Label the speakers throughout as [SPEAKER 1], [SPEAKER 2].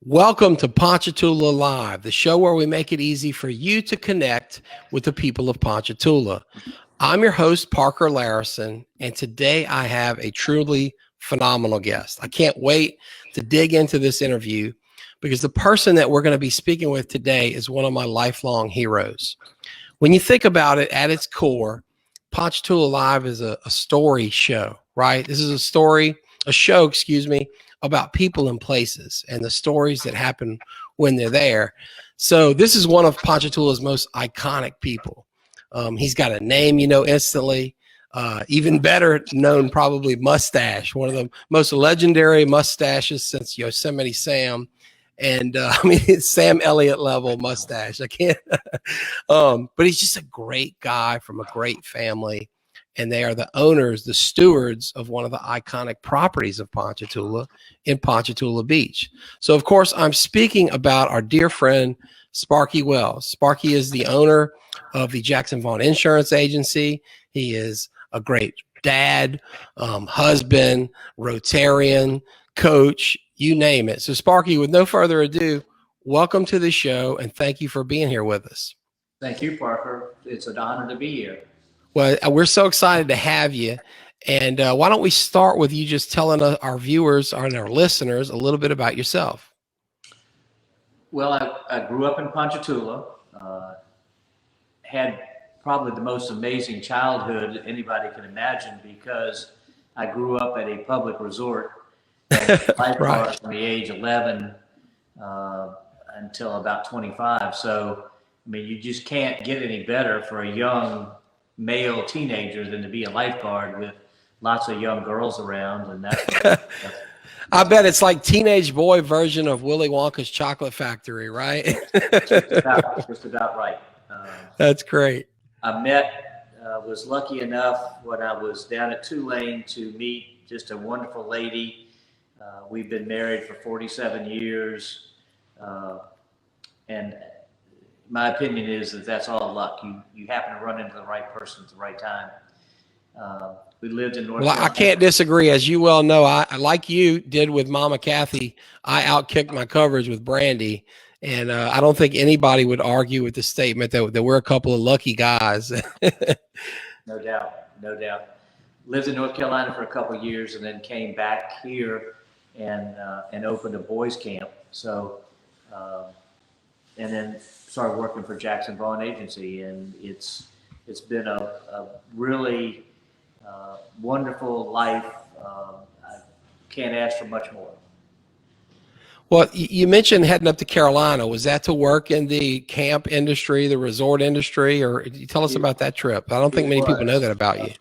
[SPEAKER 1] Welcome to Ponchatoula Live, the show where we make it easy for you to connect with the people of Ponchatoula. I'm your host, Parker Layrisson, and today I have a truly phenomenal guest. I can't wait to dig into this interview because the person that we're going to be speaking with today is one of my lifelong heroes. When you think about it, at its core, Ponchatoula Live is a story show, right? This is a show, about people and places and the stories that happen when they're there. So this is one of Ponchatoula's most iconic people. He's got a name you know instantly. Even better known, probably Mustache, one of the most legendary mustaches since Yosemite Sam. And I mean, it's Sam Elliott level mustache. I can't. But he's just a great guy from a great family. And they are the owners, the stewards of one of the iconic properties of Ponchatoula in Ponchatoula Beach. So, of course, I'm speaking about our dear friend, Sparky Welles. Sparky is the owner of the Jackson Vaughn Insurance Agency. He is a great dad, husband, Rotarian, coach, you name it. So, Sparky, with no further ado, welcome to the show, and thank you for being here with us.
[SPEAKER 2] Thank you, Parker. It's an honor to be here.
[SPEAKER 1] Well, we're so excited to have you. And why don't we start with you just telling our viewers and our listeners a little bit about yourself?
[SPEAKER 2] Well, I grew up in Ponchatoula, had probably the most amazing childhood anybody can imagine because I grew up at a public resort lifeguard
[SPEAKER 1] Right.
[SPEAKER 2] from the age 11 until about 25. So, I mean, you just can't get any better for a young male teenager than to be a lifeguard with lots of young girls around. And that's
[SPEAKER 1] I bet it's like teenage boy version of Willy Wonka's Chocolate Factory, right?
[SPEAKER 2] just about right.
[SPEAKER 1] That's great.
[SPEAKER 2] Was lucky enough when I was down at Tulane to meet just a wonderful lady. We've been married for 47 years. And my opinion is that that's all luck. You happen to run into the right person at the right time. We lived in North Carolina.
[SPEAKER 1] I can't disagree. As you well know, I like you did with Mama Kathy, I outkicked my coverage with Brandy. And I don't think anybody would argue with the statement that we're a couple of lucky guys.
[SPEAKER 2] No doubt. Lived in North Carolina for a couple of years and then came back here and opened a boys camp. So, and then started working for Jackson Vaughn Agency, and it's been a really wonderful life. I can't ask for much more.
[SPEAKER 1] Well, you mentioned heading up to Carolina. Was that to work in the camp industry, the resort industry, or tell us about that trip? I don't think many people know that about you.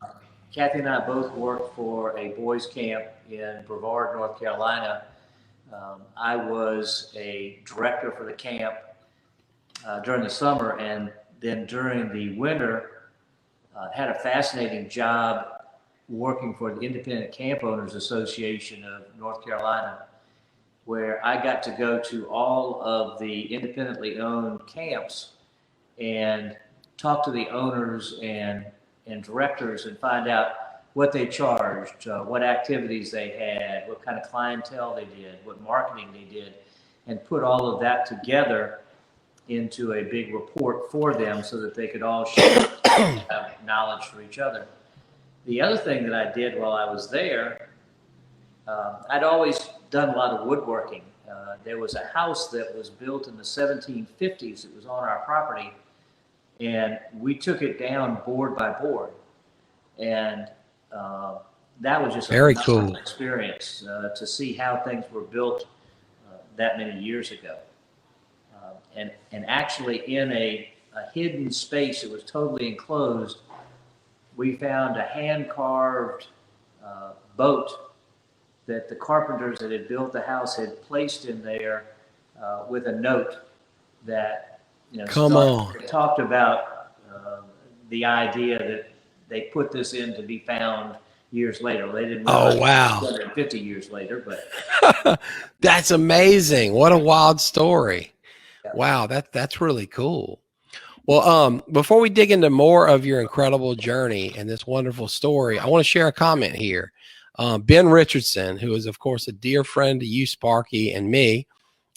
[SPEAKER 2] Kathy and I both worked for a boys camp in Brevard, North Carolina. I was a director for the camp during the summer, and then during the winter, had a fascinating job working for the Independent Camp Owners Association of North Carolina, where I got to go to all of the independently owned camps and talk to the owners and directors and find out what they charged, what activities they had, what kind of clientele they did, what marketing they did, and put all of that together into a big report for them so that they could all share knowledge for each other. The other thing that I did while I was there, I'd always done a lot of woodworking. There was a house that was built in the 1750s. It was on our property, and we took it down board by board. And that was just
[SPEAKER 1] Very
[SPEAKER 2] a
[SPEAKER 1] cool
[SPEAKER 2] experience to see how things were built that many years ago. And actually in a hidden space, it was totally enclosed, we found a hand-carved boat that the carpenters that had built the house had placed in there with a note that, talked about the idea that they put this in to be found years later. They didn't know 250 years later, but
[SPEAKER 1] that's amazing. What a wild story.
[SPEAKER 2] Yeah.
[SPEAKER 1] Wow, that's really cool. Well, before we dig into more of your incredible journey and this wonderful story, I want to share a comment here. Ben Richardson, who is, of course, a dear friend to you, Sparky, and me,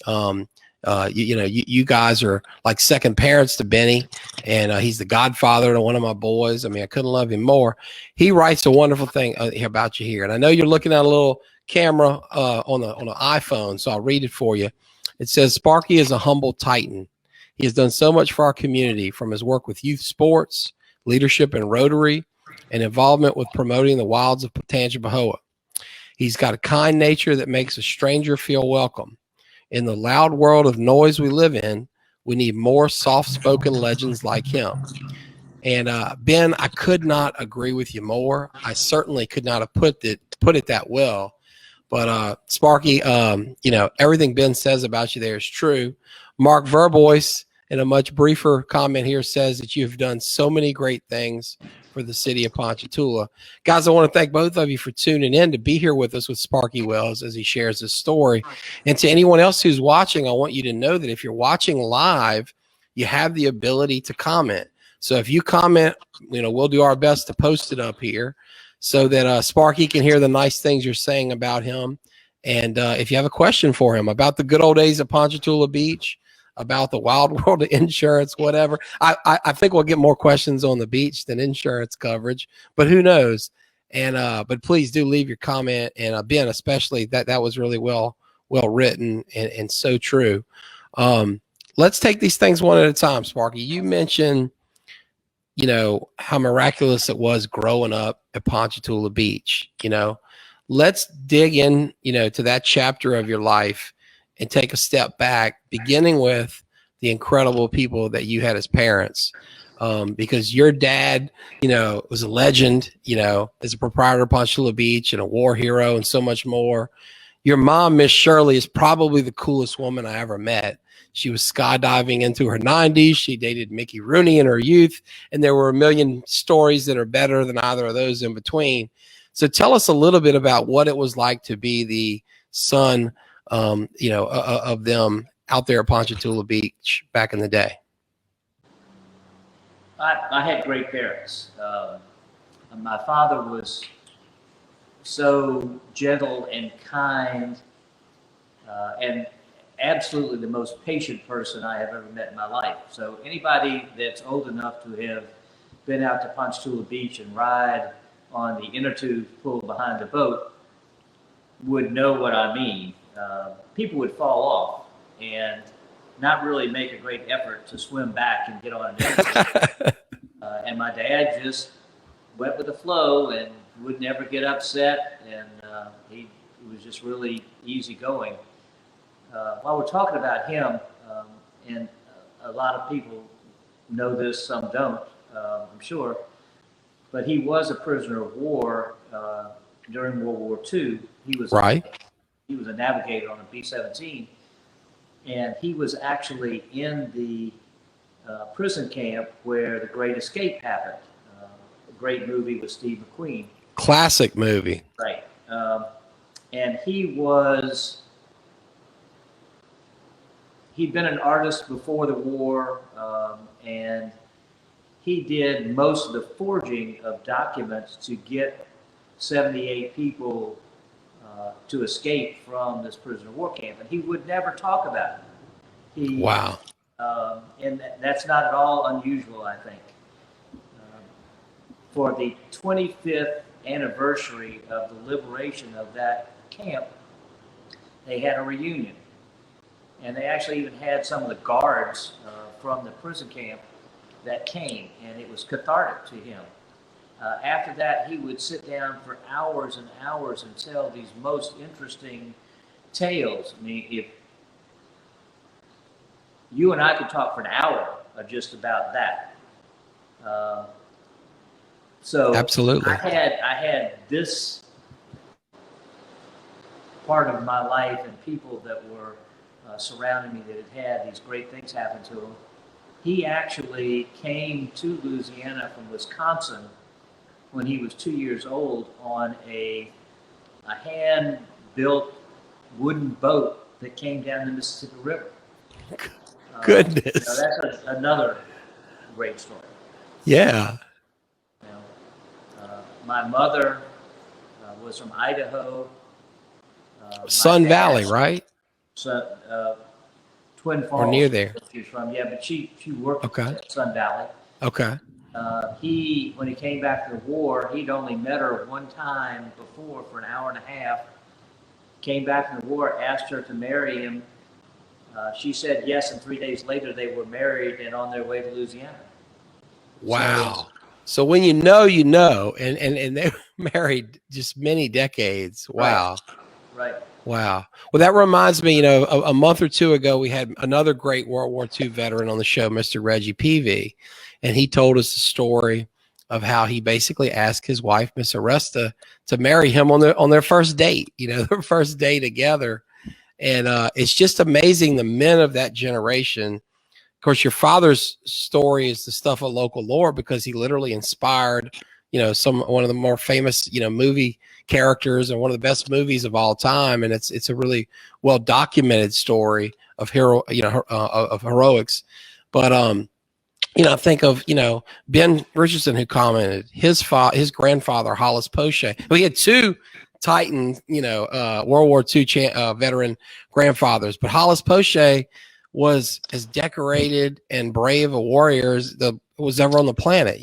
[SPEAKER 1] You guys are like second parents to Benny, and he's the godfather to one of my boys. I mean, I couldn't love him more. He writes a wonderful thing about you here, and I know you're looking at a little camera on the iPhone, so I'll read it for you. It says, Sparky is a humble titan. He has done so much for our community, from his work with youth sports, leadership in Rotary, and involvement with promoting the wilds of Ponchatoula. He's got a kind nature that makes a stranger feel welcome. In the loud world of noise we live in, we need more soft-spoken legends like him. And Ben, I could not agree with you more. I certainly could not have put it that well. But Sparky, everything Ben says about you there is true. Mark Verbois, in a much briefer comment here, says that you've done so many great things for the city of Ponchatoula. Guys, I want to thank both of you for tuning in to be here with us with Sparky Welles as he shares his story. And to anyone else who's watching, I want you to know that if you're watching live, you have the ability to comment. So if you comment, we'll do our best to post it up here so that Sparky can hear the nice things you're saying about him. And if you have a question for him about the good old days of Ponchatoula Beach, about the wild world of insurance, whatever. I think we'll get more questions on the beach than insurance coverage, but who knows? And but please do leave your comment. And Ben, especially, that was really well written and so true. Let's take these things one at a time, Sparky. You mentioned, how miraculous it was growing up at Ponchatoula Beach. Let's dig in, to that chapter of your life and take a step back, beginning with the incredible people that you had as parents. Because your dad, was a legend, as a proprietor of Ponchatoula Beach and a war hero and so much more. Your mom, Miss Shirley, is probably the coolest woman I ever met. She was skydiving into her 90s. She dated Mickey Rooney in her youth. And there were a million stories that are better than either of those in between. So tell us a little bit about what it was like to be the son of them out there at Ponchatoula Beach back in the day.
[SPEAKER 2] I had great parents. My father was so gentle and kind, and absolutely the most patient person I have ever met in my life. So anybody that's old enough to have been out to Ponchatoula Beach and ride on the inner tube pulled behind the boat would know what I mean. People would fall off and not really make a great effort to swim back and get on an and my dad just went with the flow and would never get upset, and he was just really easygoing. While we're talking about him, and a lot of people know this, some don't, I'm sure, but he was a prisoner of war during World War II. He was
[SPEAKER 1] right.
[SPEAKER 2] He was a navigator on a B-17, and he was actually in the prison camp where The Great Escape happened. A great movie with Steve McQueen.
[SPEAKER 1] Classic movie.
[SPEAKER 2] Right. And he'd been an artist before the war, and he did most of the forging of documents to get 78 people to escape from this prisoner of war camp, and he would never talk about it.
[SPEAKER 1] Wow.
[SPEAKER 2] And that's not at all unusual, I think. For the 25th anniversary of the liberation of that camp, they had a reunion. And they actually even had some of the guards from the prison camp that came, and it was cathartic to him. After that, he would sit down for hours and hours and tell these most interesting tales. I mean, if you and I could talk for an hour just about that. So
[SPEAKER 1] absolutely,
[SPEAKER 2] I had this part of my life and people that were surrounding me that had these great things happen to him. He actually came to Louisiana from Wisconsin when he was 2 years old on a hand-built wooden boat that came down the Mississippi River.
[SPEAKER 1] Goodness.
[SPEAKER 2] That's another great story.
[SPEAKER 1] Yeah.
[SPEAKER 2] My mother was from Idaho.
[SPEAKER 1] Sun Valley, right?
[SPEAKER 2] Sun, Twin
[SPEAKER 1] or near
[SPEAKER 2] Falls,
[SPEAKER 1] there?
[SPEAKER 2] she's from. Yeah, but she worked
[SPEAKER 1] Okay.
[SPEAKER 2] at Sun Valley.
[SPEAKER 1] Okay.
[SPEAKER 2] When he came back from the war, he'd only met her one time before for an hour and a half. Came back from the war, asked her to marry him. She said yes, and 3 days later they were married and on their way to Louisiana.
[SPEAKER 1] Wow. So when you know, and they were married just many decades. Wow.
[SPEAKER 2] Right.
[SPEAKER 1] Wow. Well, that reminds me, a month or two ago, we had another great World War II veteran on the show, Mr. Reggie Peavy, and he told us the story of how he basically asked his wife, Miss Aresta, to marry him on their first date, their first day together. And it's just amazing, the men of that generation. Of course, your father's story is the stuff of local lore because he literally inspired, one of the more famous, movie characters and one of the best movies of all time. And it's a really well documented story of of heroics. But I think of Ben Richardson, who commented his grandfather Hollis Poche. We had two Titan, World War II veteran grandfathers, but Hollis Poche was as decorated and brave a warrior as was ever on the planet.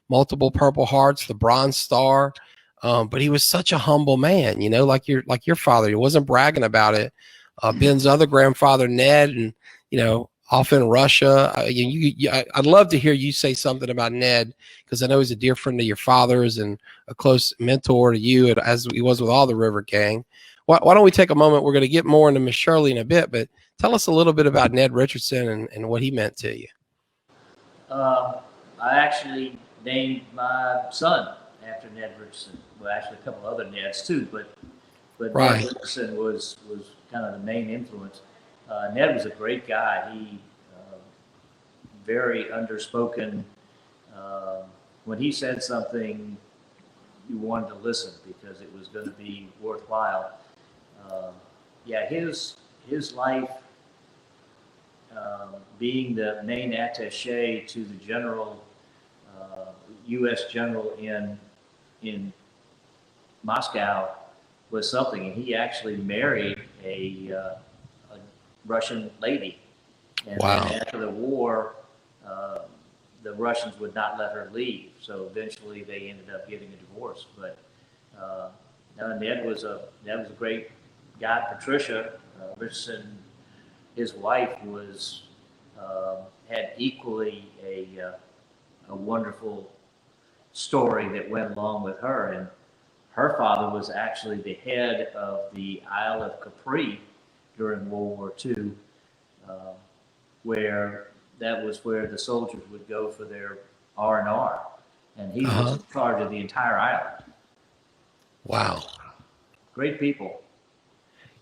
[SPEAKER 1] Multiple Purple Hearts, the Bronze Star, but he was such a humble man. Like your father. He wasn't bragging about it. Ben's other grandfather, Ned, and off in Russia. I'd love to hear you say something about Ned, because I know he's a dear friend of your father's and a close mentor to you, as he was with all the River Gang. Why don't we take a moment? We're going to get more into Miss Shirley in a bit, but tell us a little bit about Ned Richardson and what he meant to you.
[SPEAKER 2] I actually named my son after Ned Richardson. Well, actually a couple other Neds too, but
[SPEAKER 1] Right.
[SPEAKER 2] Ned Richardson was kind of the main influence. Ned was a great guy. He very underspoken. When he said something, you wanted to listen because it was going to be worthwhile. His life, being the main attaché to the general, U.S. general in Moscow, was something. And he actually married a Russian lady. And
[SPEAKER 1] Wow.
[SPEAKER 2] then after the war, the Russians would not let her leave. So eventually they ended up getting a divorce. But Ned was a great guy. Patricia Richardson, his wife, was had equally a wonderful story that went along with her. And her father was actually the head of the Isle of Capri during World War II, where that was where the soldiers would go for their R&R, and he was in charge of the entire island.
[SPEAKER 1] Wow.
[SPEAKER 2] Great people.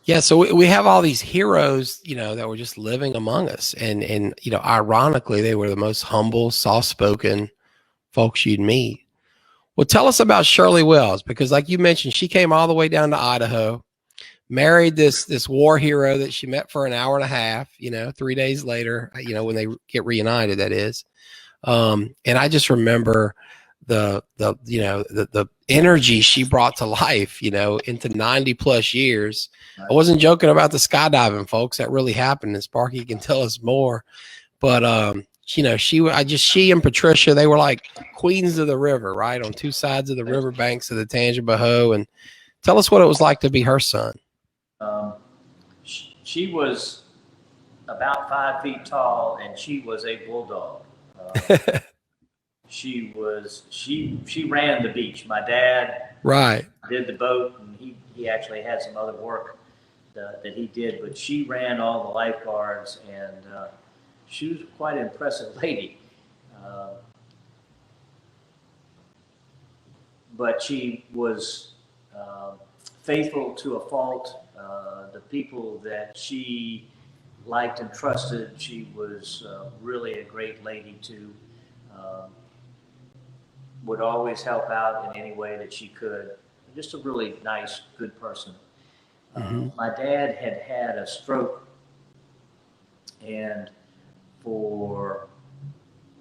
[SPEAKER 1] Yeah, so we have all these heroes, that were just living among us, and ironically, they were the most humble, soft-spoken folks you'd meet. Well, tell us about Shirley Welles, because like you mentioned, she came all the way down to Idaho, married this war hero that she met for an hour and a half, 3 days later, when they get reunited, that is. And I just remember the energy she brought to life, into 90 plus years. I wasn't joking about the skydiving, folks. That really happened, and Sparky can tell us more. But she and Patricia, they were like queens of the river, right, on two sides of the river banks of the Tangipahoa. And tell us what it was like to be her son.
[SPEAKER 2] She was about 5 feet tall, and she was a bulldog. She ran the beach. My dad did the boat, and he actually had some other work that he did, but she ran all the lifeguards, and she was quite an impressive lady. But she was faithful to a fault. The people that she liked and trusted, she was really a great lady to. Would always help out in any way that she could. Just a really nice, good person. My dad had a stroke, and for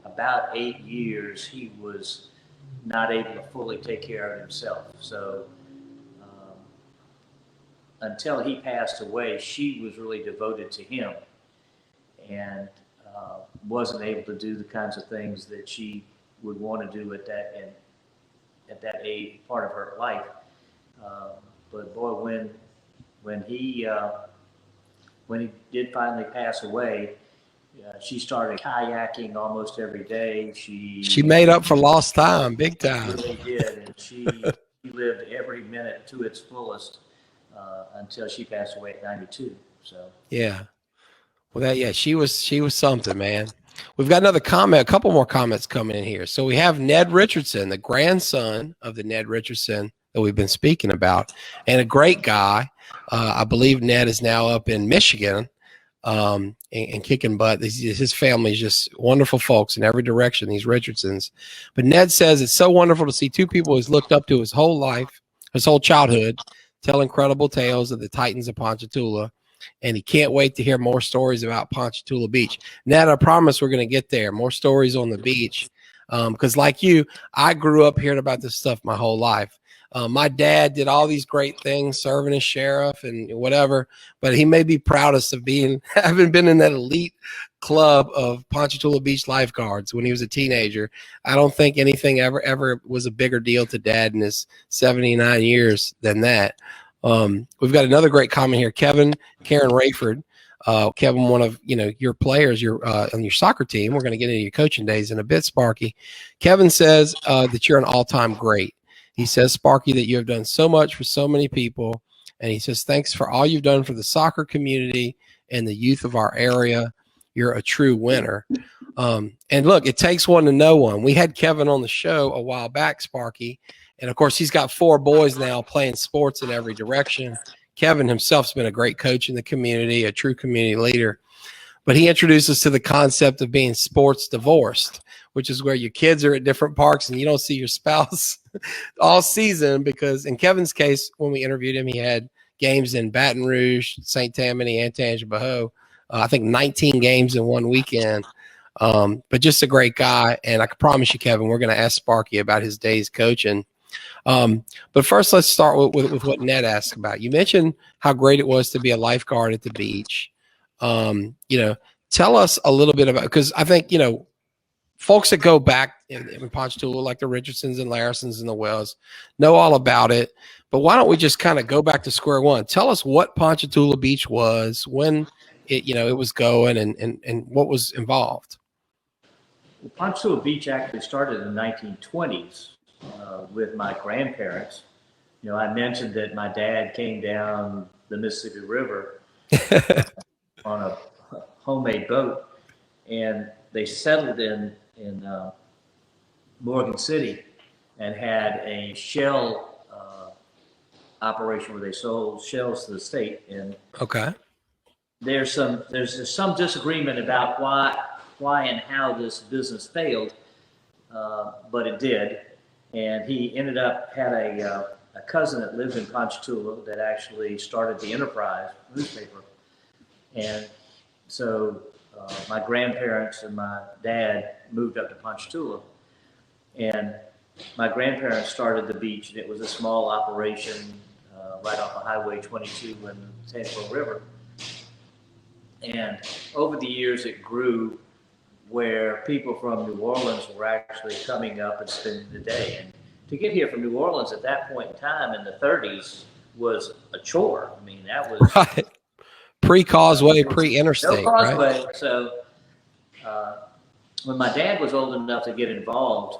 [SPEAKER 2] about 8 years, he was not able to fully take care of himself. So until he passed away, she was really devoted to him, and wasn't able to do the kinds of things that she would want to do at that age, part of her life. But boy, when he did finally pass away, she started kayaking almost every day.
[SPEAKER 1] She made up for lost time, big time.
[SPEAKER 2] Really did, and she lived every minute to its fullest until she passed away at 92. So
[SPEAKER 1] Yeah. Well, she was something, man. We've got another comment, a couple more comments coming in here. So we have Ned Richardson, the grandson of the Ned Richardson that we've been speaking about, and a great guy. I believe Ned is now up in Michigan, and kicking butt. His family is just wonderful folks in every direction, these Richardsons. But Ned says it's so wonderful to see two people he's looked up to his whole life, his whole childhood, tell incredible tales of the Titans of Ponchatoula. And he can't wait to hear more stories about Ponchatoula Beach. Ned, I promise we're going to get there. More stories on the beach. Because like you, I grew up hearing about this stuff my whole life. My dad did all these great things, serving as sheriff and whatever, but he may be proudest of having been in that elite club of Ponchatoula Beach lifeguards when he was a teenager. I don't think anything ever was a bigger deal to Dad in his 79 years than that. We've got another great comment here. Karen Rayford. Kevin, one of your players, on your soccer team. We're going to get into your coaching days in a bit, Sparky. Kevin says that you're an all-time great. He says, Sparky, that you have done so much for so many people, and he says thanks for all you've done for the soccer community and the youth of our area. You're a true winner. And look, it takes one to know one. We had Kevin on the show a while back, Sparky, and of course he's got 4 boys now playing sports in every direction. Kevin himself's been a great coach in the community, a true community leader. But he introduced us to the concept of being sports divorced, which is where your kids are at different parks and you don't see your spouse all season, because in Kevin's case, when we interviewed him, he had games in Baton Rouge, St. Tammany, and Tangipahoa. I think 19 games in one weekend. But just a great guy. And I can promise you, Kevin, we're going to ask Sparky about his days coaching. But first, let's start with what Ned asked about. You mentioned how great it was to be a lifeguard at the beach. Tell us a little bit about, because I think, folks that go back in Ponchatoula, like the Richardsons and Layrissons and the Welles, know all about it. But why don't we just kind of go back to square one? Tell us what Ponchatoula Beach was, when it was going, and what was involved.
[SPEAKER 2] Well, Ponchatoula Beach actually started in the 1920s with my grandparents. I mentioned that my dad came down the Mississippi River on a homemade boat, and they settled in Morgan City and had a shell operation where they sold shells to the state. And
[SPEAKER 1] okay,
[SPEAKER 2] there's some disagreement about why and how this business failed, but it did. And he ended up had a cousin that lived in Ponchatoula that actually started the Enterprise newspaper, and so my grandparents and my dad moved up to Ponchatoula, and my grandparents started the beach, and it was a small operation right off of Highway 22 and the Tangipahoa River. And over the years, it grew where people from New Orleans were actually coming up and spending the day. And to get here from New Orleans at that point in time in the 30s was a chore. I mean, that was
[SPEAKER 1] right. Pre-causeway, pre-interstate,
[SPEAKER 2] no causeway.
[SPEAKER 1] Right?
[SPEAKER 2] So when my dad was old enough to get involved,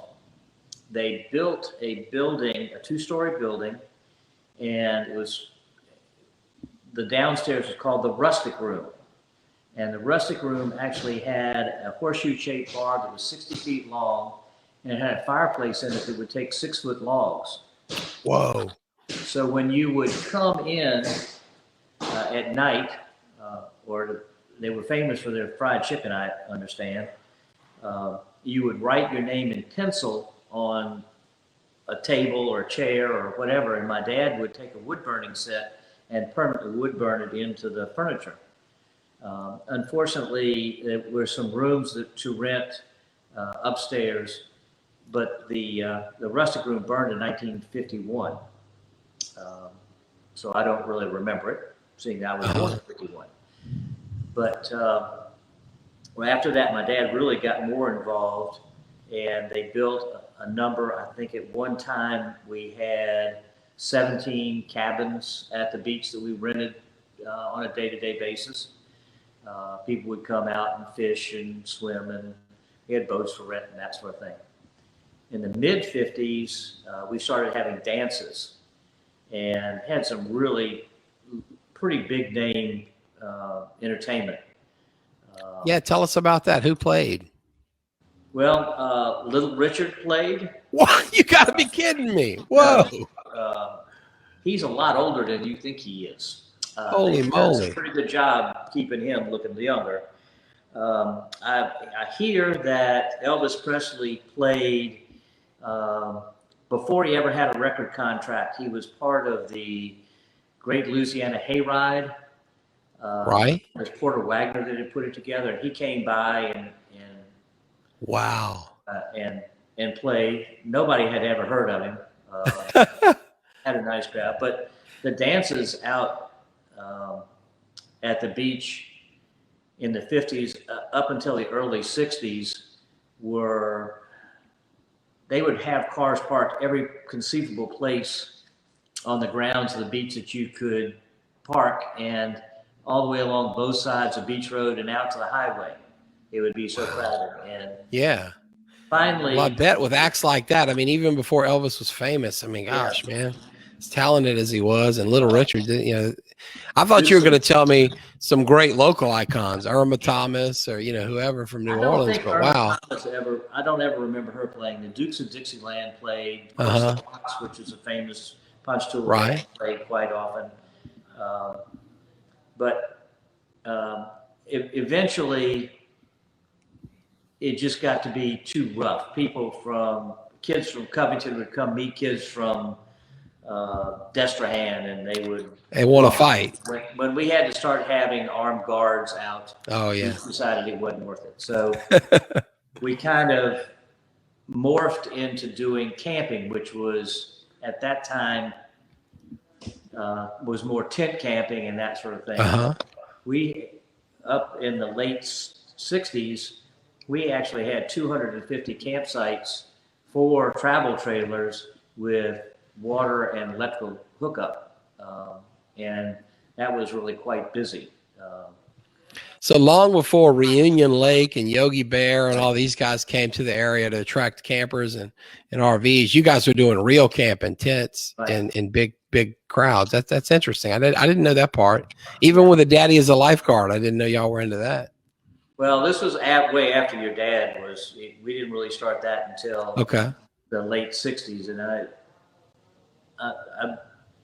[SPEAKER 2] they built a building, a 2-story building, and the downstairs was called the rustic room. And the rustic room actually had a horseshoe-shaped bar that was 60 feet long, and it had a fireplace in it that would take 6-foot logs.
[SPEAKER 1] Whoa.
[SPEAKER 2] So when you would come in at night, they were famous for their fried chicken, I understand, you would write your name in pencil on a table or a chair or whatever, and my dad would take a wood-burning set and permanently wood-burn it into the furniture. Unfortunately, there were some rooms to rent upstairs, but the rustic room burned in 1951. so I don't really remember it, seeing I was born in 51. But well, after that, my dad really got more involved, and they built a number. I think at one time we had 17 cabins at the beach that we rented on a day-to-day basis. People would come out and fish and swim, and we had boats for rent and that sort of thing. In the mid-50s, we started having dances and had some really pretty big name entertainment.
[SPEAKER 1] Yeah, tell us about that. Who played?
[SPEAKER 2] Well, Little Richard played.
[SPEAKER 1] What? You got to be kidding me. Whoa.
[SPEAKER 2] He's a lot older than you think he is.
[SPEAKER 1] Holy
[SPEAKER 2] they've done
[SPEAKER 1] moly.
[SPEAKER 2] a pretty good job keeping him looking younger. I hear that Elvis Presley played before he ever had a record contract. He was part of the Great Louisiana Hayride.
[SPEAKER 1] Right.
[SPEAKER 2] There's Porter Wagner that had put it together, and he came by and
[SPEAKER 1] wow.
[SPEAKER 2] And played. Nobody had ever heard of him. Had a nice crowd, but the dances out at the beach in the 50s up until the early 60s they would have cars parked every conceivable place on the grounds of the beach that you could park, and all the way along both sides of Beach Road and out to the highway. It would be so crowded. And
[SPEAKER 1] yeah.
[SPEAKER 2] Finally,
[SPEAKER 1] well, I bet with acts like that, I mean, even before Elvis was famous, I mean, gosh, man, as talented as he was, and Little Richard, you know, I thought you were going to tell me some great local icons, Irma Thomas, or whoever from New Orleans. But wow,
[SPEAKER 2] I don't ever remember her playing. The Dukes of Dixieland played, which is a famous Ponchatoula Beach, played quite often. But eventually, it just got to be too rough. Kids from Covington would come meet kids from Destrehan, and they
[SPEAKER 1] want to fight.
[SPEAKER 2] When we had to start having armed guards out,
[SPEAKER 1] we
[SPEAKER 2] decided it wasn't worth it. So we kind of morphed into doing camping, which was at that time was more tent camping and that sort of thing. We, up in the late 60s, we actually had 250 campsites for travel trailers with water and electrical hookup. And that was really quite busy.
[SPEAKER 1] So long before Reunion Lake and Yogi Bear and all these guys came to the area to attract campers and RVs, you guys were doing real camping, tents, and big crowds. That's interesting. I didn't know that part. Even with a daddy as a lifeguard, I didn't know y'all were into that.
[SPEAKER 2] Well, this was way after your dad was. We didn't really start that until the late 60s. And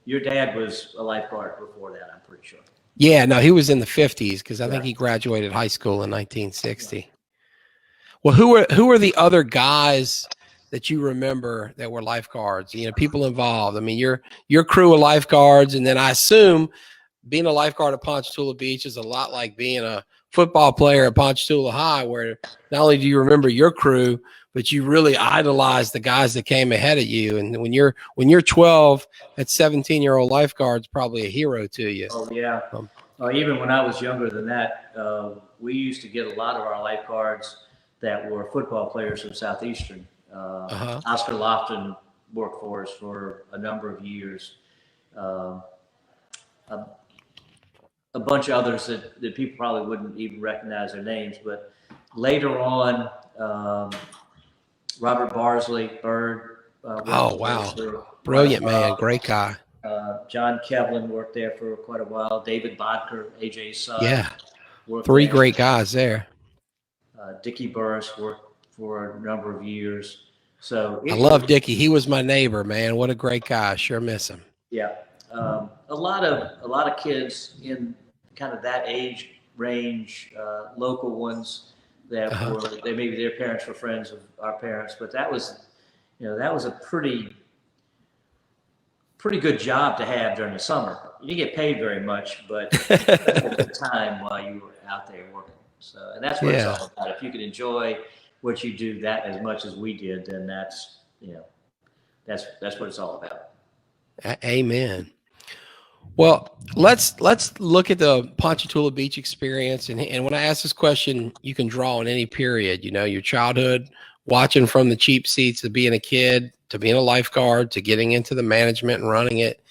[SPEAKER 2] your dad was a lifeguard before that, I'm pretty sure.
[SPEAKER 1] Yeah, no, he was in the 50s because I think he graduated high school in 1960. Well, who are the other guys that you remember that were lifeguards? People involved. I mean, your crew of lifeguards, and then I assume being a lifeguard at Ponchatoula Beach is a lot like being a football player at Ponchatoula High, where not only do you remember your crew, but you really idolize the guys that came ahead of you. And when you're 12, that 17-year-old lifeguard's probably a hero to you.
[SPEAKER 2] Oh yeah. Even when I was younger than that, we used to get a lot of our lifeguards that were football players from Southeastern. Oscar Lofton worked for us for a number of years. A bunch of others that people probably wouldn't even recognize their names, but later on, Robert Barsley, Bird.
[SPEAKER 1] Brilliant man, great guy.
[SPEAKER 2] John Kevlin worked there for quite a while. David Bodker, AJ's son.
[SPEAKER 1] Yeah, three great guys there.
[SPEAKER 2] Dickie Burris worked for a number of years. So
[SPEAKER 1] I love Dickie. He was my neighbor, man. What a great guy. Sure miss him.
[SPEAKER 2] Yeah. A lot of kids in kind of that age range, local ones that maybe their parents were friends of our parents, but that was a pretty good job to have during the summer. You didn't get paid very much, but it was a good time while you were out there working. So, and that's what it's all about. If you can enjoy what you do that as much as we did, then that's what it's all about.
[SPEAKER 1] Amen. Well, let's look at the Ponchatoula Beach experience, and when I ask this question, you can draw on any period. You know, your childhood, watching from the cheap seats to being a kid, to being a lifeguard, to getting into the management and running it.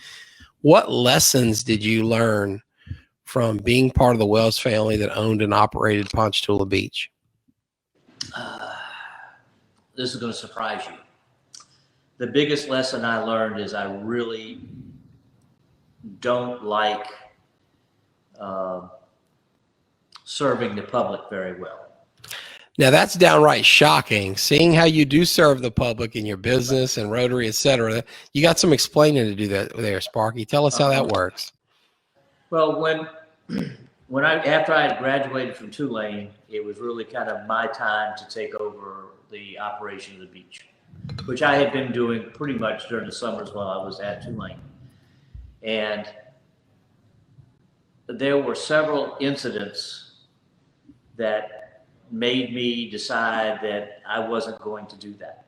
[SPEAKER 1] What lessons did you learn from being part of the Wells family that owned and operated Ponchatoula Beach?
[SPEAKER 2] This is going to surprise you. The biggest lesson I learned is I really don't like serving the public very well.
[SPEAKER 1] Now that's downright shocking. Seeing how you do serve the public in your business and Rotary, et cetera, you got some explaining to do that there, Sparky. Tell us how that works.
[SPEAKER 2] Well, after I had graduated from Tulane, it was really kind of my time to take over the operation of the beach, which I had been doing pretty much during the summers while I was at Tulane. And there were several incidents that made me decide that I wasn't going to do that.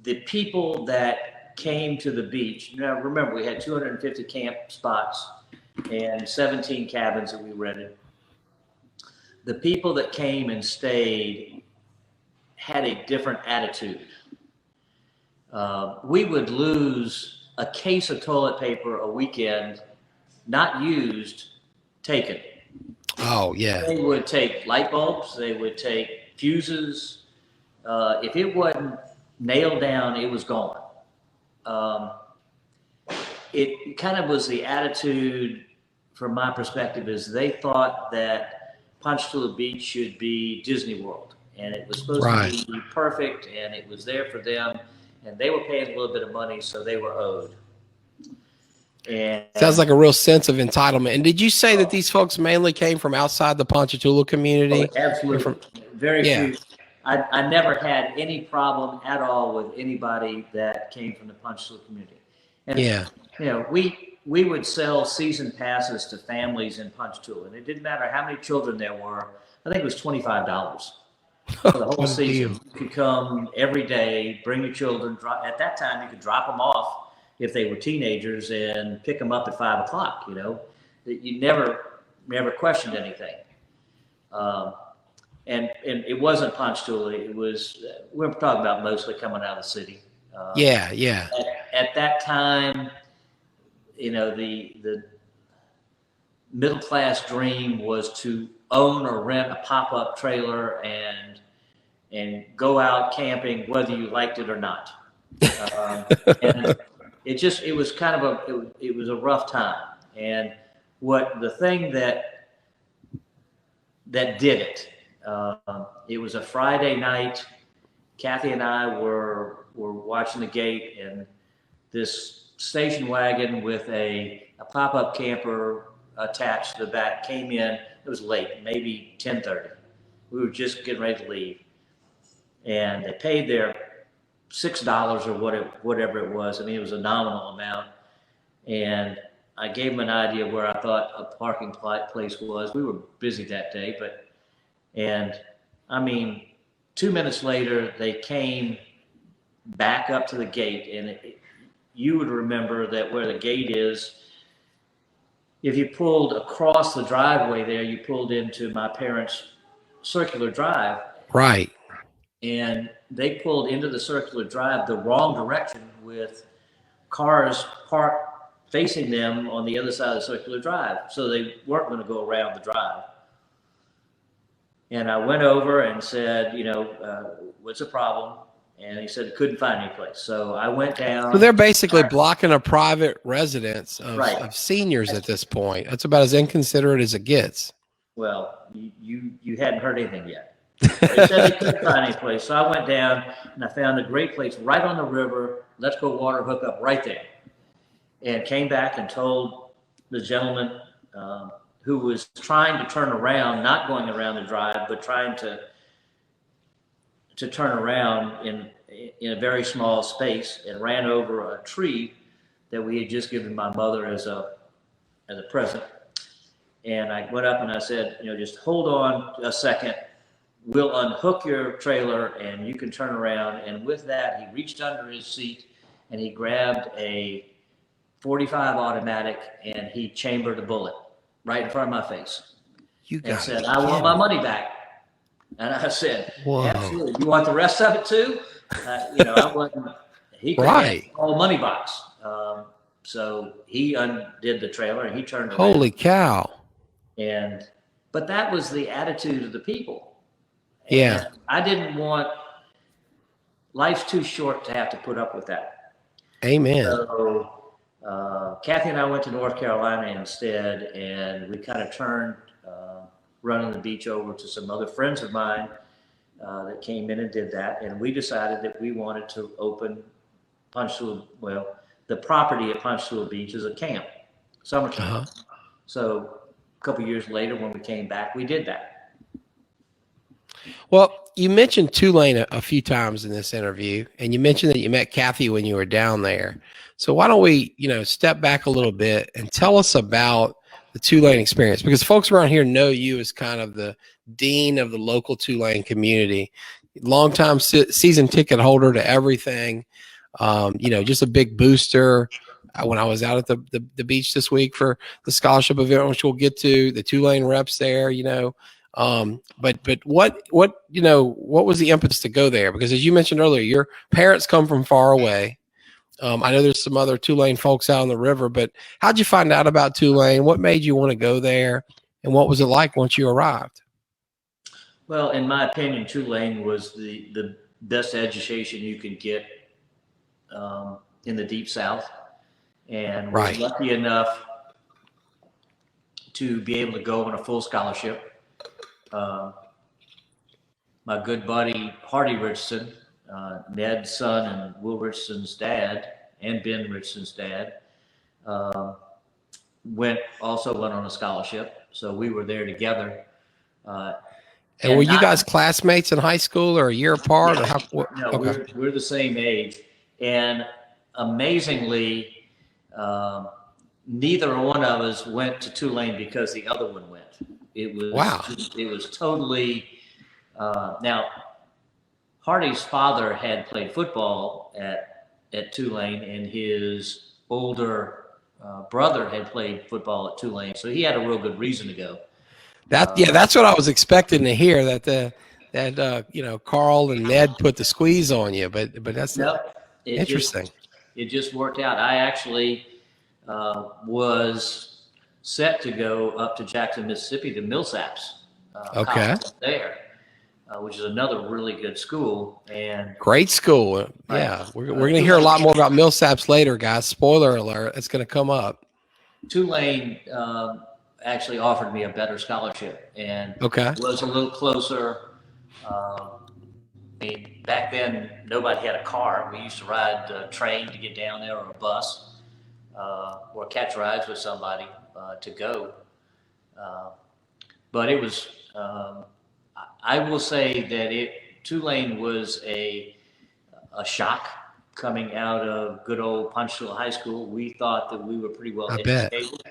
[SPEAKER 2] The people that came to the beach, now remember we had 250 camp spots and 17 cabins that we rented. The people that came and stayed had a different attitude. We would lose a case of toilet paper a weekend, not used, taken.
[SPEAKER 1] Oh, yeah.
[SPEAKER 2] They would take light bulbs, they would take fuses. If it wasn't nailed down, it was gone. It kind of was the attitude, from my perspective, is they thought that Ponchatoula Beach should be Disney World, and it was supposed to be perfect, and it was there for them, and they were paying a little bit of money, so they were owed. And
[SPEAKER 1] sounds like a real sense of entitlement. And did you say that these folks mainly came from outside the Ponchatoula community?
[SPEAKER 2] Oh, absolutely. Very few. I never had any problem at all with anybody that came from the Ponchatoula community. And, you know, we would sell season passes to families in Ponchatoula, and it didn't matter how many children there were. I think it was $25 for the whole season. You could come every day, bring your children. At that time, you could drop them off if they were teenagers and pick them up at 5 o'clock. You know, you never questioned anything. And it wasn't Ponchatoula. It was, we're talking about mostly coming out of the city. At that time, you know, the middle class dream was to own or rent a pop-up trailer and go out camping whether you liked it or not. And it was kind of it was a rough time. And the thing that did it, it was a Friday night. Kathy and I were watching the gate, and this station wagon with a pop-up camper attached to the back came in. It was late, maybe 10:30. We were just getting ready to leave, and they paid their $6 or whatever it was. I mean, it was a nominal amount, and I gave them an idea where I thought a parking place was. We were busy that day, and I mean, 2 minutes later, they came back up to the gate, and you would remember that where the gate is, if you pulled across the driveway there, you pulled into my parents' circular drive.
[SPEAKER 1] Right.
[SPEAKER 2] And they pulled into the circular drive the wrong direction with cars parked facing them on the other side of the circular drive. So they weren't going to go around the drive. And I went over and said, you know, what's the problem? And he said, couldn't find any place. So I went down.
[SPEAKER 1] So they're basically blocking a private residence of seniors at this point. That's about as inconsiderate as it gets.
[SPEAKER 2] Well, you hadn't heard anything yet. They said they couldn't find any place. So I went down and I found a great place right on the river. Let's go water hookup right there. And came back and told the gentleman who was trying to turn around, not going around the drive, but trying to turn around in a very small space, and ran over a tree that we had just given my mother as a present. And I went up and I said, you know, just hold on a second. We'll unhook your trailer and you can turn around. And with that, he reached under his seat and he grabbed a .45 automatic, and he chambered a bullet right in front of my face and said, "I want my money back." And I said,
[SPEAKER 1] Whoa.
[SPEAKER 2] "Absolutely. You want the rest of it too?" I wasn't. He could have the whole money box. So he undid the trailer and he turned around.
[SPEAKER 1] Holy cow!
[SPEAKER 2] But that was the attitude of the people.
[SPEAKER 1] Yeah.
[SPEAKER 2] And I didn't want. Life's too short to have to put up with that.
[SPEAKER 1] Amen.
[SPEAKER 2] So Kathy and I went to North Carolina instead, and we kind of turned running the beach over to some other friends of mine that came in and did that. And we decided that we wanted to open the property at Ponchatoula Beach is a camp, summer camp. So a couple years later, when we came back, we did that.
[SPEAKER 1] Well, you mentioned Tulane a few times in this interview, and you mentioned that you met Kathy when you were down there. So why don't we, step back a little bit and tell us about the Tulane experience? Because folks around here know you as kind of the dean of the local Tulane community, longtime season ticket holder to everything. Just a big booster. When I was out at the beach this week for the scholarship event, which we'll get to, the Tulane reps there, but what was the impetus to go there? Because as you mentioned earlier, your parents come from far away. I know there's some other Tulane folks out on the river, but how'd you find out about Tulane? What made you want to go there? And what was it like once you arrived?
[SPEAKER 2] Well, in my opinion, Tulane was the best education you could get in the Deep South, and was lucky enough to be able to go on a full scholarship. My good buddy, Hardy Richardson, Ned's son and Will Richardson's dad, and Ben Richardson's dad, went on a scholarship. So we were there together.
[SPEAKER 1] And were you guys classmates in high school or a year apart?
[SPEAKER 2] Yeah.
[SPEAKER 1] Or how?
[SPEAKER 2] No,
[SPEAKER 1] okay.
[SPEAKER 2] we're the same age. And amazingly, neither one of us went to Tulane because the other one went. It was totally. Now, Hardy's father had played football at Tulane, and his older brother had played football at Tulane, so he had a real good reason to go.
[SPEAKER 1] That's what I was expecting to hear. That Carl and Ned put the squeeze on you, but that's interesting.
[SPEAKER 2] It just worked out. I actually was set to go up to Jackson, Mississippi, to Millsaps college there, which is another really good school and
[SPEAKER 1] great school. Yeah, we're going to hear a lot more about Millsaps later, guys. Spoiler alert: it's going to come up.
[SPEAKER 2] Tulane actually offered me a better scholarship and was a little closer. Back then, nobody had a car. We used to ride a train to get down there, or a bus, or catch rides with somebody to go. But it was, I will say that Tulane was a shock coming out of good old Ponchatoula High School. We thought that we were pretty well educated.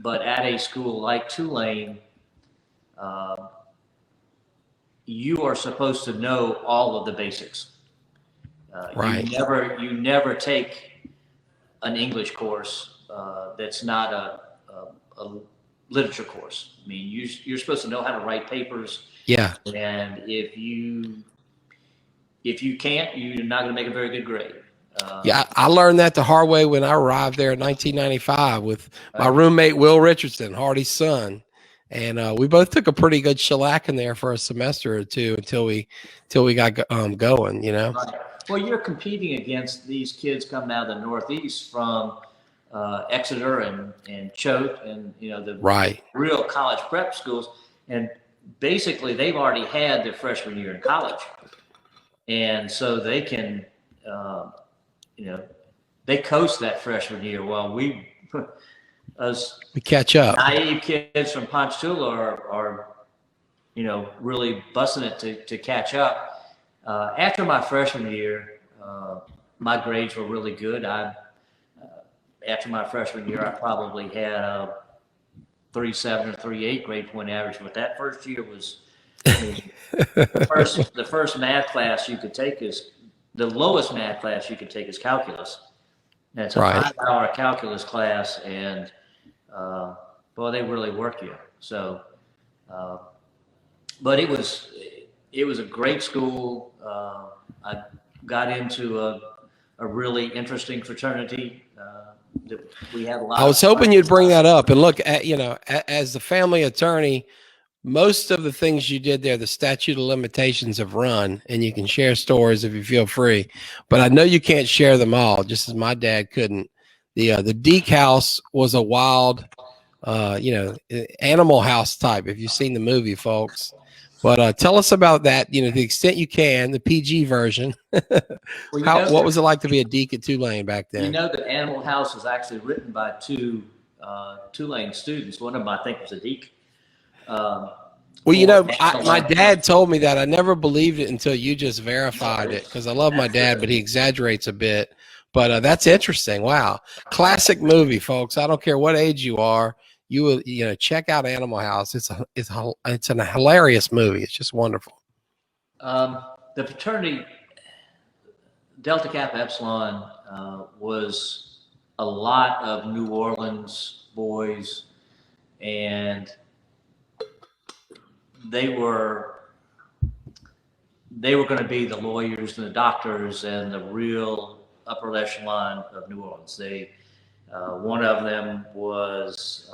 [SPEAKER 2] But at a school like Tulane, you are supposed to know all of the basics. You never take an English course that's not a literature course. I mean, you're supposed to know how to write papers.
[SPEAKER 1] Yeah.
[SPEAKER 2] And if you can't, you're not going to make a very good grade.
[SPEAKER 1] I learned that the hard way when I arrived there in 1995 with my roommate Will Richardson, Hardy's son, and we both took a pretty good shellacking there for a semester or two until we got going.
[SPEAKER 2] Right. Well, you're competing against these kids coming out of the Northeast from Exeter and Choate and the real college prep schools, and basically they've already had their freshman year in college, and so they can. They coast that freshman year while we
[SPEAKER 1] catch up.
[SPEAKER 2] Naive kids from Ponchatoula are really busting it to catch up. After my freshman year, my grades were really good. After my freshman year, I probably had a 3.7 or 3.8 grade point average, but that first year was the first math class you could take is. The lowest math class you could take is calculus, And it's a
[SPEAKER 1] Right.
[SPEAKER 2] 5-hour calculus class, and boy, they really work you. So, but it was a great school. I got into a really interesting fraternity. We had a lot.
[SPEAKER 1] I was hoping you'd bring that up. And look, as the family attorney, most of the things you did there, the statute of limitations have run, and you can share stories if you feel free. But I know you can't share them all, just as my dad couldn't. The Deke House was a wild, Animal House type, if you've seen the movie, folks. But tell us about that, to the extent you can, the PG version.
[SPEAKER 2] Well,
[SPEAKER 1] what was it like to be a Deke at Tulane back then?
[SPEAKER 2] You know that Animal House was actually written by two Tulane students. One of them, I think, was a Deke.
[SPEAKER 1] Well, my dad told me that. I never believed it until you just verified it, because I love my dad, but he exaggerates a bit. But that's interesting. Wow. Classic movie, folks. I don't care what age you are. You will, check out Animal House. It's a hilarious movie. It's just wonderful.
[SPEAKER 2] The fraternity, Delta Kappa Epsilon, was a lot of New Orleans boys, and they were going to be the lawyers and the doctors and the real upper echelon of New Orleans. One of them was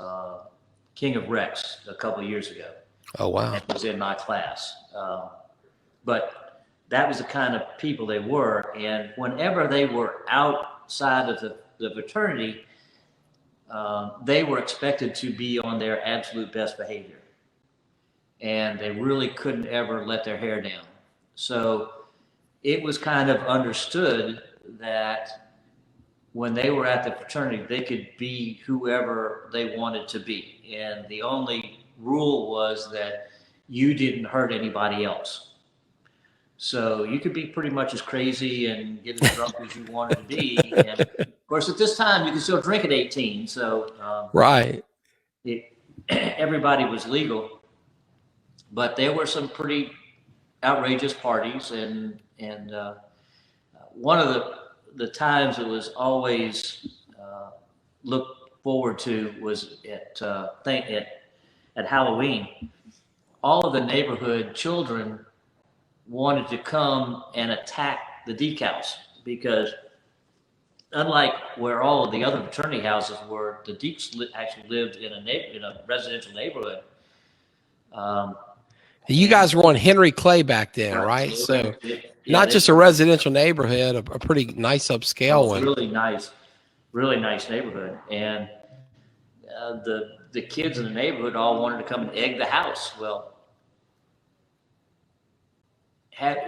[SPEAKER 2] King of Rex a couple of years ago.
[SPEAKER 1] Oh, wow.
[SPEAKER 2] That was in my class. But that was the kind of people they were. And whenever they were outside of the fraternity, they were expected to be on their absolute best behavior. And they really couldn't ever let their hair down. So it was kind of understood that when they were at the fraternity, they could be whoever they wanted to be. And the only rule was that you didn't hurt anybody else. So you could be pretty much as crazy and get as drunk as you wanted to be. And of course, at this time, you could still drink at 18. So
[SPEAKER 1] right.
[SPEAKER 2] Everybody was legal. But there were some pretty outrageous parties, and one of the times it was always looked forward to was at Halloween. All of the neighborhood children wanted to come and attack the Deke House, because unlike where all of the other fraternity houses were, the Dekes actually lived in a residential neighborhood.
[SPEAKER 1] You guys were on Henry Clay back then, right? So not just a residential neighborhood, a pretty nice upscale one.
[SPEAKER 2] Really nice neighborhood. And the kids in the neighborhood all wanted to come and egg the house. Well,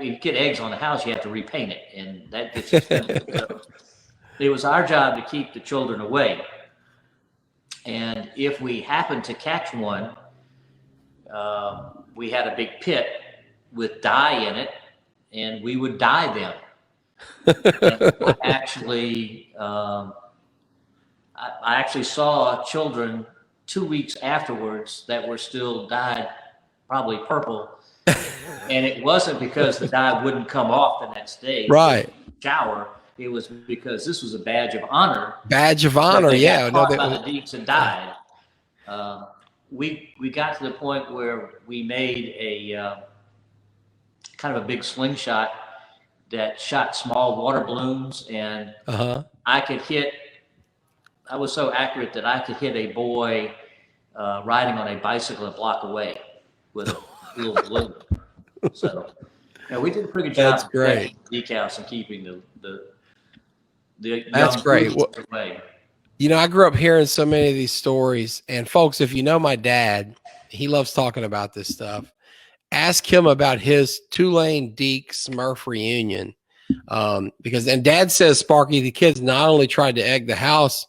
[SPEAKER 2] you get eggs on the house, you have to repaint it, and that gets expensive. So it was our job to keep the children away. And if we happened to catch one, we had a big pit with dye in it, and we would dye them. I actually saw children 2 weeks afterwards that were still dyed probably purple, and it wasn't because the dye wouldn't come off the next day.
[SPEAKER 1] Right.
[SPEAKER 2] Shower. It was because this was a badge of honor.
[SPEAKER 1] Badge of honor, yeah.
[SPEAKER 2] No, by the Dekes and died. We got to the point where we made a kind of a big slingshot that shot small water balloons, and I was so accurate that I could hit a boy riding on a bicycle a block away with a little balloon. So we did a pretty good job.
[SPEAKER 1] That's great.
[SPEAKER 2] Decals and keeping the
[SPEAKER 1] That's great. Well,
[SPEAKER 2] away.
[SPEAKER 1] I grew up hearing so many of these stories, and folks, if you know my dad, he loves talking about this stuff. Ask him about his Tulane Deke Smurf reunion. Because Dad says, Sparky, the kids not only tried to egg the house,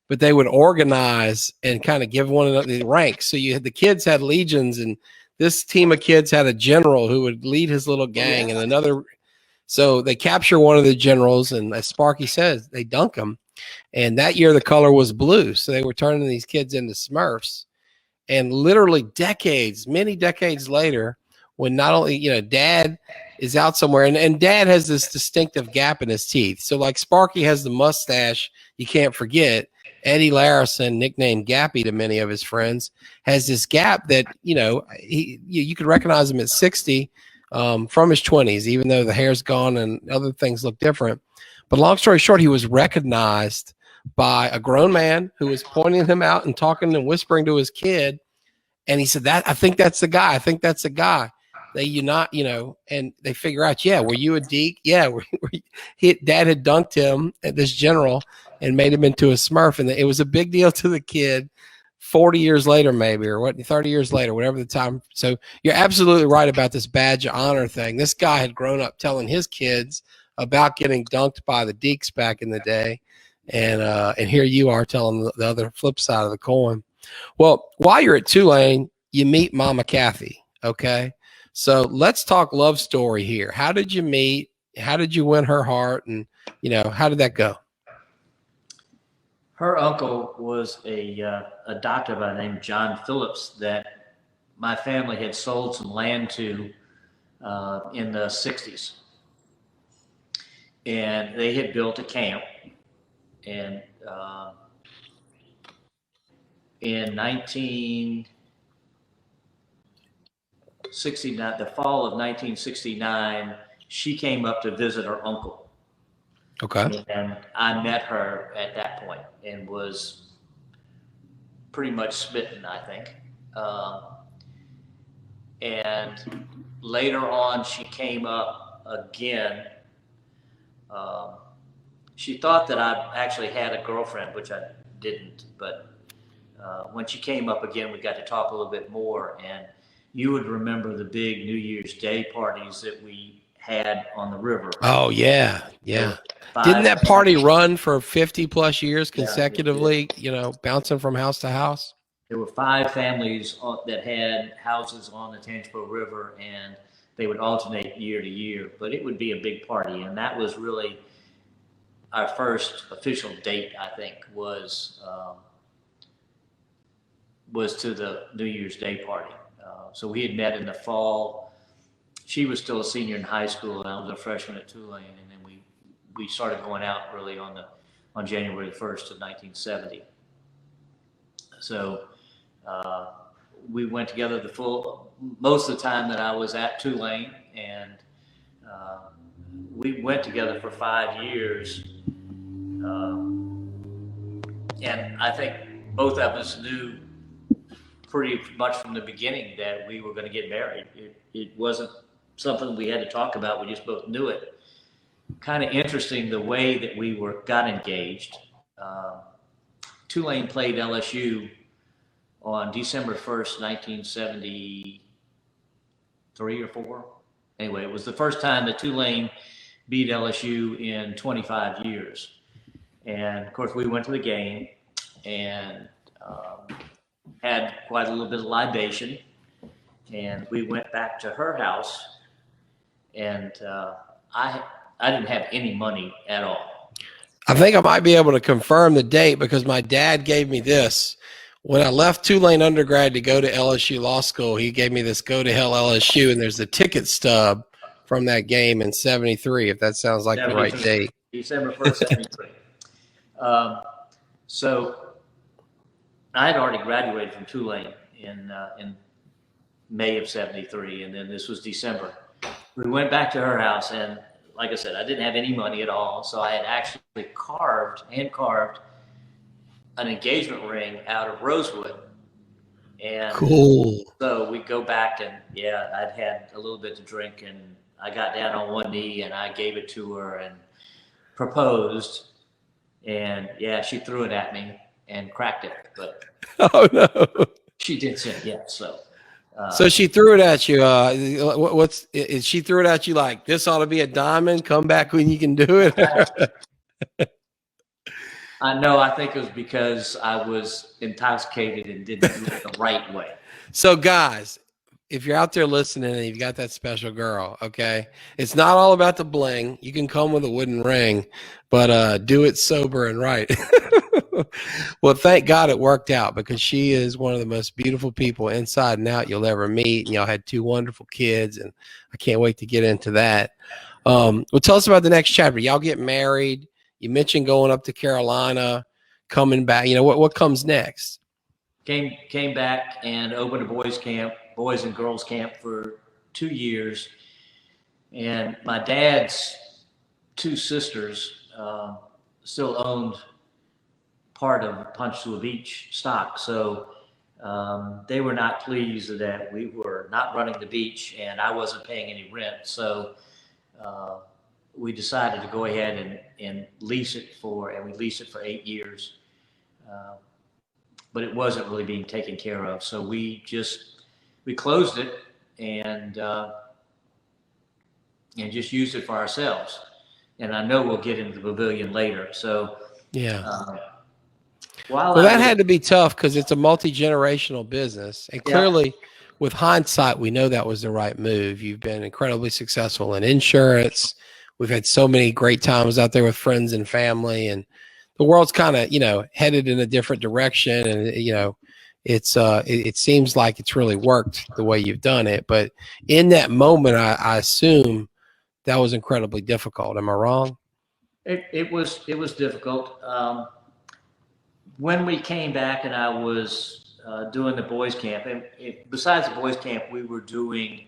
[SPEAKER 1] but they would organize and kind of give one another the ranks. So the kids had legions, and this team of kids had a general who would lead his little gang, and another. So they capture one of the generals, and as Sparky says, they dunk him. And that year the color was blue. So they were turning these kids into Smurfs. And literally many decades later, when not only, Dad is out somewhere, and Dad has this distinctive gap in his teeth. So like Sparky has the mustache you can't forget. Eddie Larison, nicknamed Gappy to many of his friends, has this gap that you could recognize him at 60 from his 20s, even though the hair's gone and other things look different. But long story short, he was recognized by a grown man who was pointing him out and talking and whispering to his kid. And he said, I think that's the guy. I think that's the guy. They unite, and they figure out, yeah, were you a Deke? Yeah. Dad had dunked him at this general and made him into a Smurf. And it was a big deal to the kid 40 years later, maybe, or 30 years later, whatever the time. So you're absolutely right about this badge of honor thing. This guy had grown up telling his kids about getting dunked by the Dekes back in the day. And here you are telling the other flip side of the coin. Well, while you're at Tulane, you meet Mama Kathy. Okay. So let's talk love story here. How did you meet? How did you win her heart? And, how did that go?
[SPEAKER 2] Her uncle was a doctor by the name of John Phillips that my family had sold some land to in the 60s. And they had built a camp. And in 1969, the fall of 1969, she came up to visit her uncle.
[SPEAKER 1] Okay.
[SPEAKER 2] And I met her at that point and was pretty much smitten, I think. And later on, she came up again. She thought that I actually had a girlfriend, which I didn't. But when she came up again, we got to talk a little bit more. And you would remember the big New Year's Day parties that we had on the river.
[SPEAKER 1] Oh, yeah. Yeah. Didn't that party run for 50 plus years consecutively, bouncing from house to house?
[SPEAKER 2] There were 5 families that had houses on the Tangipahoa River, and they would alternate year to year, but it would be a big party. And that was really our first official date, I think, was to the New Year's Day party. So we had met in the fall. She was still a senior in high school, and I was a freshman at Tulane. And then we started going out really on January 1st of 1970. So we went together most of the time that I was at Tulane, and we went together for 5 years. And I think both of us knew pretty much from the beginning that we were going to get married. It wasn't something we had to talk about. We just both knew it. Kind of interesting the way that we got engaged. Tulane played LSU on December 1st, 1973 or 4. Anyway, it was the first time that Tulane beat LSU in 25 years. And of course, we went to the game and had quite a little bit of libation. And we went back to her house, and I didn't have any money at all.
[SPEAKER 1] I think I might be able to confirm the date because my dad gave me this. When I left Tulane undergrad to go to LSU Law School, he gave me this Go to Hell LSU, and there's the ticket stub from that game in 73, if that sounds like the right date.
[SPEAKER 2] December 1st, 73. So I had already graduated from Tulane in May of 73, and then this was December. We went back to her house, and like I said, I didn't have any money at all, so I had actually hand carved an engagement ring out of rosewood. And
[SPEAKER 1] cool.
[SPEAKER 2] So we go back, and I'd had a little bit to drink, and I got down on one knee and I gave it to her and proposed, and she threw it at me and cracked it, but
[SPEAKER 1] oh no,
[SPEAKER 2] she did say yes.
[SPEAKER 1] So she threw it at you. She threw it at you like, this ought to be a diamond. Come back when you can do it.
[SPEAKER 2] I know. I think it was because I was intoxicated and didn't do it the right way.
[SPEAKER 1] So guys, if you're out there listening and you've got that special girl, okay, it's not all about the bling. You can come with a wooden ring, but do it sober and right. Well, thank God it worked out, because she is one of the most beautiful people inside and out you'll ever meet. And y'all had two wonderful kids, and I can't wait to get into that. Well, tell us about the next chapter. Y'all get married. You mentioned going up to Carolina, coming back. What comes next?
[SPEAKER 2] Came back and opened a boys and girls camp for 2 years. And my dad's two sisters still owned part of Ponchatoula Beach stock. So they were not pleased that we were not running the beach and I wasn't paying any rent. So we decided to go ahead and lease it and we leased it for 8 years. But it wasn't really being taken care of. So we closed it and just used it for ourselves. And I know we'll get into the pavilion later. So
[SPEAKER 1] yeah.
[SPEAKER 2] Well,
[SPEAKER 1] that had to be tough, because it's a multi-generational business. And clearly,
[SPEAKER 2] yeah,
[SPEAKER 1] with hindsight, we know that was the right move. You've been incredibly successful in insurance. We've had so many great times out there with friends and family, and the world's kind of, headed in a different direction. And, it seems like it's really worked the way you've done it. But in that moment, I assume that was incredibly difficult. Am I wrong?
[SPEAKER 2] It was difficult. When we came back and I was doing the boys camp, and besides the boys camp, we were doing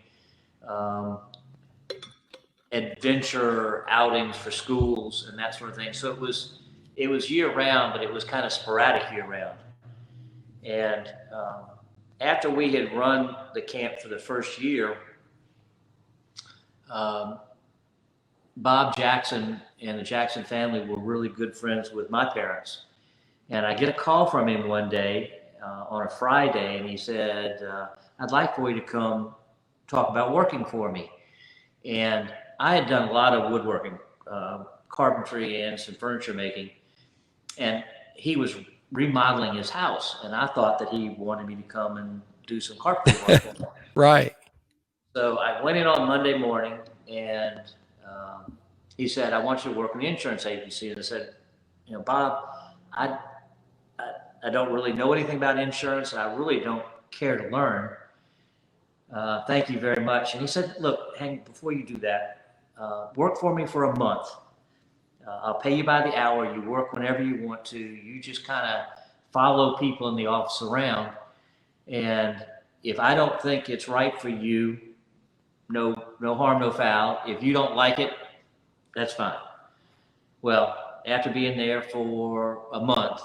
[SPEAKER 2] adventure outings for schools and that sort of thing. So it was year round, but it was kind of sporadic year round. And after we had run the camp for the first year, Bob Jackson and the Jackson family were really good friends with my parents. And I get a call from him one day on a Friday, and he said, I'd like for you to come talk about working for me. And I had done a lot of woodworking, carpentry and some furniture making. And he was remodeling his house, and I thought that he wanted me to come and do some carpentry work for him.
[SPEAKER 1] Right.
[SPEAKER 2] So I went in on Monday morning, and he said, I want you to work in the insurance agency. And I said, Bob, I don't really know anything about insurance, and I really don't care to learn. Thank you very much. And he said, look, Hank, before you do that, work for me for a month. I'll pay you by the hour. You work whenever you want to. You just kind of follow people in the office around. And if I don't think it's right for you, no harm, no foul. If you don't like it, that's fine. Well, after being there for a month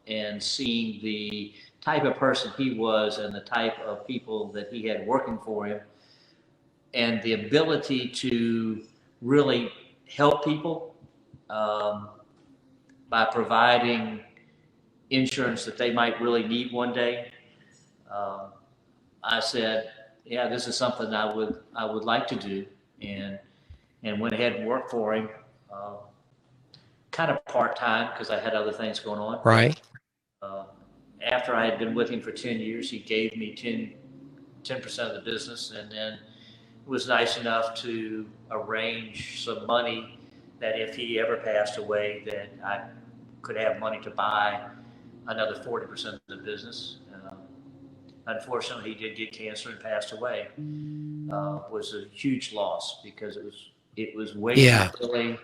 [SPEAKER 2] and seeing the type of person he was and the type of people that he had working for him, and the ability to really help people by providing insurance that they might really need one day, I said, yeah, this is something I would like to do, and went ahead and worked for him, kind of part-time because I had other things going on.
[SPEAKER 1] Right.
[SPEAKER 2] After I had been with him for 10 years, he gave me 10% of the business, and then was nice enough to arrange some money that if he ever passed away, that I could have money to buy another 40% of the business. Unfortunately, he did get cancer and passed away. Was a huge loss because it was way too early,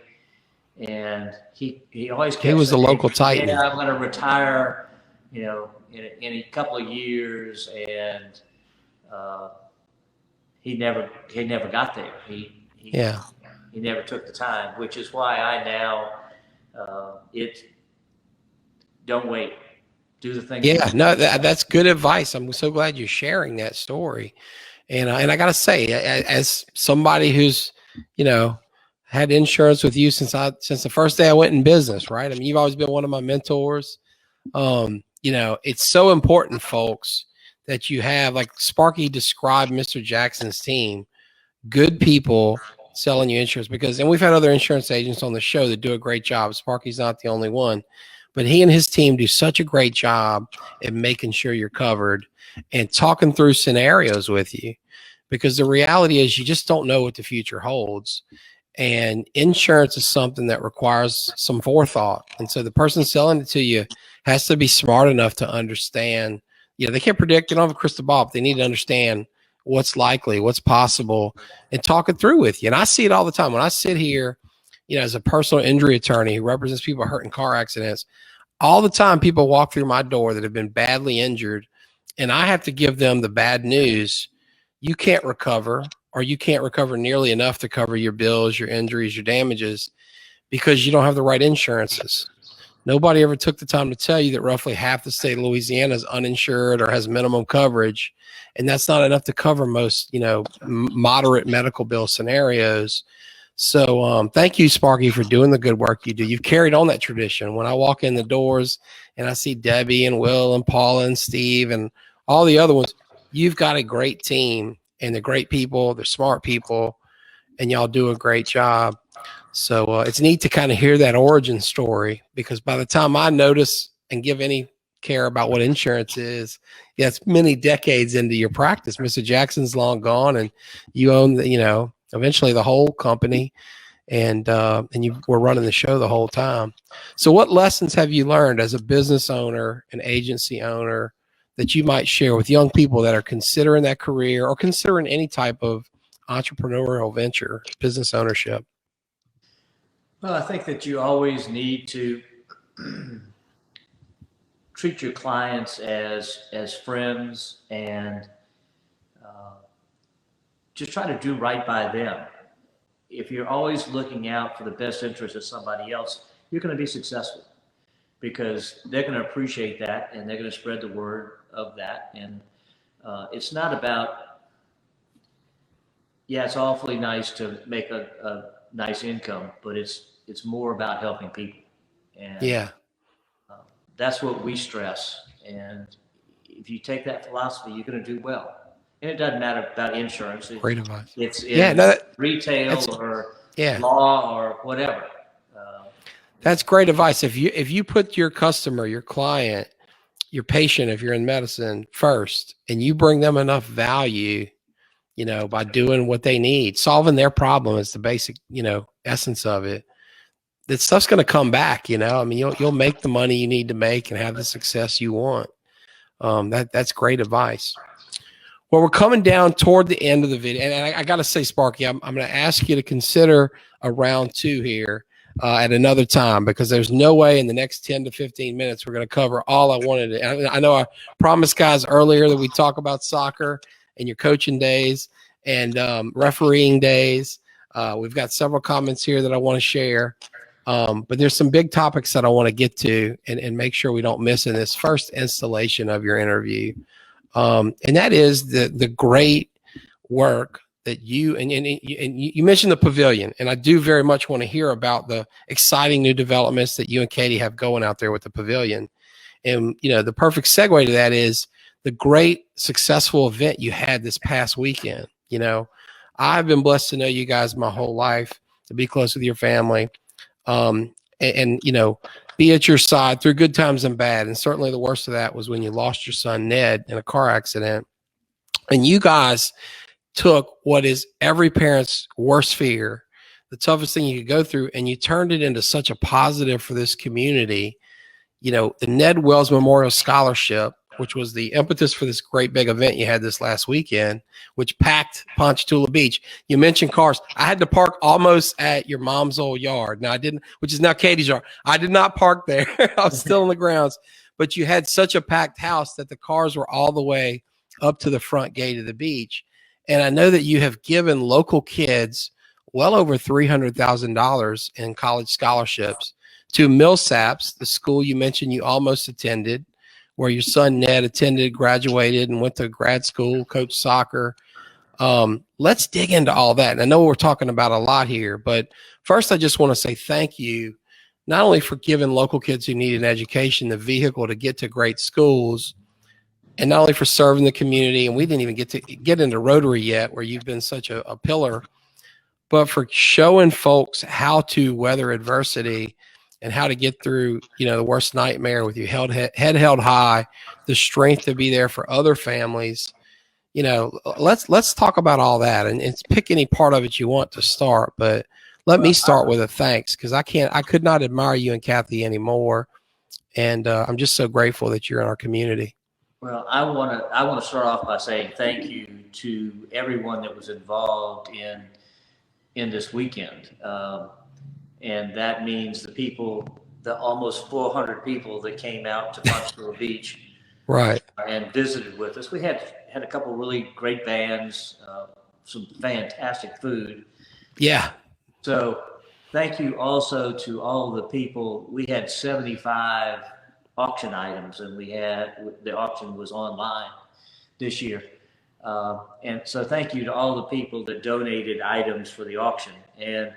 [SPEAKER 2] and he always kept
[SPEAKER 1] he was
[SPEAKER 2] saying,
[SPEAKER 1] a local titan.
[SPEAKER 2] Yeah, I'm going to retire, in a couple of years, and he never got there. He never took the time, which is why I now don't wait. Do the thing.
[SPEAKER 1] Yeah, no, that's good advice. I'm so glad you're sharing that story. And I got to say, as somebody who's, had insurance with you since the first day I went in business, right? I mean, you've always been one of my mentors. It's so important, folks, that you have, like Sparky described Mr. Jackson's team, good people selling you insurance, and we've had other insurance agents on the show that do a great job. Sparky's not the only one. But he and his team do such a great job at making sure you're covered and talking through scenarios with you, because the reality is you just don't know what the future holds. And insurance is something that requires some forethought. And so the person selling it to you has to be smart enough to understand, they can't predict, they don't have a crystal ball, but they need to understand what's likely, what's possible, and talk it through with you. And I see it all the time when I sit here, as a personal injury attorney who represents people hurt in car accidents. All the time people walk through my door that have been badly injured, and I have to give them the bad news. You can't recover, or you can't recover nearly enough to cover your bills, your injuries, your damages, because you don't have the right insurances. Nobody ever took the time to tell you that roughly half the state of Louisiana is uninsured or has minimum coverage, and that's not enough to cover most, moderate medical bill scenarios. So thank you, Sparky, for doing the good work you do. You've carried on that tradition. When I walk in the doors and I see Debbie and Will and Paula and Steve and all the other ones, you've got a great team, and they're great people. They're smart people, and y'all do a great job. So it's neat to kind of hear that origin story, because by the time I notice and give any care about what insurance is, it's many decades into your practice. Mr. Jackson's long gone, and you own eventually the whole company, and you were running the show the whole time. So what lessons have you learned as a business owner, an agency owner, that you might share with young people that are considering that career or considering any type of entrepreneurial venture, business ownership?
[SPEAKER 2] Well, I think that you always need to treat your clients as friends, and just try to do right by them. If you're always looking out for the best interest of somebody else, you're going to be successful, because they're going to appreciate that, and they're going to spread the word of that. And it's not about, it's awfully nice to make a nice income, but it's more about helping people. And that's what we stress. And if you take that philosophy, you're going to do well. And it doesn't matter about insurance.
[SPEAKER 1] Great advice.
[SPEAKER 2] It's in retail or law or whatever.
[SPEAKER 1] That's great advice. If you put your customer, your client, your patient, if you're in medicine, first, and you bring them enough value, by doing what they need, solving their problem is the basic, essence of it. That stuff's going to come back. You'll make the money you need to make and have the success you want. That's great advice. Well, we're coming down toward the end of the video, and I got to say, Sparky, I'm going to ask you to consider a round 2 here at another time, because there's no way in the next 10 to 15 minutes we're going to cover all I wanted to. I know I promised guys earlier that we talk about soccer and your coaching days and refereeing days. We've got several comments here that I want to share, but there's some big topics that I want to get to and make sure we don't miss in this first installation of your interview. And that is the great work that you mentioned the pavilion, and I do very much want to hear about the exciting new developments that you and Katie have going out there with the pavilion. And the perfect segue to that is the great successful event you had this past weekend. I've been blessed to know you guys my whole life, to be close with your family, and be at your side through good times and bad. And certainly the worst of that was when you lost your son, Ned, in a car accident. And you guys took what is every parent's worst fear, the toughest thing you could go through, and you turned it into such a positive for this community. The Ned Wells Memorial Scholarship, which was the impetus for this great big event you had this last weekend, which packed Ponchatoula Beach. You mentioned cars. I had to park almost at your mom's old yard. Now I didn't, which is now Katie's yard. I did not park there. I was still in the grounds, but you had such a packed house that the cars were all the way up to the front gate of the beach. And I know that you have given local kids well over $300,000 in college scholarships to Millsaps, the school you mentioned you almost attended, where your son Ned attended, graduated, and went to grad school, coached soccer. Let's dig into all that. And I know we're talking about a lot here, but first I just want to say thank you, not only for giving local kids who need an education the vehicle to get to great schools, and not only for serving the community, and we didn't even get into Rotary yet, where you've been such a pillar, but for showing folks how to weather adversity and how to get through, the worst nightmare with your head held high, the strength to be there for other families. Let's talk about all that, and pick any part of it you want to start. But let me start with a thanks, because I could not admire you and Kathy anymore. And I'm just so grateful that you're in our community.
[SPEAKER 2] Well, I want to start off by saying thank you to everyone that was involved in this weekend. And that means the almost 400 people that came out to Ponchatoula Beach
[SPEAKER 1] Right.
[SPEAKER 2] and visited with us. We had a couple of really great bands, some fantastic food.
[SPEAKER 1] Yeah.
[SPEAKER 2] So thank you also to all the people. We had 75 auction items, and the auction was online this year. And so thank you to all the people that donated items for the auction. And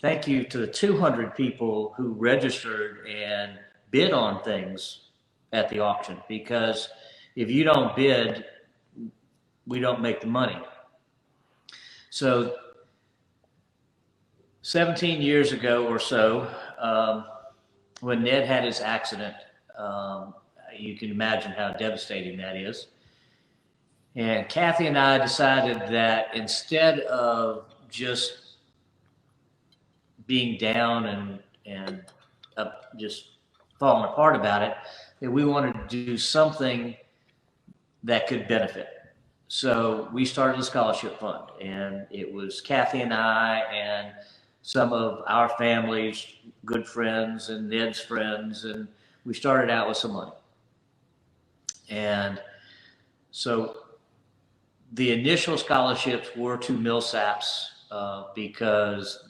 [SPEAKER 2] thank you to the 200 people who registered and bid on things at the auction, because if you don't bid, we don't make the money. So 17 years ago or so, when Ned had his accident, you can imagine how devastating that is. And Kathy and I decided that instead of just being down and just falling apart about it, that we wanted to do something that could benefit. So we started a scholarship fund, and it was Kathy and I and some of our family's good friends and Ned's friends, and we started out with some money. And so the initial scholarships were to Millsaps because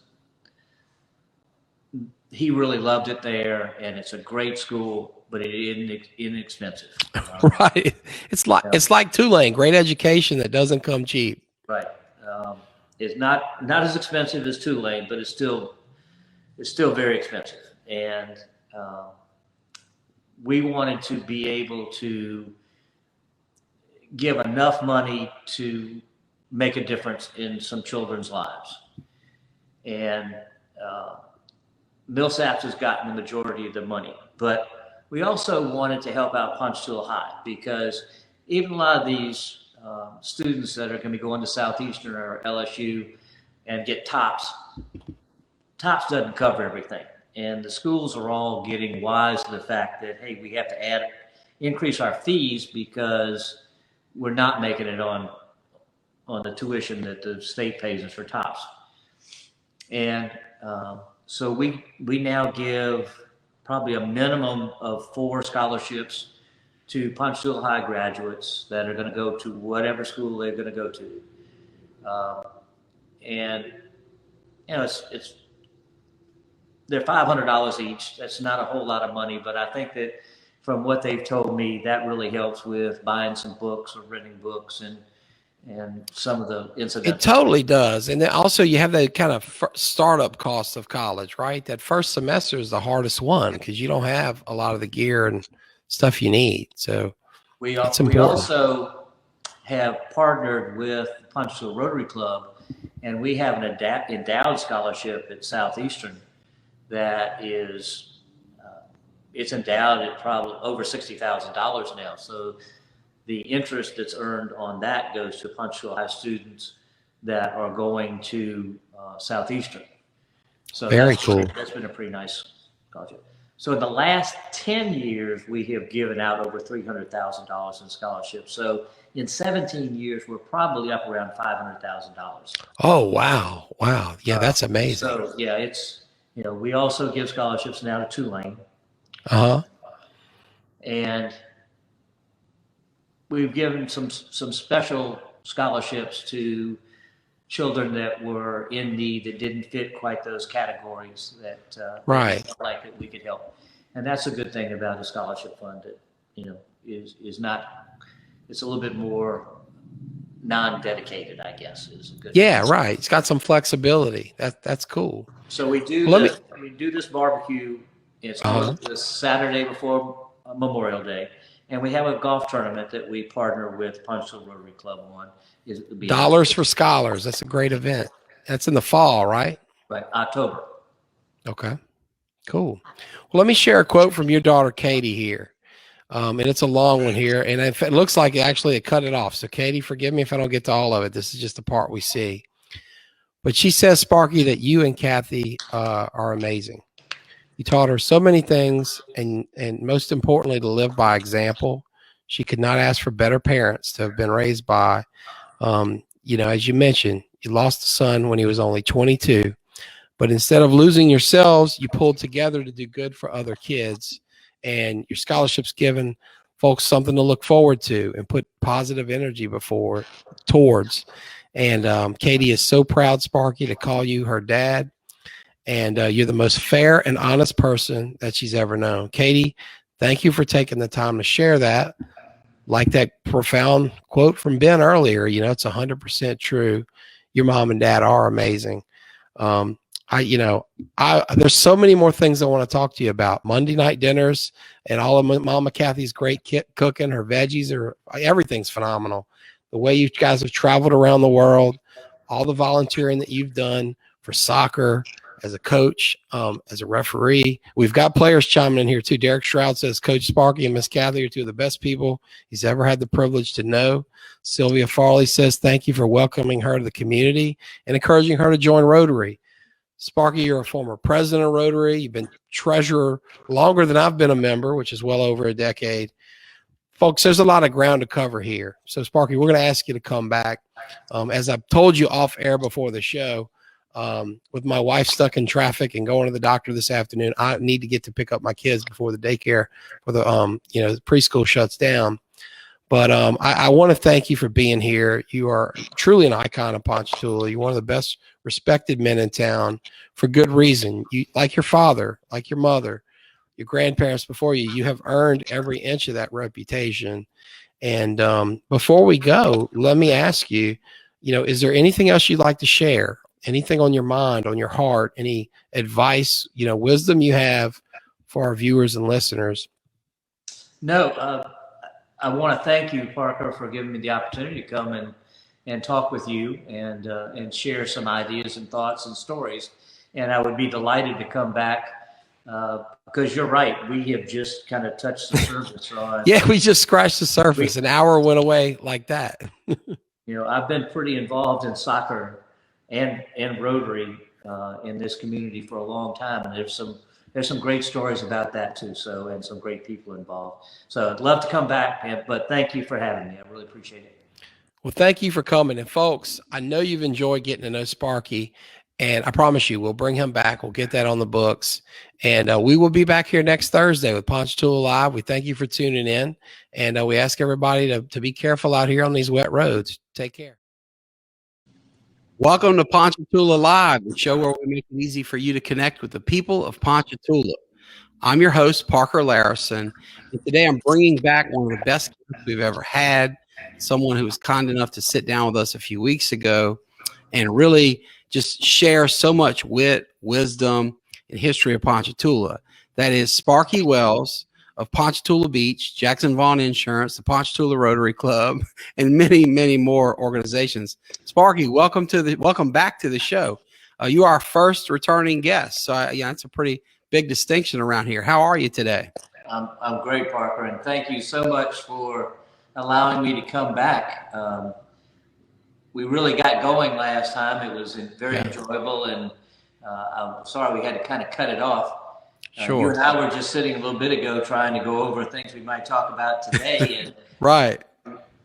[SPEAKER 2] he really loved it there, and it's a great school, but it isn't inexpensive.
[SPEAKER 1] Right. It's like Tulane, great education that doesn't come cheap.
[SPEAKER 2] Right. It's not as expensive as Tulane, but it's still very expensive. And we wanted to be able to give enough money to make a difference in some children's lives. And Millsaps has gotten the majority of the money, but we also wanted to help out Ponchatoula High, because even a lot of these students that are going to be going to Southeastern or LSU and get TOPS doesn't cover everything. And the schools are all getting wise to the fact that, hey, we have to increase our fees because we're not making it on the tuition that the state pays us for TOPS. And so we now give probably a minimum of 4 scholarships to Ponchatoula High graduates that are going to go to whatever school they're going to go to. And, you know, they're $500 each. That's not a whole lot of money, but I think that from what they've told me, that really helps with buying some books or renting books and some of the incidents.
[SPEAKER 1] It totally does. And then also you have that kind of startup cost of college, right? That first semester is the hardest one because you don't have a lot of the gear and stuff you need. So
[SPEAKER 2] we also have partnered with the Ponchatoula Rotary Club, and we have an endowed scholarship at Southeastern that is it's endowed at probably over $60,000 now. So the interest that's earned on that goes to Ponchatoula High students that are going to Southeastern. So
[SPEAKER 1] very cool.
[SPEAKER 2] That's been a pretty nice scholarship. So in the last 10 years, we have given out over $300,000 in scholarships. So in 17 years, we're probably up around $500,000.
[SPEAKER 1] Oh, wow. Wow. Yeah, that's amazing.
[SPEAKER 2] So yeah, it's, you know, we also give scholarships now to Tulane.
[SPEAKER 1] Uh-huh.
[SPEAKER 2] And we've given some special scholarships to children that were in need that didn't fit quite those categories that
[SPEAKER 1] right.
[SPEAKER 2] like that we could help. And that's a good thing about a scholarship fund that, you know, is not, it's a little bit more non-dedicated, I guess, is a good
[SPEAKER 1] yeah,
[SPEAKER 2] thing.
[SPEAKER 1] Right. It's got some flexibility. That's cool.
[SPEAKER 2] So we do this barbecue. It's on the Saturday before Memorial Day. And we have a golf tournament that we partner with Ponchatoula Rotary Club on.
[SPEAKER 1] Dollars for Scholars. That's a great event. That's in the fall, right?
[SPEAKER 2] Right, October.
[SPEAKER 1] Okay, cool. Well, let me share a quote from your daughter, Katie, here. And it's a long one here. And it looks like actually it cut it off. So, Katie, forgive me if I don't get to all of it. This is just the part we see. But she says, Sparky, that you and Kathy are amazing. You taught her so many things, and most importantly, to live by example. She could not ask for better parents to have been raised by. As you mentioned, you lost a son when he was only 22. But instead of losing yourselves, you pulled together to do good for other kids. And your scholarship's given folks something to look forward to and put positive energy towards. And Katie is so proud, Sparky, to call you her dad. And you're the most fair and honest person that she's ever known. Katie, thank you for taking the time to share that. Like that profound quote from Ben earlier, it's 100% true. Your mom and dad are amazing. There's so many more things I want to talk to you about. Monday night dinners and all of Mama Kathy's great cooking. Her veggies everything's phenomenal. The way you guys have traveled around the world, all the volunteering that you've done for soccer, as a coach, as a referee. We've got players chiming in here too. Derek Stroud says Coach Sparky and Miss Kathy are two of the best people he's ever had the privilege to know. Sylvia Farley says thank you for welcoming her to the community and encouraging her to join Rotary. Sparky, you're a former president of Rotary. You've been treasurer longer than I've been a member, which is well over a decade. Folks, there's a lot of ground to cover here. So, Sparky, we're going to ask you to come back. As I've told you off air before the show, with my wife stuck in traffic and going to the doctor this afternoon, I need to get to pick up my kids before the daycare for the preschool shuts down. But I want to thank you for being here. You are truly an icon of Ponchatoula. You're one of the best respected men in town for good reason. You, like your father, like your mother, your grandparents before you, you have earned every inch of that reputation. And before we go, let me ask you, is there anything else you'd like to share? Anything on your mind, on your heart, any advice, wisdom you have for our viewers and listeners?
[SPEAKER 2] No, I want to thank you, Parker, for giving me the opportunity to come and talk with you and share some ideas and thoughts and stories. And I would be delighted to come back because you're right. We have just kind of touched the surface on.
[SPEAKER 1] Yeah, we just scratched the surface. An hour went away like that.
[SPEAKER 2] I've been pretty involved in soccer and Rotary in this community for a long time, and there's some great stories about that too. So, and some great people involved. So I'd love to come back, but thank you for having me. I really appreciate it.
[SPEAKER 1] Well, thank you for coming. And folks, I know you've enjoyed getting to know Sparky, and I promise you, we'll bring him back. We'll get that on the books, and we will be back here next Thursday with Ponchatoula Live. We thank you for tuning in, and we ask everybody to be careful out here on these wet roads. Take care. Welcome to Ponchatoula Live, the show where we make it easy for you to connect with the people of Ponchatoula. I'm your host, Parker Layrisson, and today I'm bringing back one of the best guests we've ever had, someone who was kind enough to sit down with us a few weeks ago and really just share so much wit, wisdom, and history of Ponchatoula. That is Sparky Welles of Ponchatoula Beach, Jackson Vaughn Insurance, the Ponchatoula Rotary Club, and many, many more organizations. Sparky, welcome back to the show. You are our first returning guest, so it's a pretty big distinction around here. How are you today?
[SPEAKER 2] I'm great, Parker, and thank you so much for allowing me to come back. We really got going last time. It was very enjoyable, and I'm sorry we had to kind of cut it off.
[SPEAKER 1] Sure.
[SPEAKER 2] You and I were just sitting a little bit ago trying to go over things we might talk about today, and
[SPEAKER 1] right.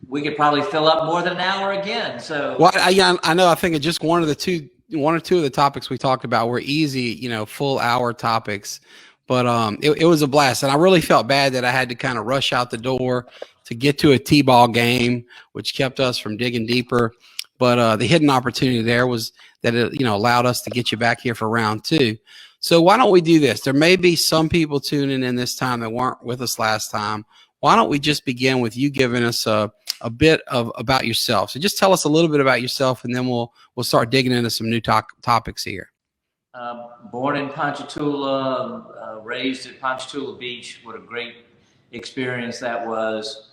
[SPEAKER 2] We could probably fill up more than an hour again. So,
[SPEAKER 1] well, I know. I think it just one or two of the topics we talked about were easy, full hour topics, but it was a blast, and I really felt bad that I had to kind of rush out the door to get to a T-ball game, which kept us from digging deeper. But the hidden opportunity there was that it, allowed us to get you back here for round two. So why don't we do this? There may be some people tuning in this time that weren't with us last time. Why don't we just begin with you giving us a bit about yourself? So just tell us a little bit about yourself, and then we'll start digging into some new topics here.
[SPEAKER 2] Born in Ponchatoula, raised at Ponchatoula Beach. What a great experience that was.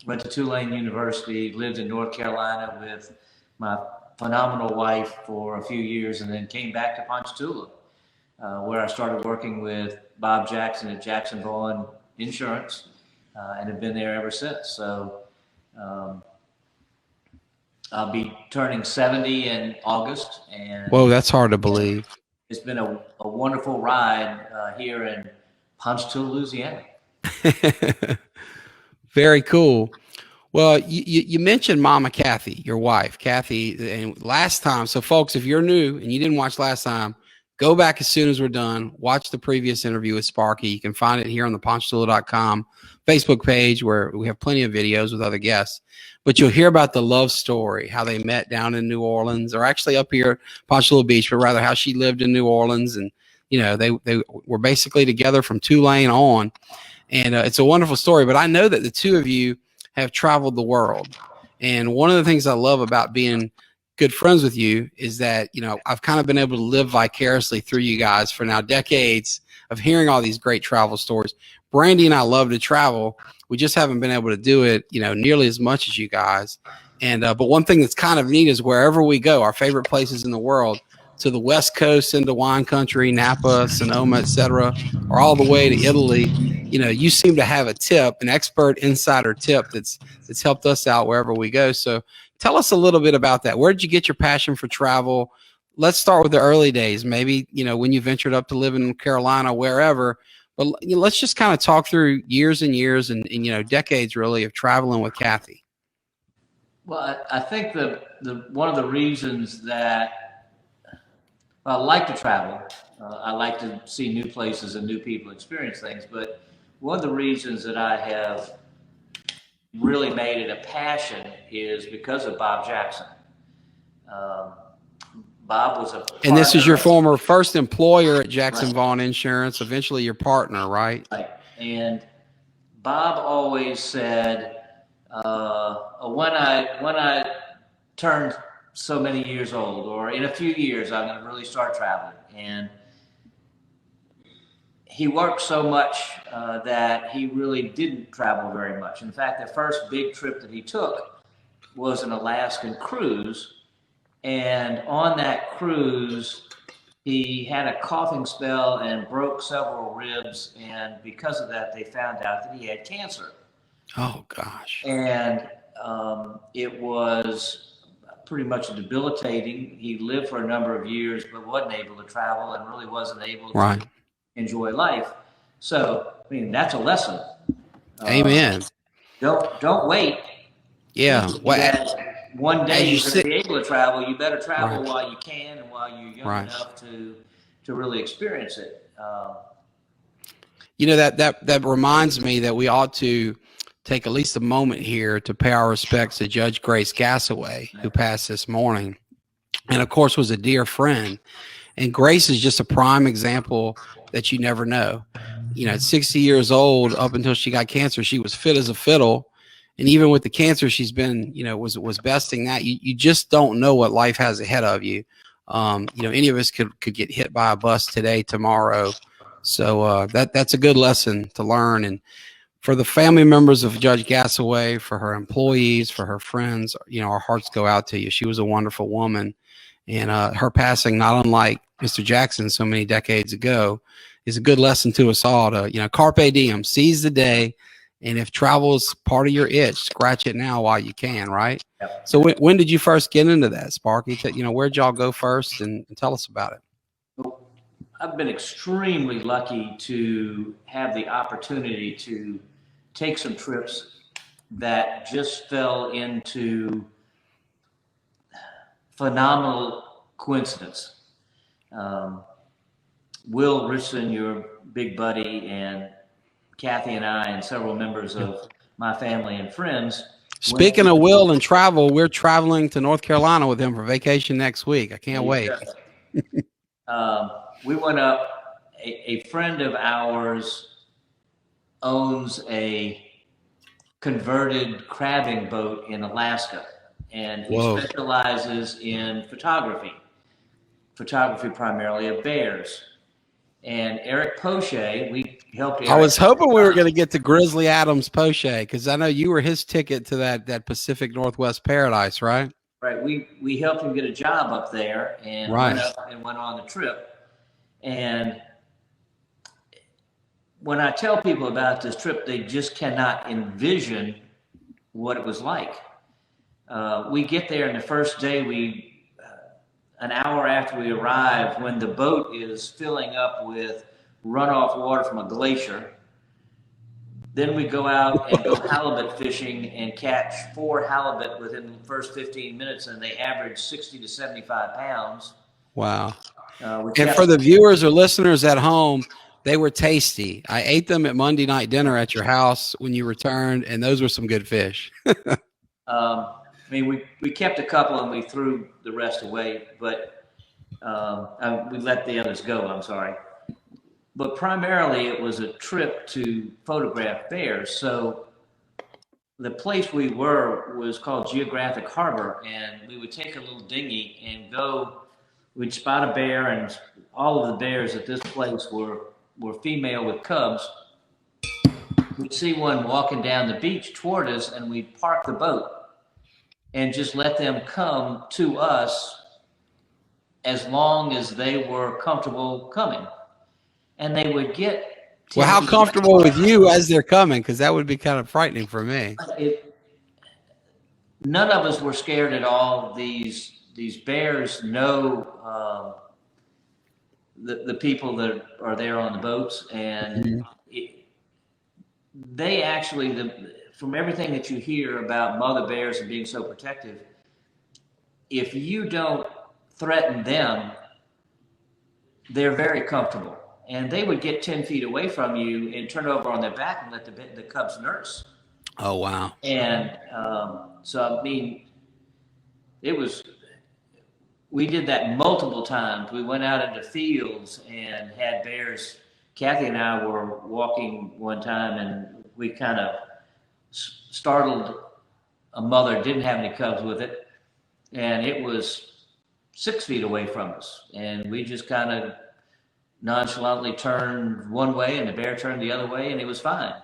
[SPEAKER 2] Went to Tulane University, lived in North Carolina with my phenomenal wife for a few years, and then came back to Ponchatoula, where I started working with Bob Jackson at Jackson Vaughn Insurance, and have been there ever since. So I'll be turning 70 in August, and
[SPEAKER 1] Whoa, that's hard to believe.
[SPEAKER 2] it's been a wonderful ride here in Ponchatoula, Louisiana.
[SPEAKER 1] Very cool. Well, you mentioned Mama Kathy, your wife, Kathy, and last time. So, folks, if you're new and you didn't watch last time, go back as soon as we're done. Watch the previous interview with Sparky. You can find it here on the Ponchatoula.com Facebook page where we have plenty of videos with other guests. But you'll hear about the love story, how they met down in New Orleans, or actually up here, Ponchatoula Beach, but rather how she lived in New Orleans. And, you know, they were basically together from Tulane on. And it's a wonderful story. But I know that the two of you have traveled the world. And one of the things I love about being good friends with you is that, you know, I've kind of been able to live vicariously through you guys for now decades of hearing all these great travel stories. Brandy and I love to travel. We just haven't been able to do it, you know, nearly as much as you guys. And but one thing that's kind of neat is wherever we go, our favorite places in the world, to the West Coast, into wine country, Napa, Sonoma, etc., or all the way to Italy, you know, you seem to have a tip, an expert insider tip that's helped us out wherever we go. So tell us a little bit about that. Where did you get your passion for travel? Let's start with the early days, maybe, you know, when you ventured up to live in Carolina, wherever. But you know, let's just kind of talk through years and years and, you know, decades really of traveling with Kathy.
[SPEAKER 2] Well, I think the one of the reasons that I like to travel, I like to see new places and new people experience things, but one of the reasons that I have really made it a passion is because of Bob Jackson. Bob was a
[SPEAKER 1] And this is your former first employer at Jackson Vaughn Insurance, eventually your partner, right?
[SPEAKER 2] Right. And Bob always said, when I turn so many years old, or in a few years, I'm going to really start traveling. And he worked so much that he really didn't travel very much. In fact, the first big trip that he took was an Alaskan cruise. And on that cruise, he had a coughing spell and broke several ribs. And because of that, they found out that he had cancer.
[SPEAKER 1] Oh, gosh.
[SPEAKER 2] And it was pretty much debilitating. He lived for a number of years, but wasn't able to travel and really wasn't able to enjoy life. So, I mean, that's a lesson.
[SPEAKER 1] Amen.
[SPEAKER 2] Don't wait.
[SPEAKER 1] Yeah.
[SPEAKER 2] One day you're going to be able to travel. You better travel while you can and while you're young enough to really experience it.
[SPEAKER 1] You know, that reminds me that we ought to take at least a moment here to pay our respects to Judge Grace Gassaway, who passed this morning, and of course was a dear friend. And Grace is just a prime example that you never know. You know, at 60 years old, up until she got cancer, she was fit as a fiddle. And even with the cancer, she's been, you know, was besting that. You just don't know what life has ahead of you. You know, any of us could get hit by a bus today, tomorrow. So that's a good lesson to learn. And for the family members of Judge Gassaway, for her employees, for her friends, you know, our hearts go out to you. She was a wonderful woman. And her passing, not unlike Mr. Jackson so many decades ago, is a good lesson to us all to, you know, carpe diem, seize the day. And if travel is part of your itch, scratch it now while you can, right? Yep. So when did you first get into that, Sparky? You know, where'd y'all go first, and tell us about it.
[SPEAKER 2] I've been extremely lucky to have the opportunity to take some trips that just fell into phenomenal coincidence. Will Richardson, your big buddy, and Kathy and I and several members of my family and friends.
[SPEAKER 1] Speaking of Will and travel, we're traveling to North Carolina with him for vacation next week. I can't wait.
[SPEAKER 2] We went up. A friend of ours owns a converted crabbing boat in Alaska, and he specializes in photography primarily of bears. And Eric Poche, we helped Eric.
[SPEAKER 1] I was hoping we were going to get to Grizzly Adams Poche, because I know you were his ticket to that Pacific Northwest paradise, right?
[SPEAKER 2] Right. We helped him get a job up there and went up and went on the trip. And when I tell people about this trip, they just cannot envision what it was like. We get there, and the first day an hour after we arrive, when the boat is filling up with runoff water from a glacier, then we go out and go halibut fishing and catch 4 halibut within the first 15 minutes, and they average 60 to 75 pounds.
[SPEAKER 1] Wow. And for the viewers or listeners at home, they were tasty. I ate them at Monday night dinner at your house when you returned, and those were some good fish.
[SPEAKER 2] I mean, we kept a couple and we threw the rest away, but we let the others go, I'm sorry. But primarily it was a trip to photograph bears. So the place we were was called Geographic Harbor, and we would take a little dinghy and go, we'd spot a bear, and all of the bears at this place were female with cubs. We'd see one walking down the beach toward us, and we'd park the boat and just let them come to us as long as they were comfortable coming. And they would get...
[SPEAKER 1] Well, how comfortable with you as they're coming? Because that would be kind of frightening for me.
[SPEAKER 2] None of us were scared at all. These bears know the people that are there on the boats, and they actually, from everything that you hear about mother bears and being so protective, if you don't threaten them, they're very comfortable. And they would get 10 feet away from you and turn over on their back and let the cubs nurse.
[SPEAKER 1] Oh, wow.
[SPEAKER 2] And so, I mean, we did that multiple times. We went out into fields and had bears. Kathy and I were walking one time, and we kind of startled a mother, didn't have any cubs with it, and it was 6 feet away from us. And we just kind of nonchalantly turned one way, and the bear turned the other way, and it was fine.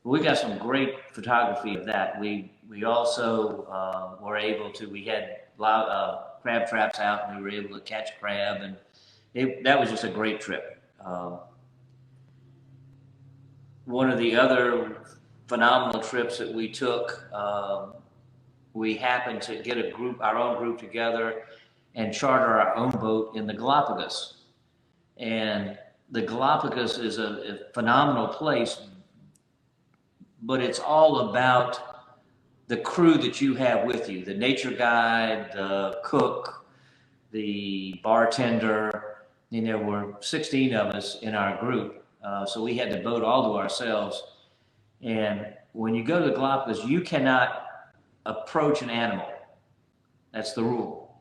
[SPEAKER 2] We got some great photography of that. We also were able to, we had crab traps out, and we were able to catch crab, and that was just a great trip. One of the other phenomenal trips that we took, we happened to get our own group together and charter our own boat in the Galapagos. And the Galapagos is a phenomenal place, but it's all about the crew that you have with you, the nature guide, the cook, the bartender. And there were 16 of us in our group, so we had the boat all to ourselves. And when you go to the Galapagos, you cannot approach an animal. That's the rule.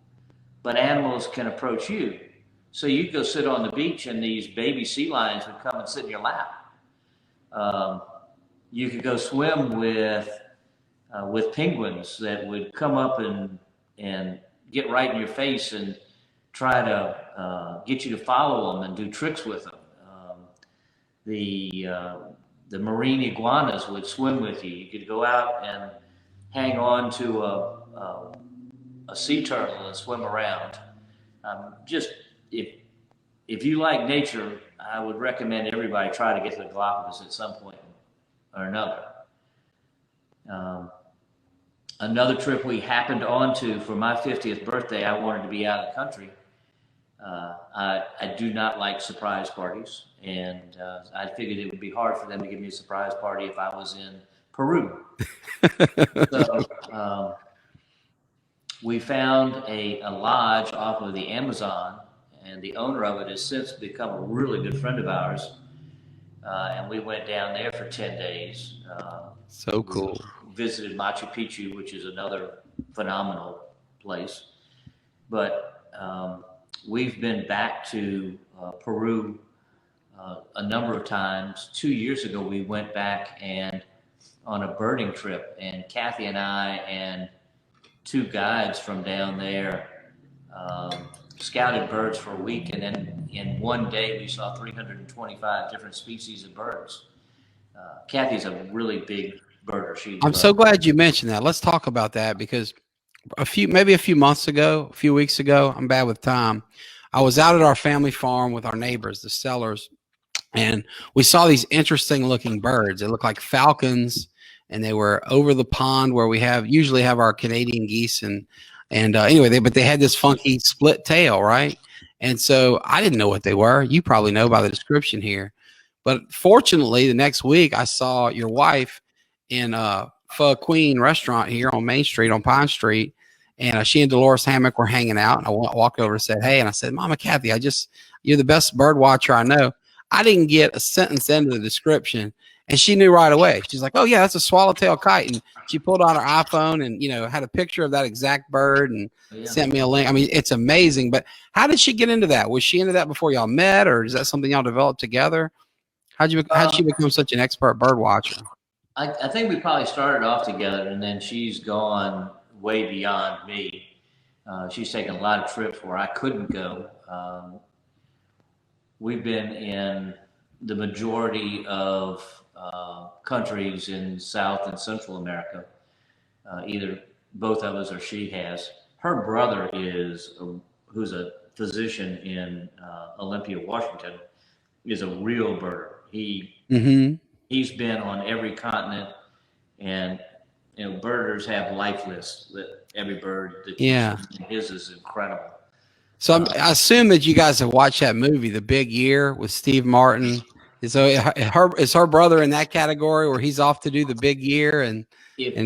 [SPEAKER 2] But animals can approach you. So you'd go sit on the beach, and these baby sea lions would come and sit in your lap. You could go swim with penguins that would come up and get right in your face and try to get you to follow them and do tricks with them. The marine iguanas would swim with you. You could go out and hang on to a sea turtle and swim around. If you like nature, I would recommend everybody try to get to the Galapagos at some point or another. Another trip we happened onto for my 50th birthday, I wanted to be out of the country. I do not like surprise parties, and I figured it would be hard for them to give me a surprise party if I was in Peru. So we found a lodge off of the Amazon, and the owner of it has since become a really good friend of ours. And we went down there for 10 days.
[SPEAKER 1] So cool.
[SPEAKER 2] Visited Machu Picchu, which is another phenomenal place. But we've been back to Peru a number of times. 2 years ago, we went back and on a birding trip, and Kathy and I and 2 guides from down there scouted birds for a week, and then in one day we saw 325 different species of birds. Kathy's a really big birder.
[SPEAKER 1] I'm so glad you mentioned that. Let's talk about that, because maybe a few weeks ago, I'm bad with time, I was out at our family farm with our neighbors, the Sellers, and we saw these interesting looking birds. They look like falcons, and they were over the pond where we usually have our Canadian geese, and anyway, but they had this funky split tail, right? And so I didn't know what they were. You probably know by the description here. But fortunately, the next week I saw your wife in Pho Queen restaurant here on Main Street on Pine Street, and she and Dolores Hammock were hanging out. And I walked over and said, "Hey," and I said, "Mama Kathy, you're the best bird watcher I know." I didn't get a sentence into the description, and she knew right away. She's like, "Oh yeah, that's a swallowtail kite," and she pulled out her iPhone and had a picture of that exact bird and sent me a link. I mean, it's amazing. But how did she get into that? Was she into that before y'all met, or is that something y'all developed together? How'd she become such an expert bird watcher?
[SPEAKER 2] I think we probably started off together, and then she's gone way beyond me. She's taken a lot of trips where I couldn't go. We've been in the majority of countries in South and Central America. Either both of us or she has. Her brother who's a physician in Olympia, Washington, is a real birder. He's been on every continent, and birders have life lists that every bird that his is incredible.
[SPEAKER 1] So I assume that you guys have watched that movie, The Big Year, with Steve Martin. Is her brother in that category where he's off to do the big year and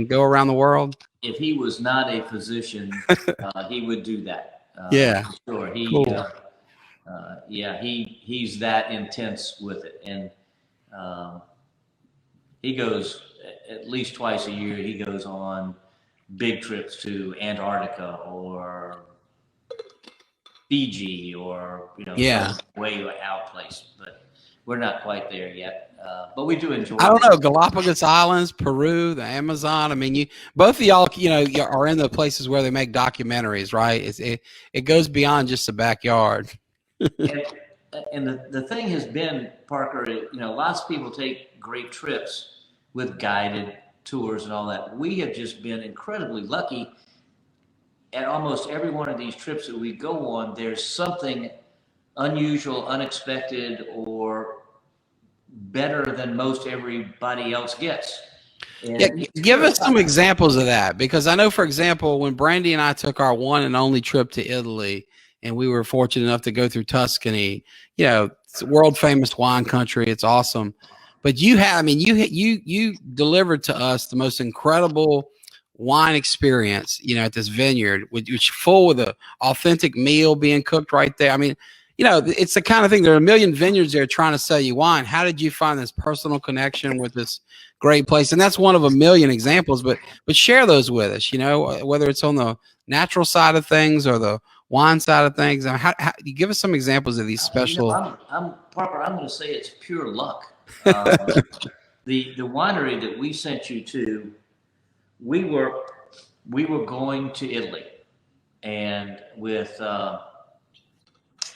[SPEAKER 1] go around the world?
[SPEAKER 2] If he was not a physician, he would do that.
[SPEAKER 1] Yeah,
[SPEAKER 2] sure.
[SPEAKER 1] Cool.
[SPEAKER 2] He's that intense with it, and he goes at least twice a year. He goes on big trips to Antarctica or Fiji or way out place, but we're not quite there yet. But we do enjoy.
[SPEAKER 1] I don't know, Galapagos Islands, Peru, the Amazon. I mean, both of y'all, are in the places where they make documentaries, right? It goes beyond just the backyard.
[SPEAKER 2] and the thing has been, Parker, lots of people take great trips with guided tours and all that. We have just been incredibly lucky. At almost every one of these trips that we go on, there's something unusual, unexpected, or better than most everybody else gets.
[SPEAKER 1] Give us some examples of that, because I know, for example, when Brandy and I took our one and only trip to Italy, and we were fortunate enough to go through Tuscany, it's a world famous wine country. It's awesome. But you delivered to us the most incredible wine experience, at this vineyard, which full with an authentic meal being cooked right there. I mean, it's the kind of thing. There are a million vineyards there trying to sell you wine. How did you find this personal connection with this great place? And that's one of a million examples, but share those with us, whether it's on the natural side of things or the wine side of things. How you give us some examples of these special.
[SPEAKER 2] Parker, I'm going to say it's pure luck. The winery that we sent you to, we were going to Italy, and with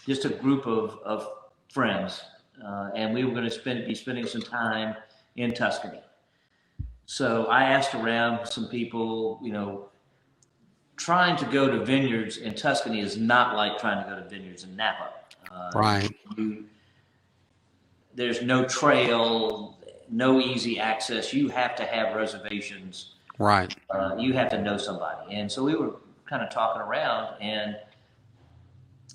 [SPEAKER 2] just a group of friends, and we were going to be spending some time in Tuscany. So I asked around some people, trying to go to vineyards in Tuscany is not like trying to go to vineyards in Napa.
[SPEAKER 1] Right.
[SPEAKER 2] There's no trail, no easy access. You have to have reservations.
[SPEAKER 1] Right.
[SPEAKER 2] You have to know somebody. And so we were kind of talking around, and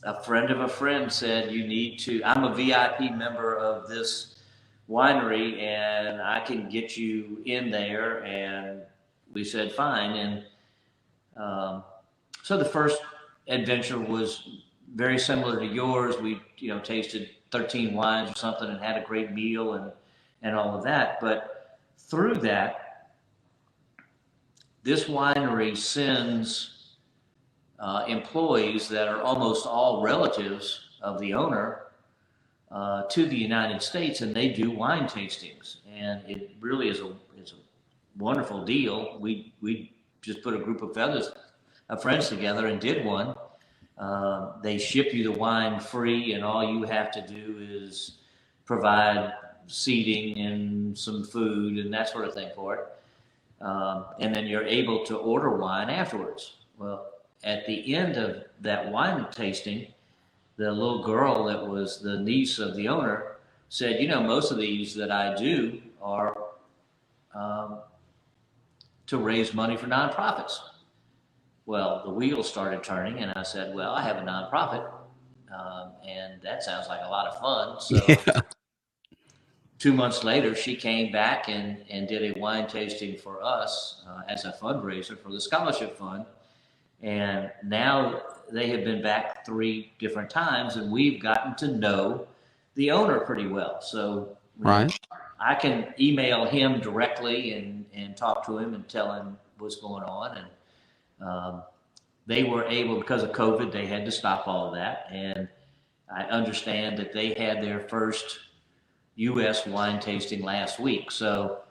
[SPEAKER 2] a friend of a friend said, I'm a VIP member of this winery, and I can get you in there. And we said, fine. And so the first adventure was very similar to yours. We, tasted 13 wines or something and had a great meal and all of that. But through that, this winery sends employees that are almost all relatives of the owner to the United States, and they do wine tastings. And it really is a wonderful deal. We just put a group of friends together and did one. They ship you the wine free, and all you have to do is provide seating and some food and that sort of thing for it. And then you're able to order wine afterwards. Well, at the end of that wine tasting, the little girl that was the niece of the owner said, most of these that I do are to raise money for nonprofits. Well, the wheels started turning, and I said, well, I have a nonprofit, and that sounds like a lot of fun. So
[SPEAKER 1] Yeah.
[SPEAKER 2] 2 months later, she came back and did a wine tasting for us as a fundraiser for the scholarship fund. And now they have been back 3 different times, and we've gotten to know the owner pretty well. So
[SPEAKER 1] Right.
[SPEAKER 2] I can email him directly and talk to him and tell him what's going on. And they were able, because of COVID, they had to stop all of that. And I understand that they had their first U.S. wine tasting last week. So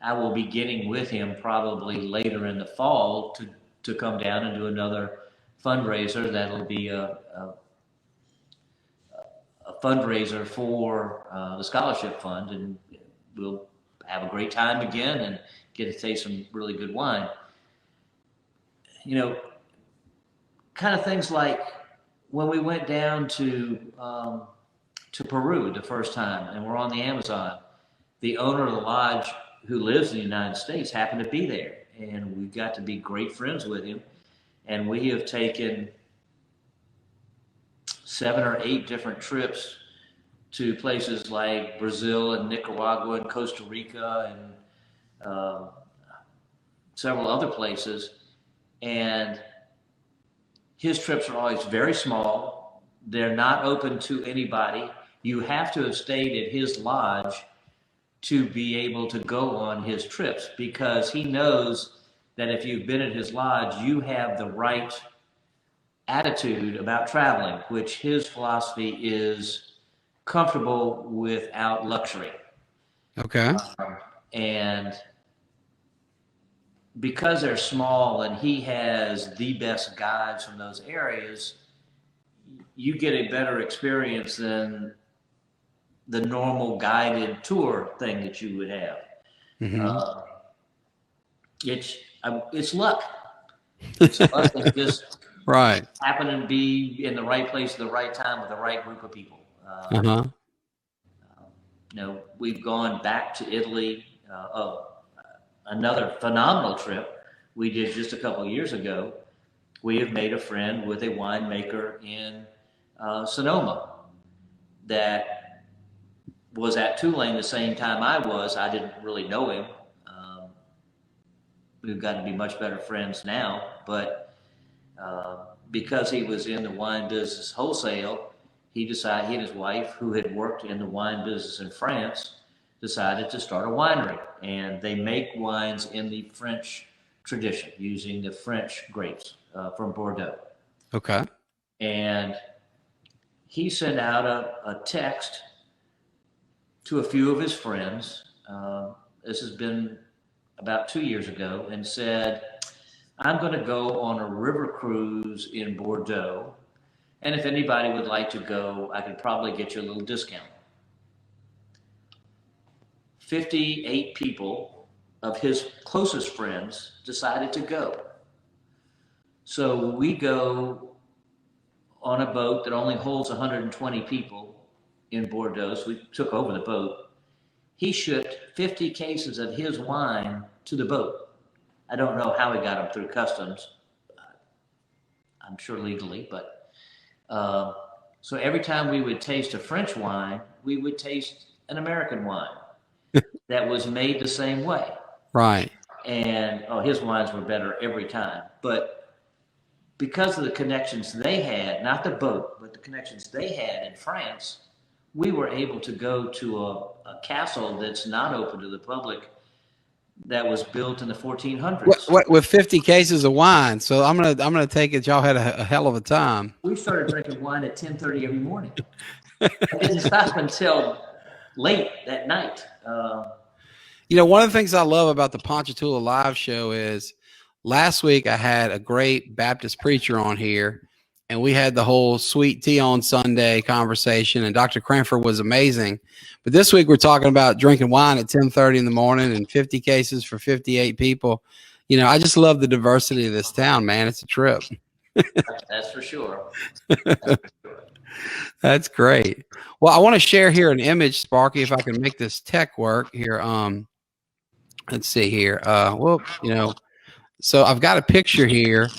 [SPEAKER 2] I will be getting with him probably later in the fall to come down and do another fundraiser. That'll be a fundraiser for the scholarship fund, and we'll have a great time again and get to taste some really good wine. You know, kind of things like when we went down to Peru the first time, and we're on the Amazon. The owner of the lodge, who lives in the United States, happened to be there, and we got to be great friends with him. And we have taken 7 or 8 different trips to places like Brazil and Nicaragua and Costa Rica and several other places. And his trips are always very small. They're not open to anybody. You have to have stayed at his lodge to be able to go on his trips, because he knows that if you've been at his lodge, you have the right attitude about traveling, which his philosophy is comfortable without luxury.
[SPEAKER 1] Okay.
[SPEAKER 2] And because they're small and he has the best guides from those areas, you get a better experience than the normal guided tour thing that you would have.
[SPEAKER 1] Mm-hmm.
[SPEAKER 2] It's luck. It's luck. It's just
[SPEAKER 1] Right.
[SPEAKER 2] happening to be in the right place at the right time with the right group of people.
[SPEAKER 1] Uh-huh.
[SPEAKER 2] We've gone back to Italy. Another phenomenal trip we did just a couple of years ago. We have made a friend with a winemaker in Sonoma that was at Tulane the same time I was. I didn't really know him. We've gotten to be much better friends now, but because he was in the wine business wholesale, he and his wife, who had worked in the wine business in France, decided to start a winery. And they make wines in the French tradition, using the French grapes from Bordeaux.
[SPEAKER 1] Okay.
[SPEAKER 2] And he sent out a text to a few of his friends. This has been about 2 years ago, and said, I'm going to go on a river cruise in Bordeaux, and if anybody would like to go, I could probably get you a little discount. 58 people of his closest friends decided to go. So we go on a boat that only holds 120 people in Bordeaux. So we took over the boat. He shipped 50 cases of his wine to the boat. I don't know how he got them through customs. I'm sure legally, but so every time we would taste a French wine, we would taste an American wine that was made the same way.
[SPEAKER 1] Right.
[SPEAKER 2] And his wines were better every time. But because of the connections they had, not the boat, but the connections they had in France, we were able to go to a castle that's not open to the public, that was built in the 1400s.
[SPEAKER 1] With 50 cases of wine. So I'm gonna take it y'all had a hell of a time.
[SPEAKER 2] We started drinking wine at 10:30 every morning. It didn't stop until late that night.
[SPEAKER 1] One of the things I love about the Ponchatoula live show is last week I had a great Baptist preacher on here, and we had the whole sweet tea on Sunday conversation, and Dr. Cranford was amazing. But this week we're talking about drinking wine at 10:30 in the morning and 50 cases for 58 people. I just love the diversity of this town, man. It's a trip.
[SPEAKER 2] That's for sure.
[SPEAKER 1] That's great. Well, I want to share here an image, Sparky, if I can make this tech work here. Let's see here. Well, so I've got a picture here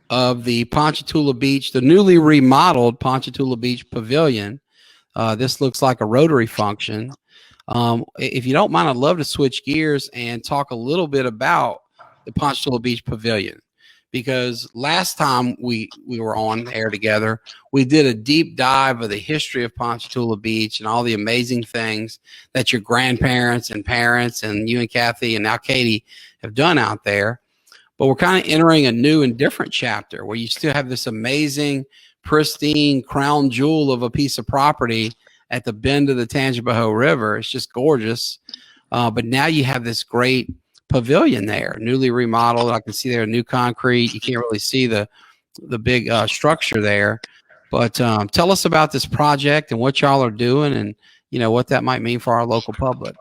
[SPEAKER 1] of the Ponchatoula Beach, the newly remodeled Ponchatoula Beach Pavilion. This looks like a Rotary function. If you don't mind, I'd love to switch gears and talk a little bit about the Ponchatoula Beach Pavilion, because last time we were on air together, we did a deep dive of the history of Ponchatoula Beach and all the amazing things that your grandparents and parents and you and Kathy and now Katie have done out there. But we're kind of entering a new and different chapter where you still have this amazing, pristine crown jewel of a piece of property at the bend of the Tangipahoa River. It's just gorgeous. But now you have this great pavilion there, newly remodeled. I can see there new concrete. You can't really see the big structure there. But tell us about this project and what y'all are doing, and what that might mean for our local public.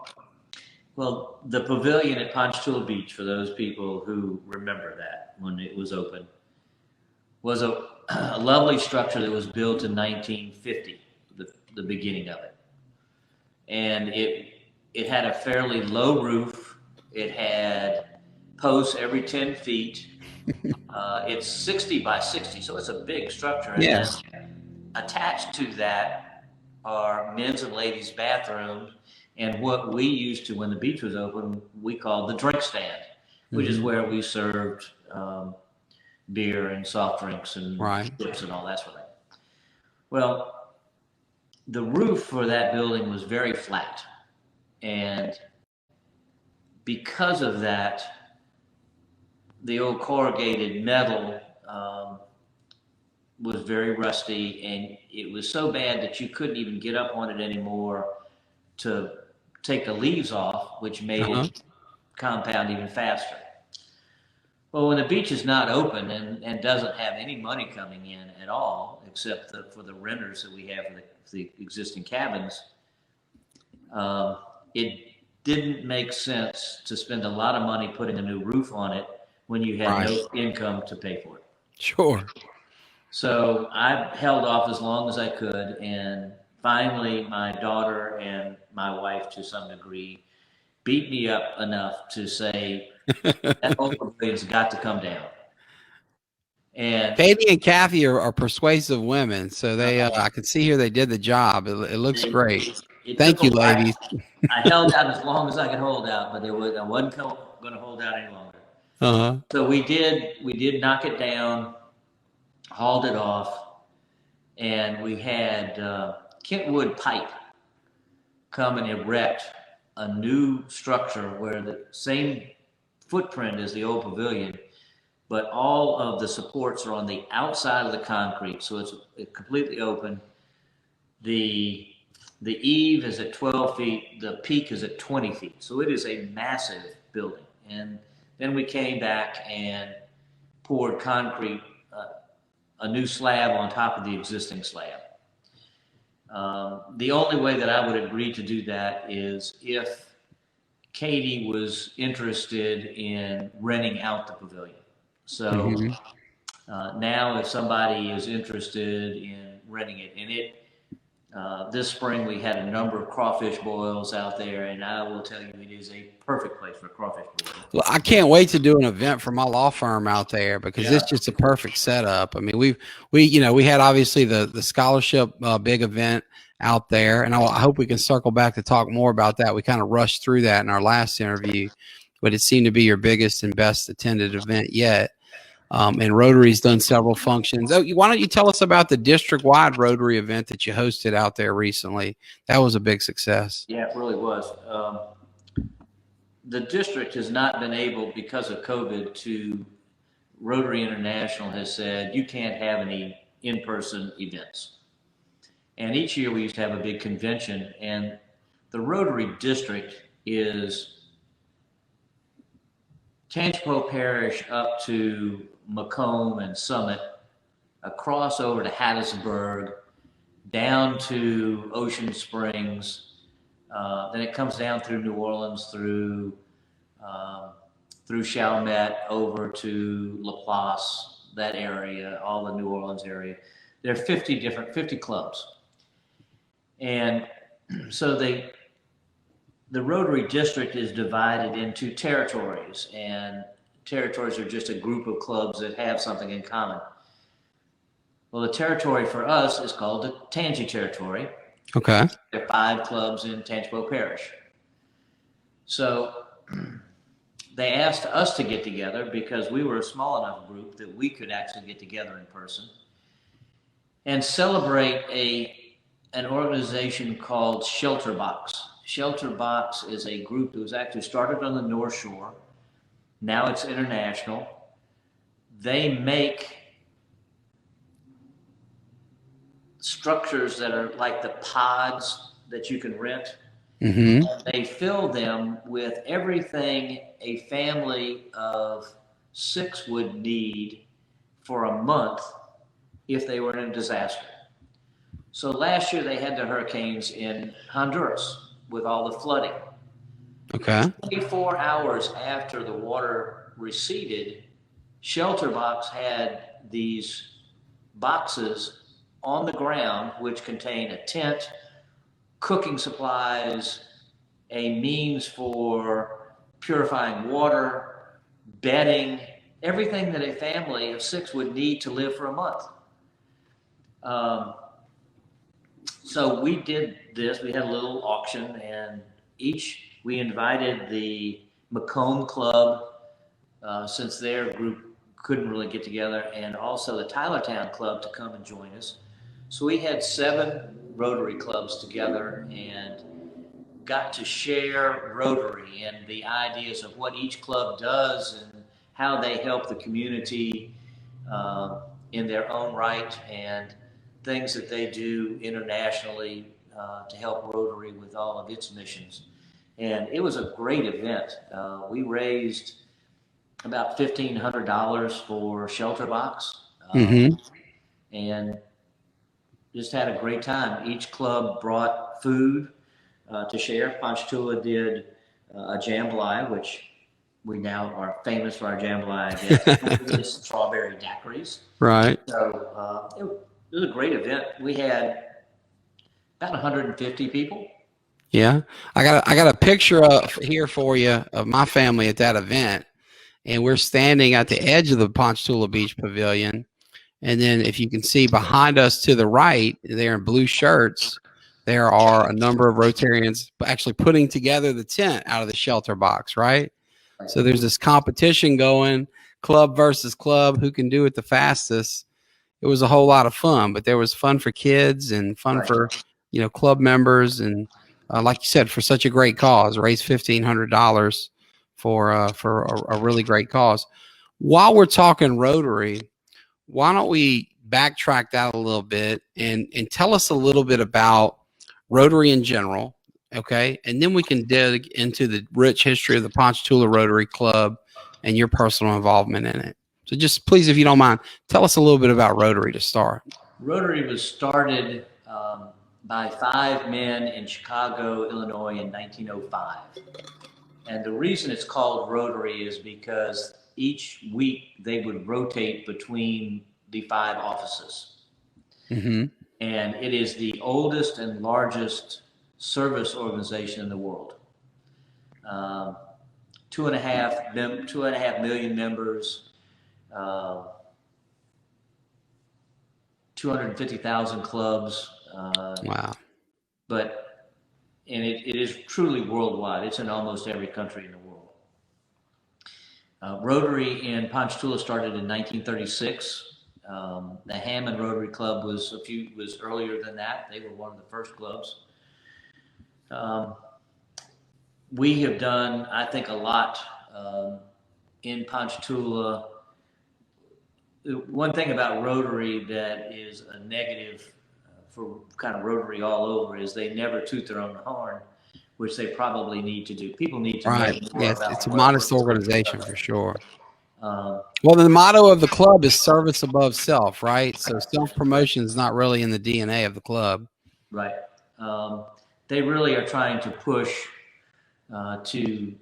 [SPEAKER 2] Well, the pavilion at Ponchatoula Beach, for those people who remember that when it was open, was a lovely structure that was built in 1950, the beginning of it. And it had a fairly low roof. It had posts every 10 feet. It's 60 by 60, so it's a big structure. And
[SPEAKER 1] yes.
[SPEAKER 2] Attached to that are men's and ladies' bathrooms, and what we used to, when the beach was open, we called the drink stand, which is where we served beer and soft drinks and chips and all that sort of thing. Well, the roof for that building was very flat, and because of that, the old corrugated metal was very rusty, and it was so bad that you couldn't even get up on it anymore to take the leaves off, which made it compound even faster. Well, when the beach is not open and doesn't have any money coming in at all, except for the renters that we have for the existing cabins, it didn't make sense to spend a lot of money putting a new roof on it when you had no income to pay for it.
[SPEAKER 1] Sure.
[SPEAKER 2] So I held off as long as I could, and finally my daughter and my wife, to some degree, beat me up enough to say that whole pavilion's got to come down. And
[SPEAKER 1] Katie and Kathy are persuasive women, so they I can see here they did the job. It looks great. Thank you, ladies.
[SPEAKER 2] I held out as long as I could hold out, but I wasn't going to hold out any longer. So we did knock it down, hauled it off, and we had Kentwood Pipe come and erect a new structure where the same footprint as the old pavilion, but all of the supports are on the outside of the concrete, so it's completely open. The eave is at 12 feet, the peak is at 20 feet, so it is a massive building. And then we came back and poured concrete, a new slab on top of the existing slab. The only way that I would agree to do that is if Katie was interested in renting out the pavilion. So now if somebody is interested in renting it, and this spring we had a number of crawfish boils out there, and I will tell you it is a perfect place for crawfish boils.
[SPEAKER 1] Well, I can't wait to do an event for my law firm out there, because it's just a perfect setup. I mean, we had obviously the scholarship big event out there, and I hope we can circle back to talk more about that. We kind of rushed through that in our last interview, but it seemed to be your biggest and best attended event yet. And Rotary's done several functions. Oh, why don't you tell us about the district-wide Rotary event that you hosted out there recently? That was a big success.
[SPEAKER 2] Yeah, it really was. The district has not been able, because of COVID, Rotary International has said, you can't have any in-person events. And each year we used to have a big convention, and the Rotary district is Tangipahoa Parish up to Macomb and Summit, across over to Hattiesburg, down to Ocean Springs. Then it comes down through New Orleans, through Chalmette, over to Laplace, that area, all the New Orleans area. There are 50 clubs. And so the Rotary District is divided into territories, and territories are just a group of clubs that have something in common. Well, the territory for us is called the Tangi Territory.
[SPEAKER 1] Okay.
[SPEAKER 2] There are 5 clubs in Tangipahoa Parish. So they asked us to get together because we were a small enough group that we could actually get together in person and celebrate an organization called Shelter Box. Shelter Box is a group that was actually started on the North Shore. Now it's international. They make structures that are like the pods that you can rent.
[SPEAKER 1] Mm-hmm.
[SPEAKER 2] They fill them with everything a family of 6 would need for a month if they were in a disaster. So last year they had the hurricanes in Honduras with all the flooding.
[SPEAKER 1] Okay.
[SPEAKER 2] 24 hours after the water receded, Shelter Box had these boxes on the ground which contain a tent, cooking supplies, a means for purifying water, bedding, everything that a family of 6 would need to live for a month. So we did this. We had a little auction, and we invited the Macomb Club, since their group couldn't really get together, and also the Tylertown Club to come and join us. So we had 7 Rotary clubs together and got to share Rotary and the ideas of what each club does and how they help the community in their own right, and things that they do internationally to help Rotary with all of its missions. And it was a great event. We raised about $1,500 for Shelter Box,
[SPEAKER 1] Mm-hmm.
[SPEAKER 2] and just had a great time. Each club brought food to share. Ponchatoula did a jambalaya, which we now are famous for our jambalaya. It's strawberry daiquiris.
[SPEAKER 1] Right.
[SPEAKER 2] So it was a great event. We had about 150 people.
[SPEAKER 1] Yeah. I got a picture here for you of my family at that event, and we're standing at the edge of the Ponchatoula Beach Pavilion. And then if you can see behind us to the right, they're in blue shirts, there are a number of Rotarians actually putting together the tent out of the Shelter Box, right? So there's this competition going, club versus club, who can do it the fastest. It was a whole lot of fun, but there was fun for kids and fun for, club members. And like you said, for such a great cause, raise $1,500 for a really great cause. While we're talking Rotary, why don't we backtrack that a little bit and tell us a little bit about Rotary in general, okay? And then we can dig into the rich history of the Ponchatoula Rotary Club and your personal involvement in it. So just please, if you don't mind, tell us a little bit about Rotary to start.
[SPEAKER 2] Rotary was started by 5 men in Chicago, Illinois in 1905. And the reason it's called Rotary is because each week they would rotate between the 5 offices.
[SPEAKER 1] Mm-hmm.
[SPEAKER 2] And it is the oldest and largest service organization in the world. 2.5 million members, 250,000 clubs.
[SPEAKER 1] Wow.
[SPEAKER 2] And it is truly worldwide. It's in almost every country in the world. Rotary in Ponchatoula started in 1936. The Hammond Rotary Club was earlier than that. They were one of the first clubs. We have done, I think, a lot in Ponchatoula. One thing about Rotary that is a negative for kind of Rotary all over is they never toot their own horn, which they probably need to do. People need to know more about
[SPEAKER 1] it's a modest organization for sure.
[SPEAKER 2] Well,
[SPEAKER 1] the motto of the club is service above self, right? So self-promotion is not really in the DNA of the club.
[SPEAKER 2] Right. They really are trying to push to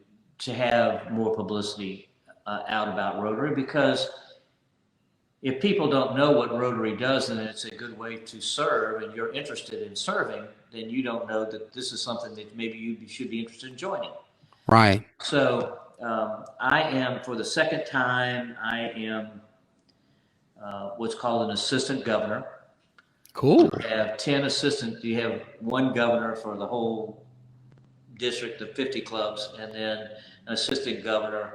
[SPEAKER 2] have more publicity out about Rotary, because if people don't know what Rotary does, then it's a good way to serve, and you're interested in serving, then you don't know that this is something that maybe you should be interested in joining.
[SPEAKER 1] Right.
[SPEAKER 2] So I am, for the second time, I am what's called an assistant governor.
[SPEAKER 1] Cool.
[SPEAKER 2] You have 10 assistants. You have one governor for the whole district of 50 clubs, and then an assistant governor.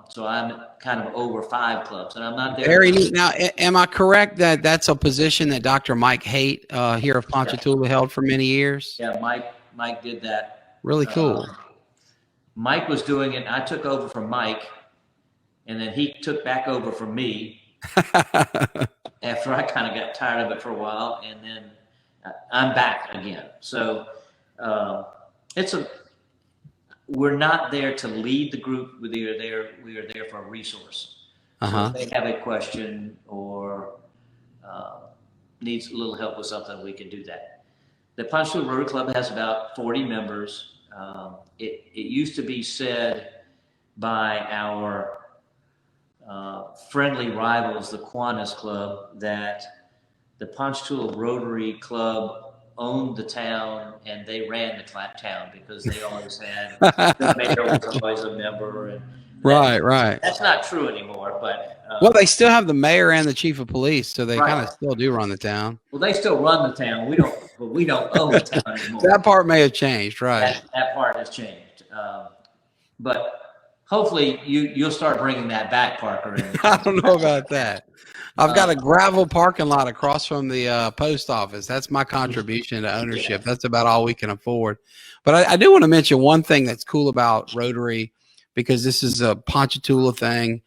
[SPEAKER 2] So I'm kind of over 5 clubs, and I'm not there.
[SPEAKER 1] Very neat. Now, am I correct that that's a position that Dr. Mike Haight here of Ponchatoula held for many years?
[SPEAKER 2] Yeah, Mike did that.
[SPEAKER 1] Really cool.
[SPEAKER 2] Mike was doing it. I took over from Mike, and then he took back over from me after I kind of got tired of it for a while, and then I'm back again. So we're not there to lead the group. We are there for a resource. So if they have a question or needs a little help with something, we can do that. The Ponchatoula Rotary Club has about 40 members. It used to be said by our friendly rivals, the Kiwanis Club, that the Ponchatoula Rotary Club owned the town and they ran the town because they always had the mayor was always a member. And
[SPEAKER 1] Right.
[SPEAKER 2] That's not true anymore, but
[SPEAKER 1] well, they still have the mayor and the chief of police, so they kind of still do run the town.
[SPEAKER 2] Well, they still run the town. We don't own the town anymore.
[SPEAKER 1] That part may have changed, right?
[SPEAKER 2] That part has changed, but hopefully you'll start bringing that back, Parker.
[SPEAKER 1] I don't know about that. I've got a gravel parking lot across from the post office. That's my contribution to ownership. That's about all we can afford. But I do want to mention one thing that's cool about Rotary, because this is a Ponchatoula thing.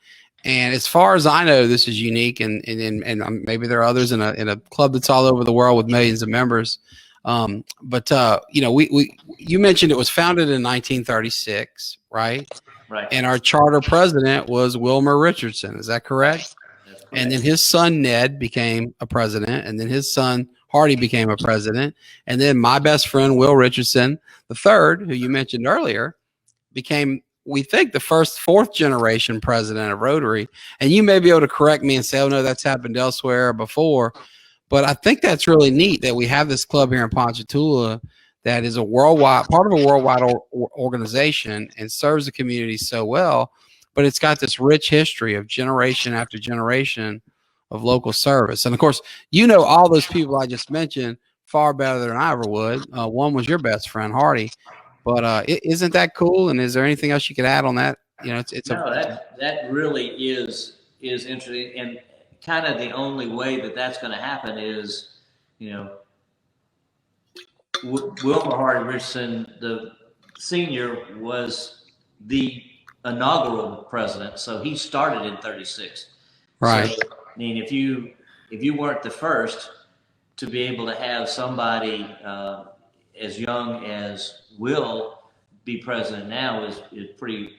[SPEAKER 1] And as far as I know, this is unique, and maybe there are others in a club that's all over the world with millions of members. But you mentioned it was founded in 1936, right?
[SPEAKER 2] Right.
[SPEAKER 1] And our charter president was Wilmer Richardson. Is that correct? And then his son Ned became a president, and then his son Hardy became a president, and then my best friend Will Richardson III, who you mentioned earlier, became, we think, the fourth generation president of Rotary. And you may be able to correct me and say, oh no, that's happened elsewhere before, but I think that's really neat that we have this club here in Ponchatoula that is a worldwide part of a worldwide organization and serves the community so well. But it's got this rich history of generation after generation of local service. And of course, all those people I just mentioned far better than I ever would. One was your best friend, Hardy. But isn't that cool? And is there anything else you could add on that?
[SPEAKER 2] That really is interesting. And kind of the only way that's going to happen is, Wilmer Hardy Richardson, the senior, was the inaugural president, so he started in 36.
[SPEAKER 1] Right.
[SPEAKER 2] So, I mean, if you weren't the first to be able to have somebody as young as Will be president now is pretty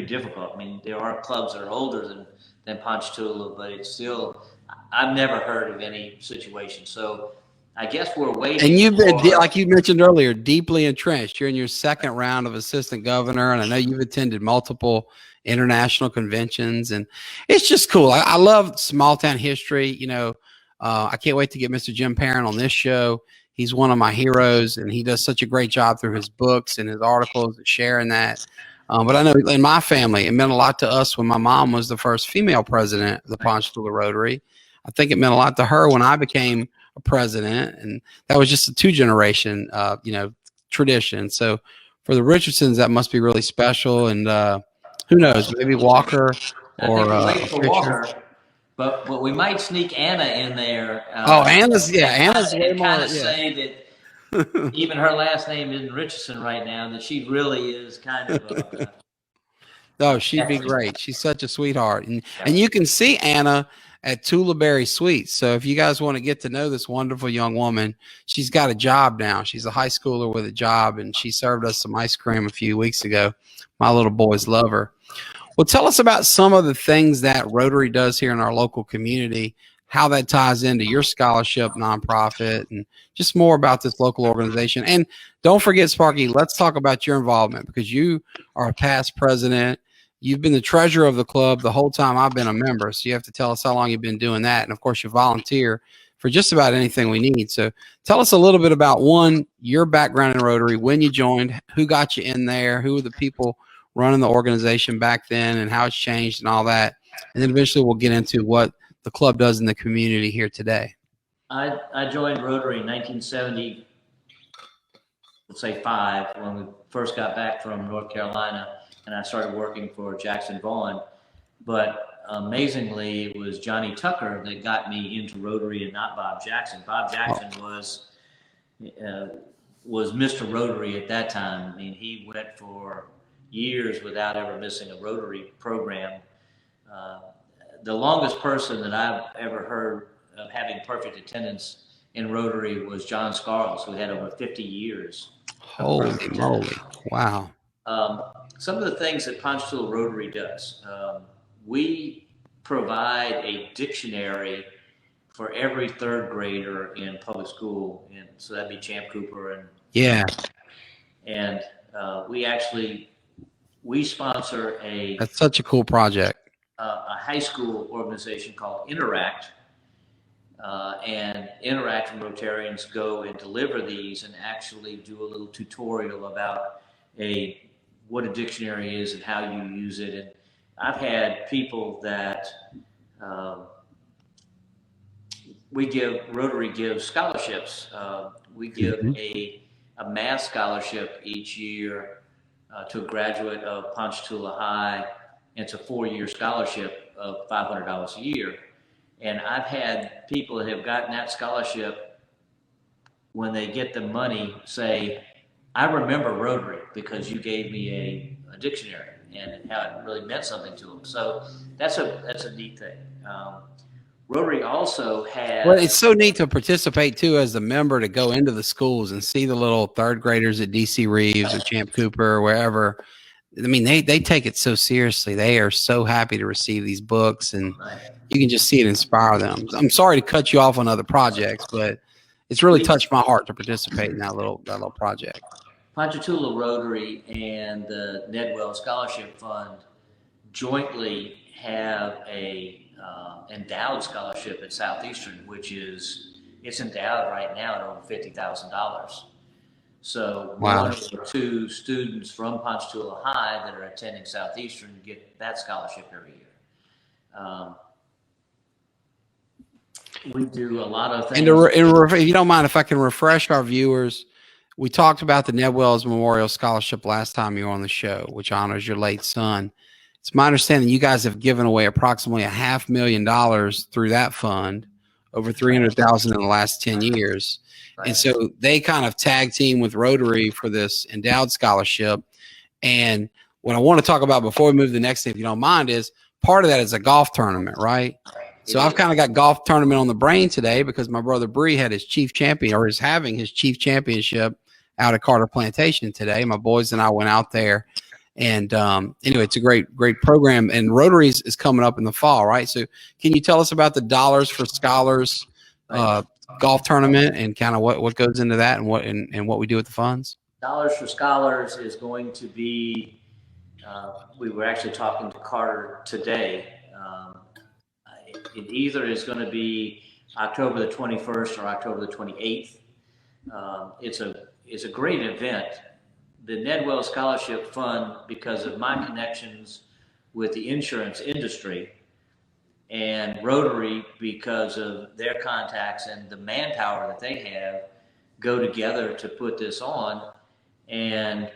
[SPEAKER 2] difficult. I mean, there are clubs that are older than Ponchatoula, but it's still, I've never heard of any situation. So I guess we're waiting.
[SPEAKER 1] And you've been, like you mentioned earlier, deeply entrenched. You're in your second round of assistant governor, and I know you've attended multiple international conventions, and it's just cool. I love small town history. I can't wait to get Mr. Jim Parent on this show. He's one of my heroes, and he does such a great job through his books and his articles and sharing that. But I know in my family, it meant a lot to us when my mom was the first female president of the Ponchatoula Rotary. I think it meant a lot to her when I became a president, and that was just a 2-generation, tradition. So for the Richardsons, that must be really special. And who knows, maybe Walker or
[SPEAKER 2] Walker, but we might sneak Anna in there.
[SPEAKER 1] Anna's way more.
[SPEAKER 2] Kind of say that even her last name isn't Richardson right now, that she really is kind of.
[SPEAKER 1] Oh, she'd be great. She's such a sweetheart, and you can see Anna at Tullaberry Suites. So if you guys want to get to know this wonderful young woman, she's got a job now. She's a high schooler with a job, and she served us some ice cream a few weeks ago. My little boys love her. Well, tell us about some of the things that Rotary does here in our local community, how that ties into your scholarship nonprofit, and just more about this local organization. And don't forget, Sparky, let's talk about your involvement, because you are a past president. You've been the treasurer of the club the whole time I've been a member, so you have to tell us how long you've been doing that. And, of course, you volunteer for just about anything we need. So tell us a little bit about, one, your background in Rotary, when you joined, who got you in there, who were the people running the organization back then, and how it's changed and all that. And then eventually we'll get into what the club does in the community here today.
[SPEAKER 2] I joined Rotary in 1970, let's say 5, when we first got back from North Carolina, and I started working for Jackson Vaughn. But amazingly, it was Johnny Tucker that got me into Rotary and not Bob Jackson. Bob Jackson was Mr. Rotary at that time. I mean, he went for years without ever missing a Rotary program. The longest person that I've ever heard of having perfect attendance in Rotary was John Scarles, who had over 50 years.
[SPEAKER 1] Holy moly. Wow.
[SPEAKER 2] Some of the things that Ponchatoula Rotary does, we provide a dictionary for every 3rd grader in public school, and so that'd be Champ Cooper and
[SPEAKER 1] yeah.
[SPEAKER 2] And we sponsor
[SPEAKER 1] that's such a cool project.
[SPEAKER 2] A high school organization called Interact, and Interact and Rotarians go and deliver these and actually do a little tutorial about what a dictionary is and how you use it. And I've had people that Rotary gives scholarships. We give a math scholarship each year to a graduate of Ponchatoula High. It's a 4-year scholarship of $500 a year. And I've had people that have gotten that scholarship, when they get the money, say, I remember Rotary because you gave me a dictionary, and how it really meant something to them. So that's a neat thing. Rotary also has...
[SPEAKER 1] Well, it's so neat to participate, too, as a member, to go into the schools and see the little 3rd graders at DC Reeves or Champ Cooper or wherever. I mean, they take it so seriously. They are so happy to receive these books, and you can just see it inspire them. I'm sorry to cut you off on other projects, but it's really touched my heart to participate in that little project.
[SPEAKER 2] Ponchatoula Rotary and the Ned Wells Scholarship Fund jointly have a endowed scholarship at Southeastern, it's endowed right now at over $50,000. So
[SPEAKER 1] wow.
[SPEAKER 2] 1 or 2 students from Ponchatoula High that are attending Southeastern get that scholarship every year. We do a lot of things.
[SPEAKER 1] And if you don't mind, if I can refresh our viewers, we talked about the Ned Wells Memorial Scholarship last time you were on the show, which honors your late son. It's my understanding you guys have given away approximately $500,000 through that fund, over $300,000 in the last 10 years. Right. And so they kind of tag team with Rotary for this endowed scholarship. And what I want to talk about before we move to the next thing, if you don't mind, is part of that is a golf tournament, right? So I've kind of got golf tournament on the brain today because my brother Bree had his chief champion, or is having his chief championship out at Carter Plantation today. My boys and I went out there, and anyway, it's a great program. And Rotary is coming up in the fall, right? So can you tell us about the Dollars for Scholars golf tournament and kind of what goes into that and what we do with the funds?
[SPEAKER 2] Dollars for Scholars is going to be. We were actually talking to Carter today. It either is going to be October the 21st or October the 28th. It's a great event. The Ned Wells Scholarship Fund, because of my connections with the insurance industry, and Rotary, because of their contacts and the manpower that they have, go together to put this on, and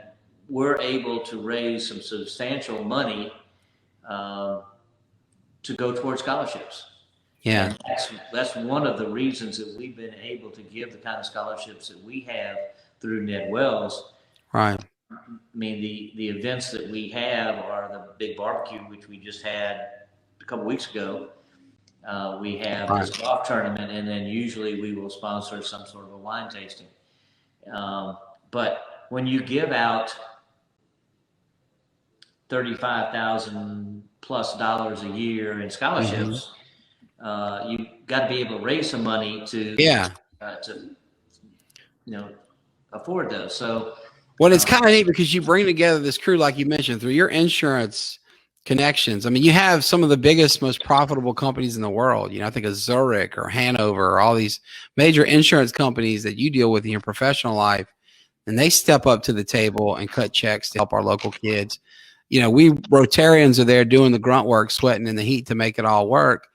[SPEAKER 2] we're able to raise some substantial money to go towards scholarships.
[SPEAKER 1] Yeah,
[SPEAKER 2] and that's one of the reasons that we've been able to give the kind of scholarships that we have through Ned Wells.
[SPEAKER 1] Right.
[SPEAKER 2] I mean, the events that we have are the big barbecue, which we just had a couple weeks ago. We have this golf tournament, and then usually we will sponsor some sort of a wine tasting. But when you give out $35,000+ a year in scholarships, you got to be able to raise some money to afford those. So,
[SPEAKER 1] well, it's kind of neat because you bring together this crew, like you mentioned, through your insurance connections. I mean, you have some of the biggest, most profitable companies in the world. You know, I think of Zurich or Hanover or all these major insurance companies that you deal with in your professional life, and they step up to the table and cut checks to help our local kids. You know, we Rotarians are there doing the grunt work, sweating in the heat to make it all work,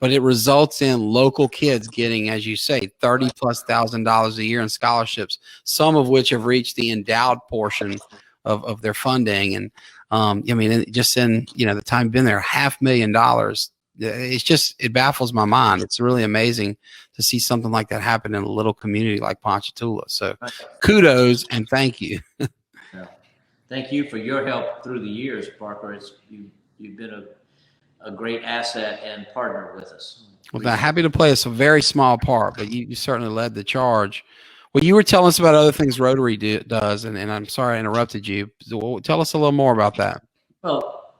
[SPEAKER 1] but it results in local kids getting, as you say, $30,000+ a year in scholarships, some of which have reached the endowed portion of their funding. And I mean, just in, you know, the time I've been there, $500,000. It's just, it baffles my mind. It's really amazing to see something like that happen in a little community like Ponchatoula. So kudos and thank you.
[SPEAKER 2] Yeah. Thank you for your help through the years, Parker. You've been a great asset and partner with us.
[SPEAKER 1] Well, I'm happy to play a very small part, but you certainly led the charge. Well, you were telling us about other things Rotary does, and I'm sorry I interrupted you. So tell us a little more about that.
[SPEAKER 2] Well,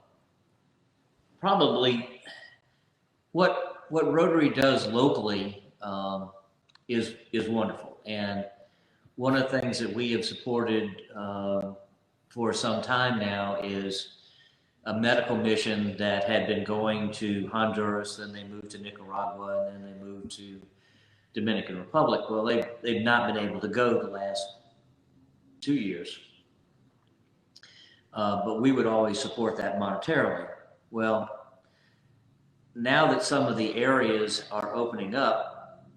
[SPEAKER 2] probably what Rotary does locally is wonderful, and one of the things that we have supported for some time now is a medical mission that had been going to Honduras, then they moved to Nicaragua, and then they moved to Dominican Republic. Well, they've not been able to go the last 2 years, but we would always support that monetarily. Well, now that some of the areas are opening up,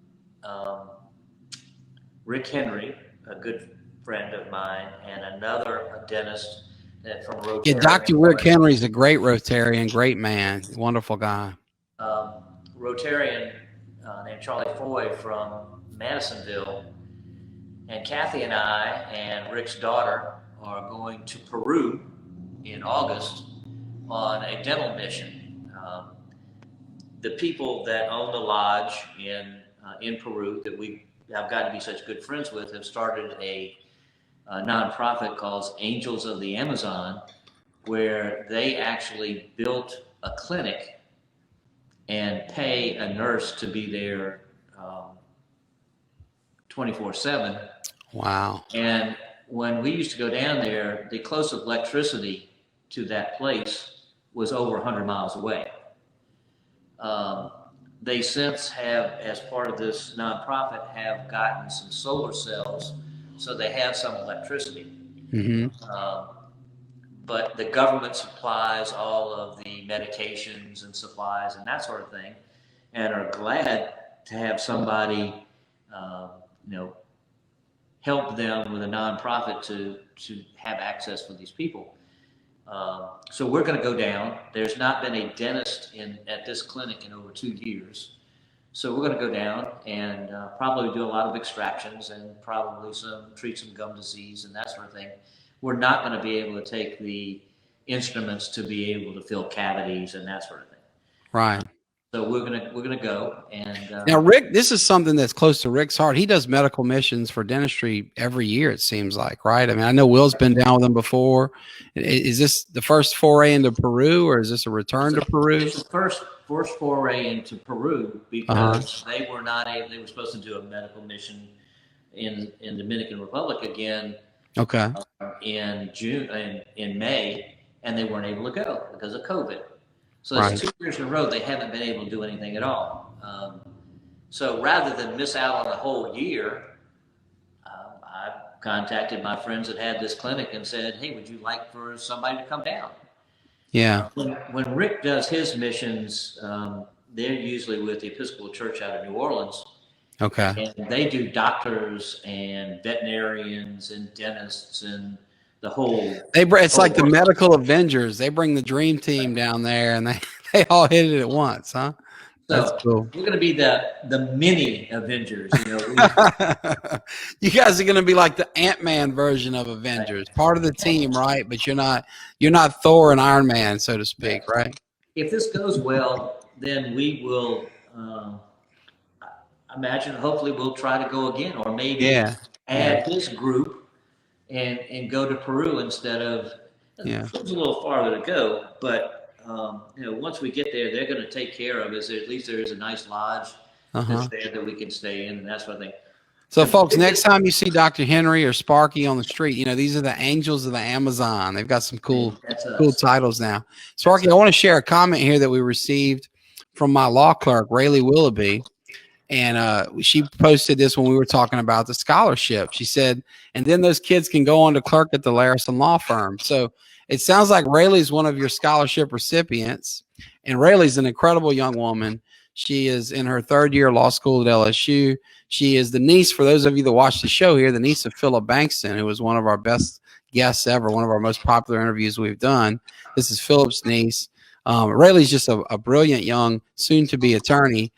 [SPEAKER 2] Rick Henry, a good friend of mine, and a dentist from Rotary.
[SPEAKER 1] Yeah, Dr. Rick Henry's a great Rotarian, great man, wonderful guy.
[SPEAKER 2] Rotarian named Charlie Foy from Madisonville, and Kathy and I and Rick's daughter are going to Peru in August on a dental mission. The people that own the lodge in Peru that we have got to be such good friends with have started a nonprofit called Angels of the Amazon, where they actually built a clinic and pay a nurse to be there 24/7.
[SPEAKER 1] Wow.
[SPEAKER 2] And when we used to go down there, the closest electricity to that place was over 100 miles away. They since have, as part of this nonprofit, have gotten some solar cells, so they have some electricity.
[SPEAKER 1] Mm-hmm.
[SPEAKER 2] But the government supplies all of the medications and supplies and that sort of thing, and are glad to have somebody, help them with a nonprofit to have access for these people. So we're going to go down. There's not been a dentist at this clinic in over 2 years. So we're going to go down and probably do a lot of extractions and probably treat some gum disease and that sort of thing. We're not going to be able to take the instruments to be able to fill cavities and that sort of thing.
[SPEAKER 1] Right.
[SPEAKER 2] So we're gonna go and
[SPEAKER 1] now, Rick, this is something that's close to Rick's heart. He does medical missions for dentistry every year, it seems like, right? I mean, I know Will's been down with him before. Is this the first foray into Peru, or is this a return to Peru?
[SPEAKER 2] It's the first foray into Peru because they were not able. They were supposed to do a medical mission in Dominican Republic again.
[SPEAKER 1] Okay.
[SPEAKER 2] In June and in May, and they weren't able to go because of COVID. So
[SPEAKER 1] Right.
[SPEAKER 2] it's 2 years in a row they haven't been able to do anything at all. So rather than miss out on the whole year, I contacted my friends that had this clinic and said, "Hey, would you like for somebody to come down?"
[SPEAKER 1] Yeah.
[SPEAKER 2] When Rick does his missions, they're usually with the Episcopal Church out of New Orleans.
[SPEAKER 1] Okay.
[SPEAKER 2] And they do doctors and veterinarians and dentists and the whole.
[SPEAKER 1] It's like the medical Avengers. They bring the dream team down there, and they all hit it at once, huh? That's
[SPEAKER 2] So
[SPEAKER 1] cool.
[SPEAKER 2] we're going to be the mini Avengers.
[SPEAKER 1] You guys are going to be like the Ant-Man version of Avengers, part of the team, right? But you're not Thor and Iron Man, so to speak, right?
[SPEAKER 2] If this goes well, then we will. Imagine, hopefully, we'll try to go again, or maybe add this group and go to Peru instead of. It's a little farther to go, but once we get there, they're going to take care of us. At least there is a nice lodge that's there that we can stay in, and that sort of thing.
[SPEAKER 1] So, folks, next time you see Dr. Henry or Sparky on the street, you know, these are the angels of the Amazon. They've got some cool titles now. Sparky, I want to share a comment here that we received from my law clerk, Rayleigh Willoughby. And she posted this when we were talking about the scholarship. She said, and then those kids can go on to clerk at the Layrisson Law Firm. So it sounds like Rayleigh's one of your scholarship recipients. And Rayleigh's an incredible young woman. She is in her third year of law school at LSU. She is the niece, for those of you that watch the show here, the niece of Philip Bankston, who was one of our best guests ever, one of our most popular interviews we've done. This is Philip's niece. Rayleigh's just a brilliant young, soon-to-be attorney.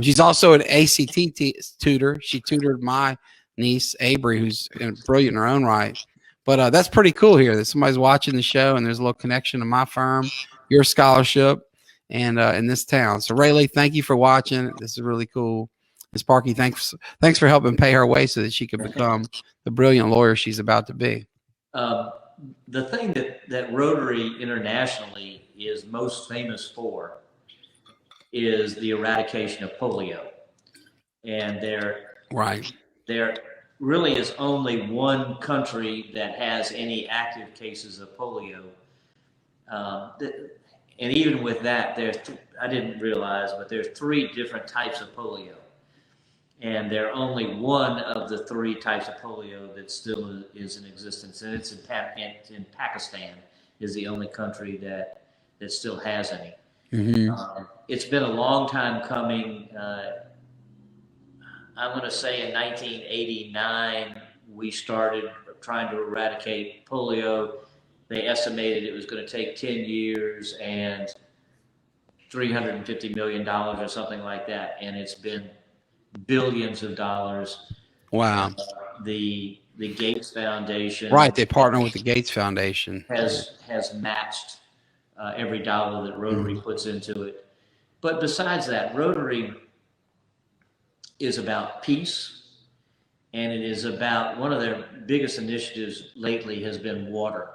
[SPEAKER 1] She's also an ACT tutor. She tutored my niece, Avery, who's brilliant in her own right. But that's pretty cool here that somebody's watching the show and there's a little connection to my firm, your scholarship, and in this town. So, Rayleigh, thank you for watching. This is really cool. And Sparky, thanks for helping pay her way so that she could become the brilliant lawyer she's about to be.
[SPEAKER 2] The thing that Rotary internationally is most famous for is the eradication of polio. And there really is only one country that has any active cases of polio. And even with that, I didn't realize, but there's 3 different types of polio. And there are only one of the 3 types of polio that still is in existence. And it's in Pakistan is the only country that still has any. Mm-hmm. It's been a long time coming. I'm going to say in 1989, we started trying to eradicate polio. They estimated it was going to take 10 years and $350 million or something like that. And it's been billions of dollars.
[SPEAKER 1] Wow.
[SPEAKER 2] The Gates Foundation.
[SPEAKER 1] Right. They partner with the Gates Foundation.
[SPEAKER 2] Has matched every dollar that Rotary puts into it. But besides that, Rotary is about peace, and it is about, one of their biggest initiatives lately has been water.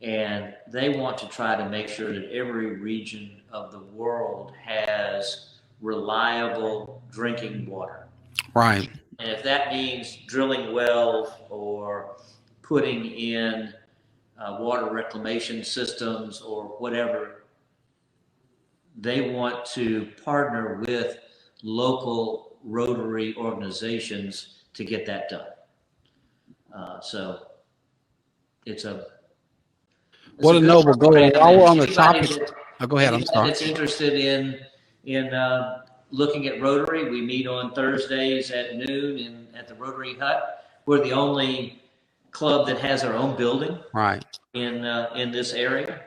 [SPEAKER 2] And they want to try to make sure that every region of the world has reliable drinking water.
[SPEAKER 1] Right.
[SPEAKER 2] And if that means drilling wells or putting in water reclamation systems or whatever, they want to partner with local Rotary organizations to get that done. So it's a noble goal.
[SPEAKER 1] While we're on the topic, go ahead. I'm sorry.
[SPEAKER 2] That's interested in looking at Rotary. We meet on Thursdays at noon at the Rotary Hut. We're the only club that has our own building.
[SPEAKER 1] Right.
[SPEAKER 2] In this area,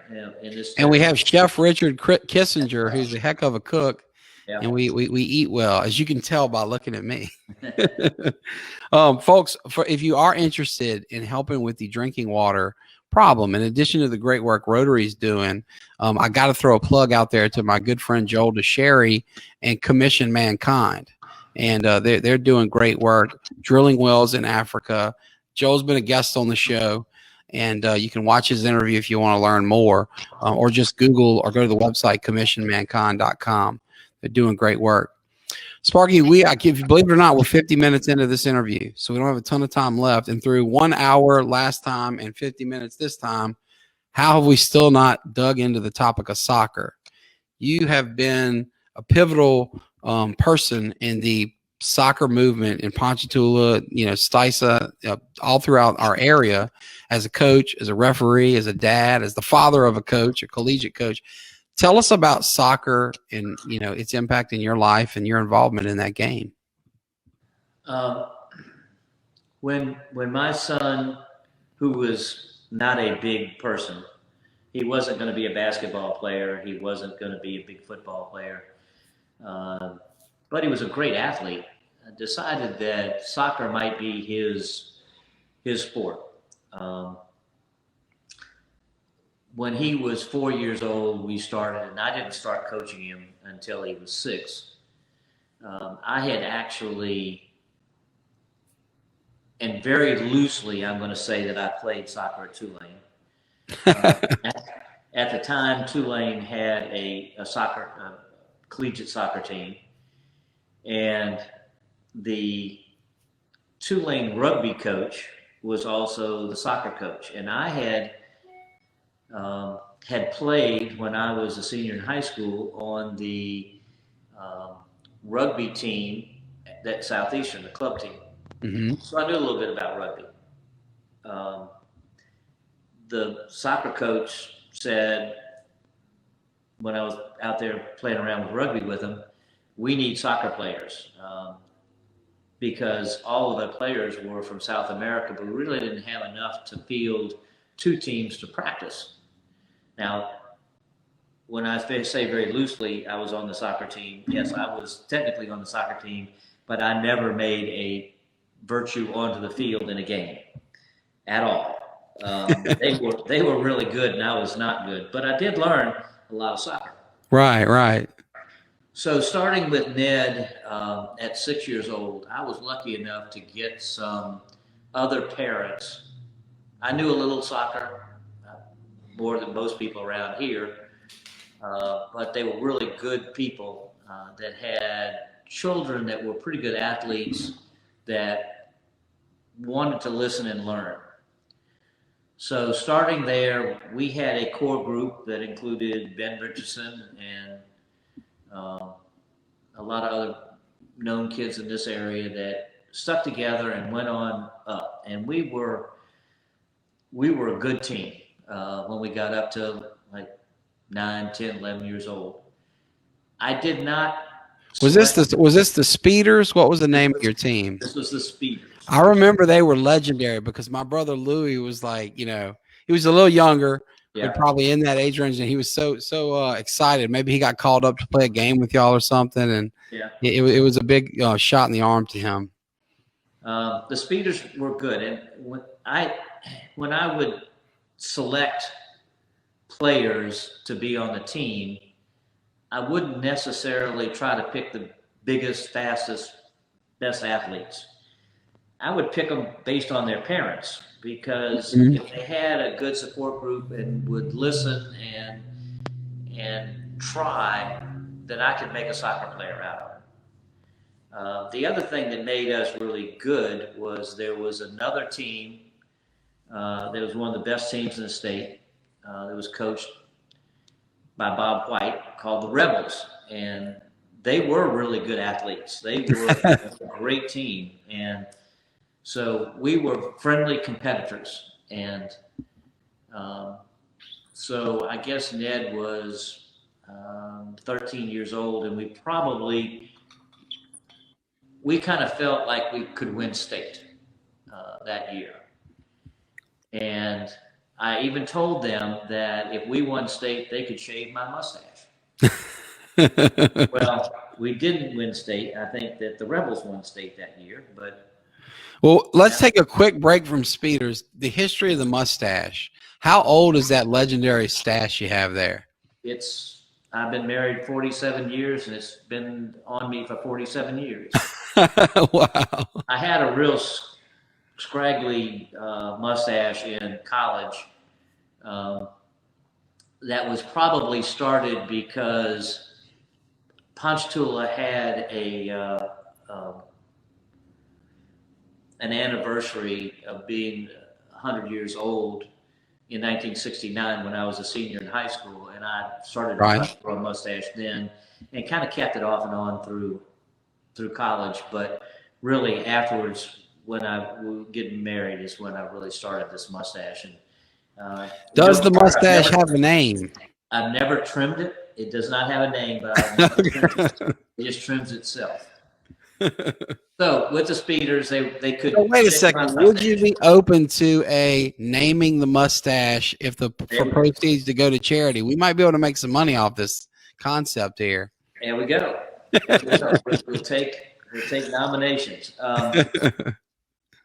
[SPEAKER 1] and we have Chef Richard Kissinger, who's a heck of a cook, and we eat well, as you can tell by looking at me. Folks, if you are interested in helping with the drinking water problem, in addition to the great work Rotary's doing, I got to throw a plug out there to my good friend Joel DeSherry and Commission Mankind, and they're doing great work drilling wells in Africa. Joel's been a guest on the show. And you can watch his interview if you want to learn more, or just Google or go to the website commissionmankind.com. They're doing great work. Sparky, if you believe it or not, we're 50 minutes into this interview, so we don't have a ton of time left. And through 1 hour last time and 50 minutes this time, how have we still not dug into the topic of soccer? You have been a pivotal person in the soccer movement in Ponchatoula, Stisa, all throughout our area, as a coach, as a referee, as a dad, as the father of a coach, a collegiate coach. Tell us about soccer and its impact in your life and your involvement in that game.
[SPEAKER 2] When my son, who was not a big person, he wasn't going to be a basketball player, he wasn't going to be a big football player, but he was a great athlete, decided that soccer might be his sport. When he was 4 years old, we started, and I didn't start coaching him until he was 6. I had actually, and very loosely, I'm going to say that I played soccer at Tulane. At the time, Tulane had a collegiate soccer team, and the Tulane rugby coach was also the soccer coach, and I had played when I was a senior in high school on the rugby team at Southeastern, the club team.
[SPEAKER 1] Mm-hmm.
[SPEAKER 2] So I knew a little bit about rugby. The soccer coach said, when I was out there playing around with rugby with him, we need soccer players because all of the players were from South America, but we really didn't have enough to field 2 teams to practice. Now, when I say very loosely, I was on the soccer team. Yes, I was technically on the soccer team, but I never made a virtue onto the field in a game at all. They were really good, and I was not good. But I did learn a lot of soccer.
[SPEAKER 1] Right.
[SPEAKER 2] So starting with Ned at 6 years old, I was lucky enough to get some other parents. I knew a little soccer, more than most people around here, but they were really good people that had children that were pretty good athletes that wanted to listen and learn. So starting there, we had a core group that included Ben Richardson and a lot of other known kids in this area that stuck together and went on up. And we were a good team when we got up to like 9, 10, 11 years old. I did not.
[SPEAKER 1] Was this the Speeders? What was the name of your team?
[SPEAKER 2] This was the Speeders.
[SPEAKER 1] I remember they were legendary because my brother Louis was like, he was a little younger, but probably in that age range, and he was so excited. Maybe he got called up to play a game with y'all or something, and it was a big shot in the arm to him.
[SPEAKER 2] The Speeders were good, and when I would select players to be on the team, I wouldn't necessarily try to pick the biggest, fastest, best athletes. I would pick them based on their parents because if they had a good support group and would listen and try, then I could make a soccer player out of them. The other thing that made us really good was there was another team that was one of the best teams in the state that was coached by Bob White called the Rebels, and they were really good athletes. They were a great team, and so we were friendly competitors. And so I guess Ned was 13 years old, and we kind of felt like we could win state that year. And I even told them that if we won state, they could shave my mustache. Well, we didn't win state. I think that the Rebels won state that year, but.
[SPEAKER 1] Well, let's take a quick break from Speeders. The history of the mustache. How old is that legendary stash you have there?
[SPEAKER 2] I've been married 47 years, and it's been on me for 47 years.
[SPEAKER 1] Wow.
[SPEAKER 2] I had a real scraggly mustache in college that was probably started because Ponchatoula had an anniversary of being 100 years old in 1969 when I was a senior in high school, and I started to grow a mustache then and kind of kept it off and on through college. But really afterwards, when I was getting married is when I really started this mustache. And
[SPEAKER 1] does the mustache have a name?
[SPEAKER 2] I've never trimmed it. It does not have a name, but I've never trimmed it. It just trims itself. So with the Speeders, they could.
[SPEAKER 1] So wait a second. Would you be open to naming the mustache for proceeds to go to charity? We might be able to make some money off this concept here.
[SPEAKER 2] There we go. We'll take nominations.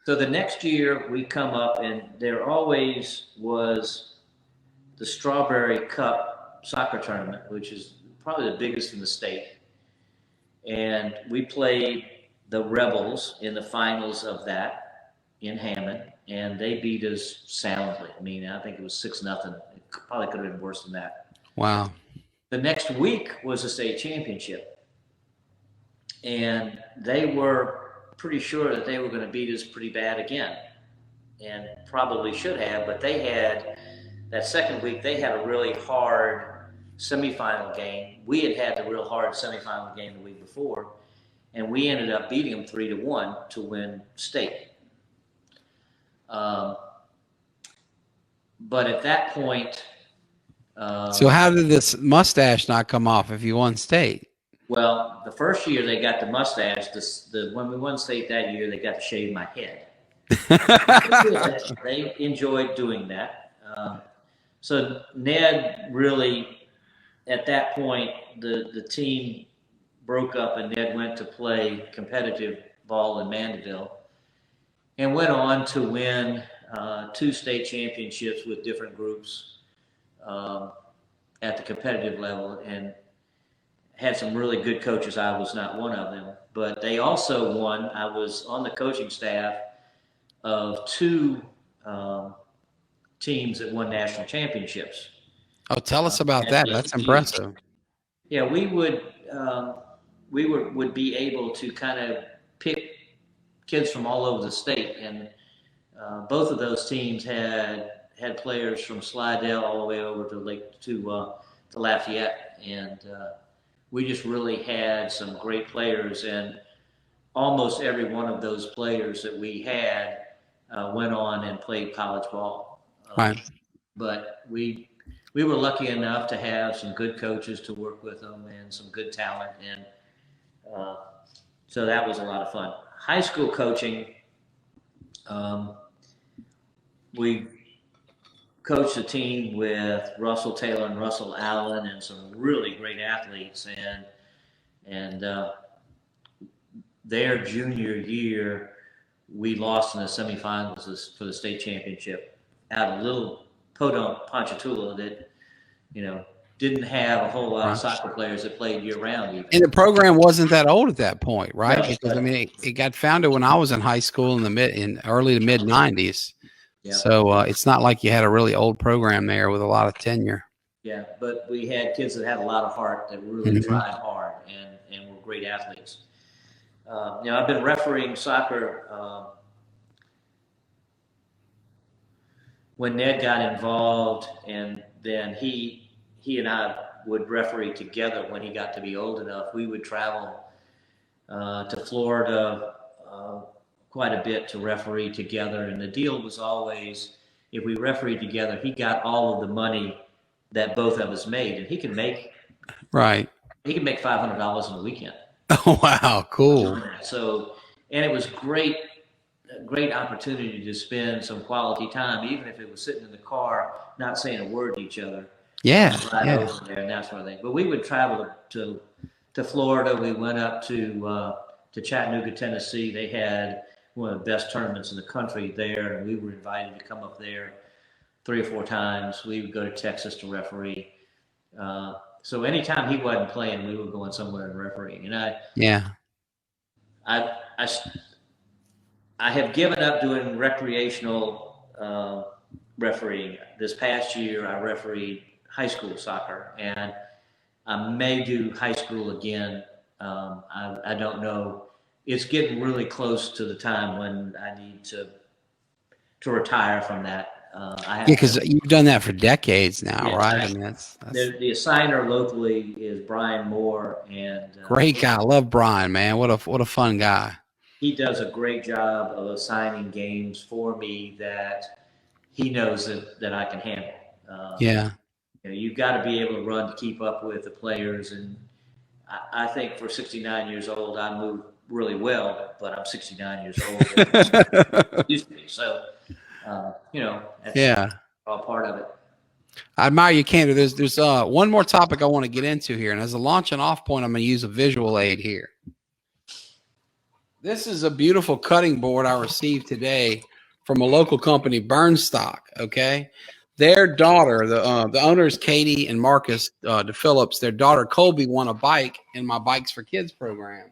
[SPEAKER 2] So the next year we come up, and there always was the Strawberry Cup soccer tournament, which is probably the biggest in the state. And we played the Rebels in the finals of that in Hammond, and they beat us soundly. I mean, I think it was 6-0. It probably could have been worse than that.
[SPEAKER 1] Wow.
[SPEAKER 2] The next week was the state championship, and they were pretty sure that they were going to beat us pretty bad again, and probably should have, but they had, that second week, they had a really hard semifinal game. We had the real hard semifinal game the week before, and we ended up beating them 3-1 to win state. But at that point,
[SPEAKER 3] so how did this mustache not come off if you won state?
[SPEAKER 2] well, the first year they got the mustache. When we won state that year, they got to shave my head. They enjoyed doing that. So Ned really, at that point, the team broke up and Ned went to play competitive ball in Mandeville and went on to win 2 state championships with different groups at the competitive level, and had some really good coaches. I was not one of them, but they also won. I was on the coaching staff of 2 teams that won national championships.
[SPEAKER 3] Oh, tell us about that. That's impressive.
[SPEAKER 2] Yeah, we would be able to kind of pick kids from all over the state, and both of those teams had players from Slidell all the way over to Lafayette, and we just really had some great players, and almost every one of those players that we had went on and played college ball.
[SPEAKER 3] Right.
[SPEAKER 2] But we were lucky enough to have some good coaches to work with them and some good talent, and so that was a lot of fun. High school coaching, we coached a team with Russell Taylor and Russell Allen and some really great athletes, and their junior year, we lost in the semifinals for the state championship at a little podunk Ponchatoula that, didn't have a whole lot of soccer players that played year round even.
[SPEAKER 3] And the program wasn't that old at that point, right?
[SPEAKER 2] No,
[SPEAKER 3] because I mean, it got founded when I was in high school in early to mid 90s.
[SPEAKER 2] Yeah.
[SPEAKER 3] So it's not like you had a really old program there with a lot of tenure.
[SPEAKER 2] Yeah, but we had kids that had a lot of heart that really tried hard and were great athletes. I've been refereeing soccer. When Ned got involved, and then he and I would referee together when he got to be old enough. We would travel to Florida quite a bit to referee together, and the deal was always, if we refereed together, he got all of the money that both of us made, and he could make $500 in a weekend.
[SPEAKER 3] Oh wow, cool.
[SPEAKER 2] So, and it was great opportunity to spend some quality time, even if it was sitting in the car, not saying a word to each other.
[SPEAKER 3] Yeah.
[SPEAKER 2] Over there and that sort of thing. But we would travel to Florida. We went up to Chattanooga, Tennessee. They had one of the best tournaments in the country there, and we were invited to come up there 3 or 4 times. We would go to Texas to referee. So anytime he wasn't playing, we were going somewhere and refereeing. And I have given up doing recreational refereeing. This past year, I refereed high school soccer, and I may do high school again. I don't know. It's getting really close to the time when I need to retire from that.
[SPEAKER 3] Because you've done that for decades now, right? I mean, that's
[SPEAKER 2] the assigner locally is Brian Moore, and
[SPEAKER 3] great guy. I love Brian, man. What a fun guy.
[SPEAKER 2] He does a great job of assigning games for me that he knows that I can handle. You've got to be able to run to keep up with the players, and I think for 69 years old, I move really well, but I'm 69 years old. Used to be. So, that's all part of it.
[SPEAKER 3] I admire you, Cantor. There's one more topic I want to get into here, and as a launch and off point, I'm going to use a visual aid here. This is a beautiful cutting board I received today from a local company, Burnstock. Okay, their daughter, the owners, Katie and Marcus DePhillips, their daughter Colby won a bike in my Bikes for Kids program.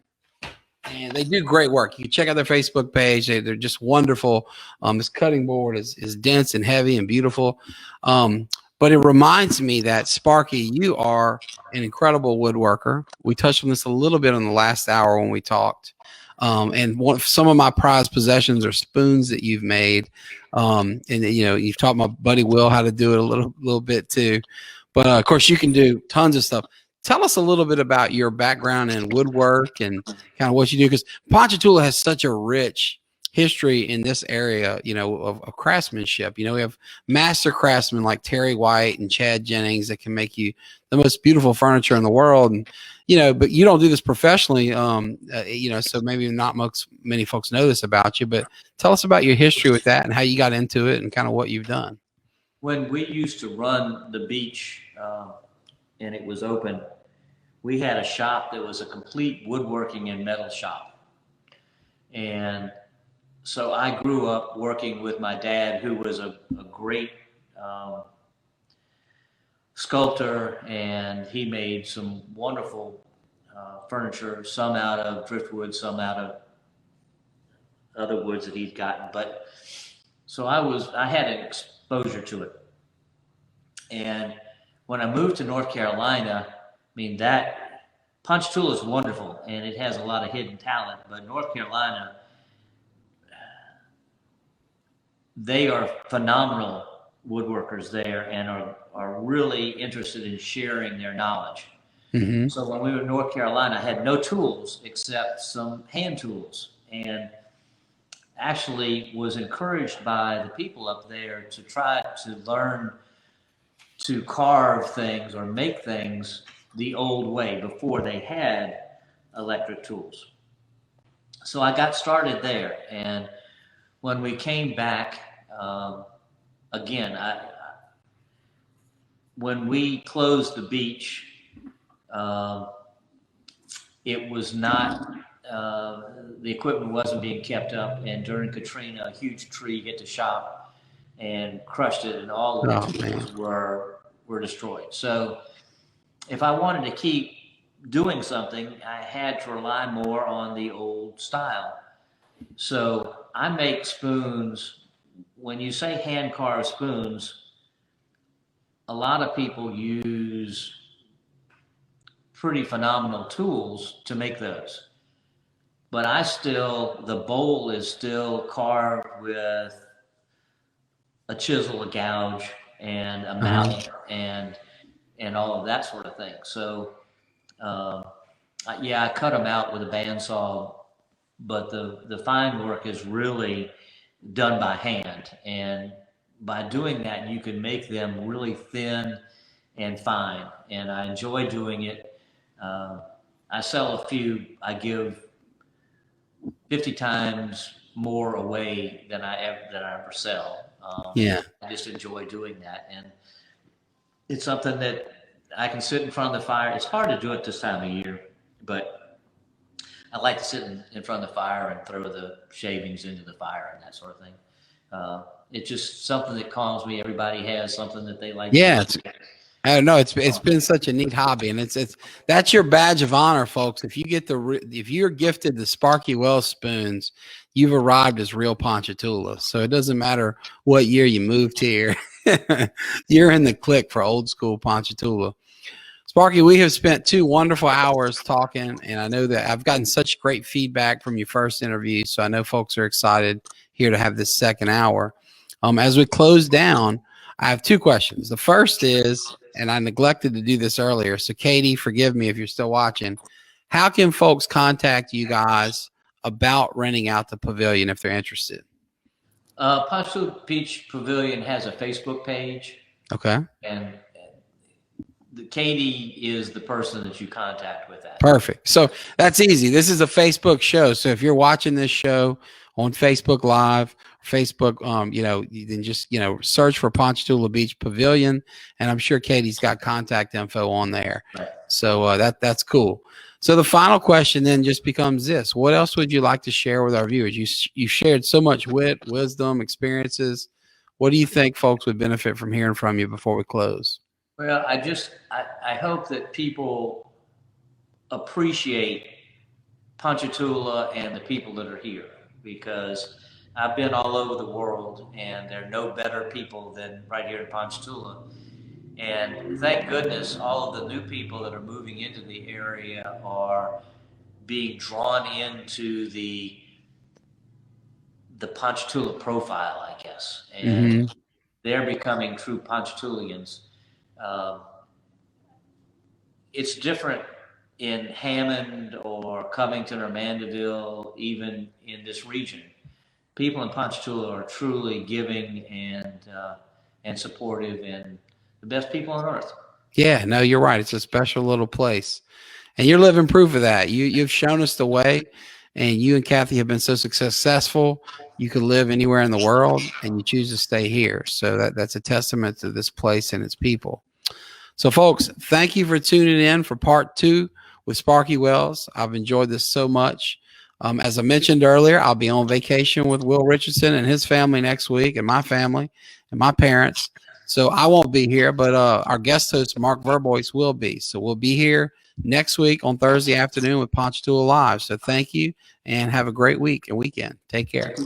[SPEAKER 3] And they do great work. You can check out their Facebook page. They're just wonderful. This cutting board is dense and heavy and beautiful. But it reminds me that, Sparky, you are an incredible woodworker. We touched on this a little bit in the last hour when we talked. And some of my prized possessions are spoons that you've made. And you've taught my buddy Will how to do it a little bit too. But of course, you can do tons of stuff. Tell us a little bit about your background in woodwork and kind of what you do, because Ponchatoula has such a rich history in this area, of craftsmanship. We have master craftsmen like Terry White and Chad Jennings that can make you the most beautiful furniture in the world. And, but you don't do this professionally, so maybe not many folks know this about you, but tell us about your history with that and how you got into it and kind of what you've done.
[SPEAKER 2] When we used to run the beach, and it was open, we had a shop that was a complete woodworking and metal shop. And so I grew up working with my dad, who was a great sculptor, and he made some wonderful furniture, some out of driftwood, some out of other woods that he'd gotten. But so I had an exposure to it. And when I moved to North Carolina, that Ponchatoula is wonderful and it has a lot of hidden talent, but North Carolina, they are phenomenal woodworkers there and are really interested in sharing their knowledge. Mm-hmm. So when we were in North Carolina, I had no tools except some hand tools, and actually was encouraged by the people up there to try to learn to carve things or make things the old way before they had electric tools. So I got started there, and when we came back, again, when we closed the beach, it was not, the equipment wasn't being kept up, and during Katrina, a huge tree hit the shop and crushed it, and all the tools were destroyed. So if I wanted to keep doing something, I had to rely more on the old style. So I make spoons. When you say hand carved spoons, a lot of people use pretty phenomenal tools to make those. But the bowl is still carved with a chisel, a gouge, and a mallet, and all of that sort of thing. So, I cut them out with a bandsaw, but the fine work is really done by hand. And by doing that, you can make them really thin and fine. And I enjoy doing it. I sell a few. I give 50 times more away than I ever sell. I just enjoy doing that, and it's something that I can sit in front of the fire. It's hard to do it this time of year, but I like to sit in front of the fire and throw the shavings into the fire and that sort of thing. It's just something that calms me. Everybody has something that they like.
[SPEAKER 3] Yeah, I don't know. It's been such a neat hobby, and that's your badge of honor, folks. If you're gifted the Sparky Welles spoons, you've arrived as real Ponchatoula. So it doesn't matter what year you moved here. You're in the clique for old school Ponchatoula. Sparky, we have spent 2 wonderful hours talking, and I know that I've gotten such great feedback from your first interview, so I know folks are excited here to have this second hour. As we close down, I have 2 questions. The first is, and I neglected to do this earlier, so Katie, forgive me if you're still watching, how can folks contact you guys about renting out the pavilion if they're interested?
[SPEAKER 2] Ponchatoula Beach Pavilion has a Facebook page.
[SPEAKER 3] Okay.
[SPEAKER 2] And Katie is the person that you contact with that.
[SPEAKER 3] Perfect. So that's easy. This is a Facebook show. So if you're watching this show on Facebook Live, Facebook, you then just, search for Ponchatoula Beach Pavilion, and I'm sure Katie's got contact info on there. Right. So that's cool. So the final question then just becomes this: what else would you like to share with our viewers? You shared so much wisdom, experiences. What do you think folks would benefit from hearing from you before we close?
[SPEAKER 2] Well, I hope that people appreciate Ponchatoula and the people that are here, because I've been all over the world and there are no better people than right here in Ponchatoula. And thank goodness all of the new people that are moving into the area are being drawn into the Ponchatoula profile, I guess, and they're becoming true Ponchatoulans. It's different in Hammond or Covington or Mandeville, even in this region. People in Ponchatoula are truly giving and supportive, and the best people on earth.
[SPEAKER 3] Yeah, no, you're right. It's a special little place. And you're living proof of that. You've shown us the way, and you and Kathy have been so successful. You could live anywhere in the world, and you choose to stay here. So that's a testament to this place and its people. So, folks, thank you for tuning in for part 2 with Sparky Welles. I've enjoyed this so much. As I mentioned earlier, I'll be on vacation with Will Richardson and his family next week, and my family and my parents. So I won't be here, but our guest host, Mark Verbois, will be. So we'll be here next week on Thursday afternoon with Ponchatoula Live. So thank you, and have a great week and weekend. Take care.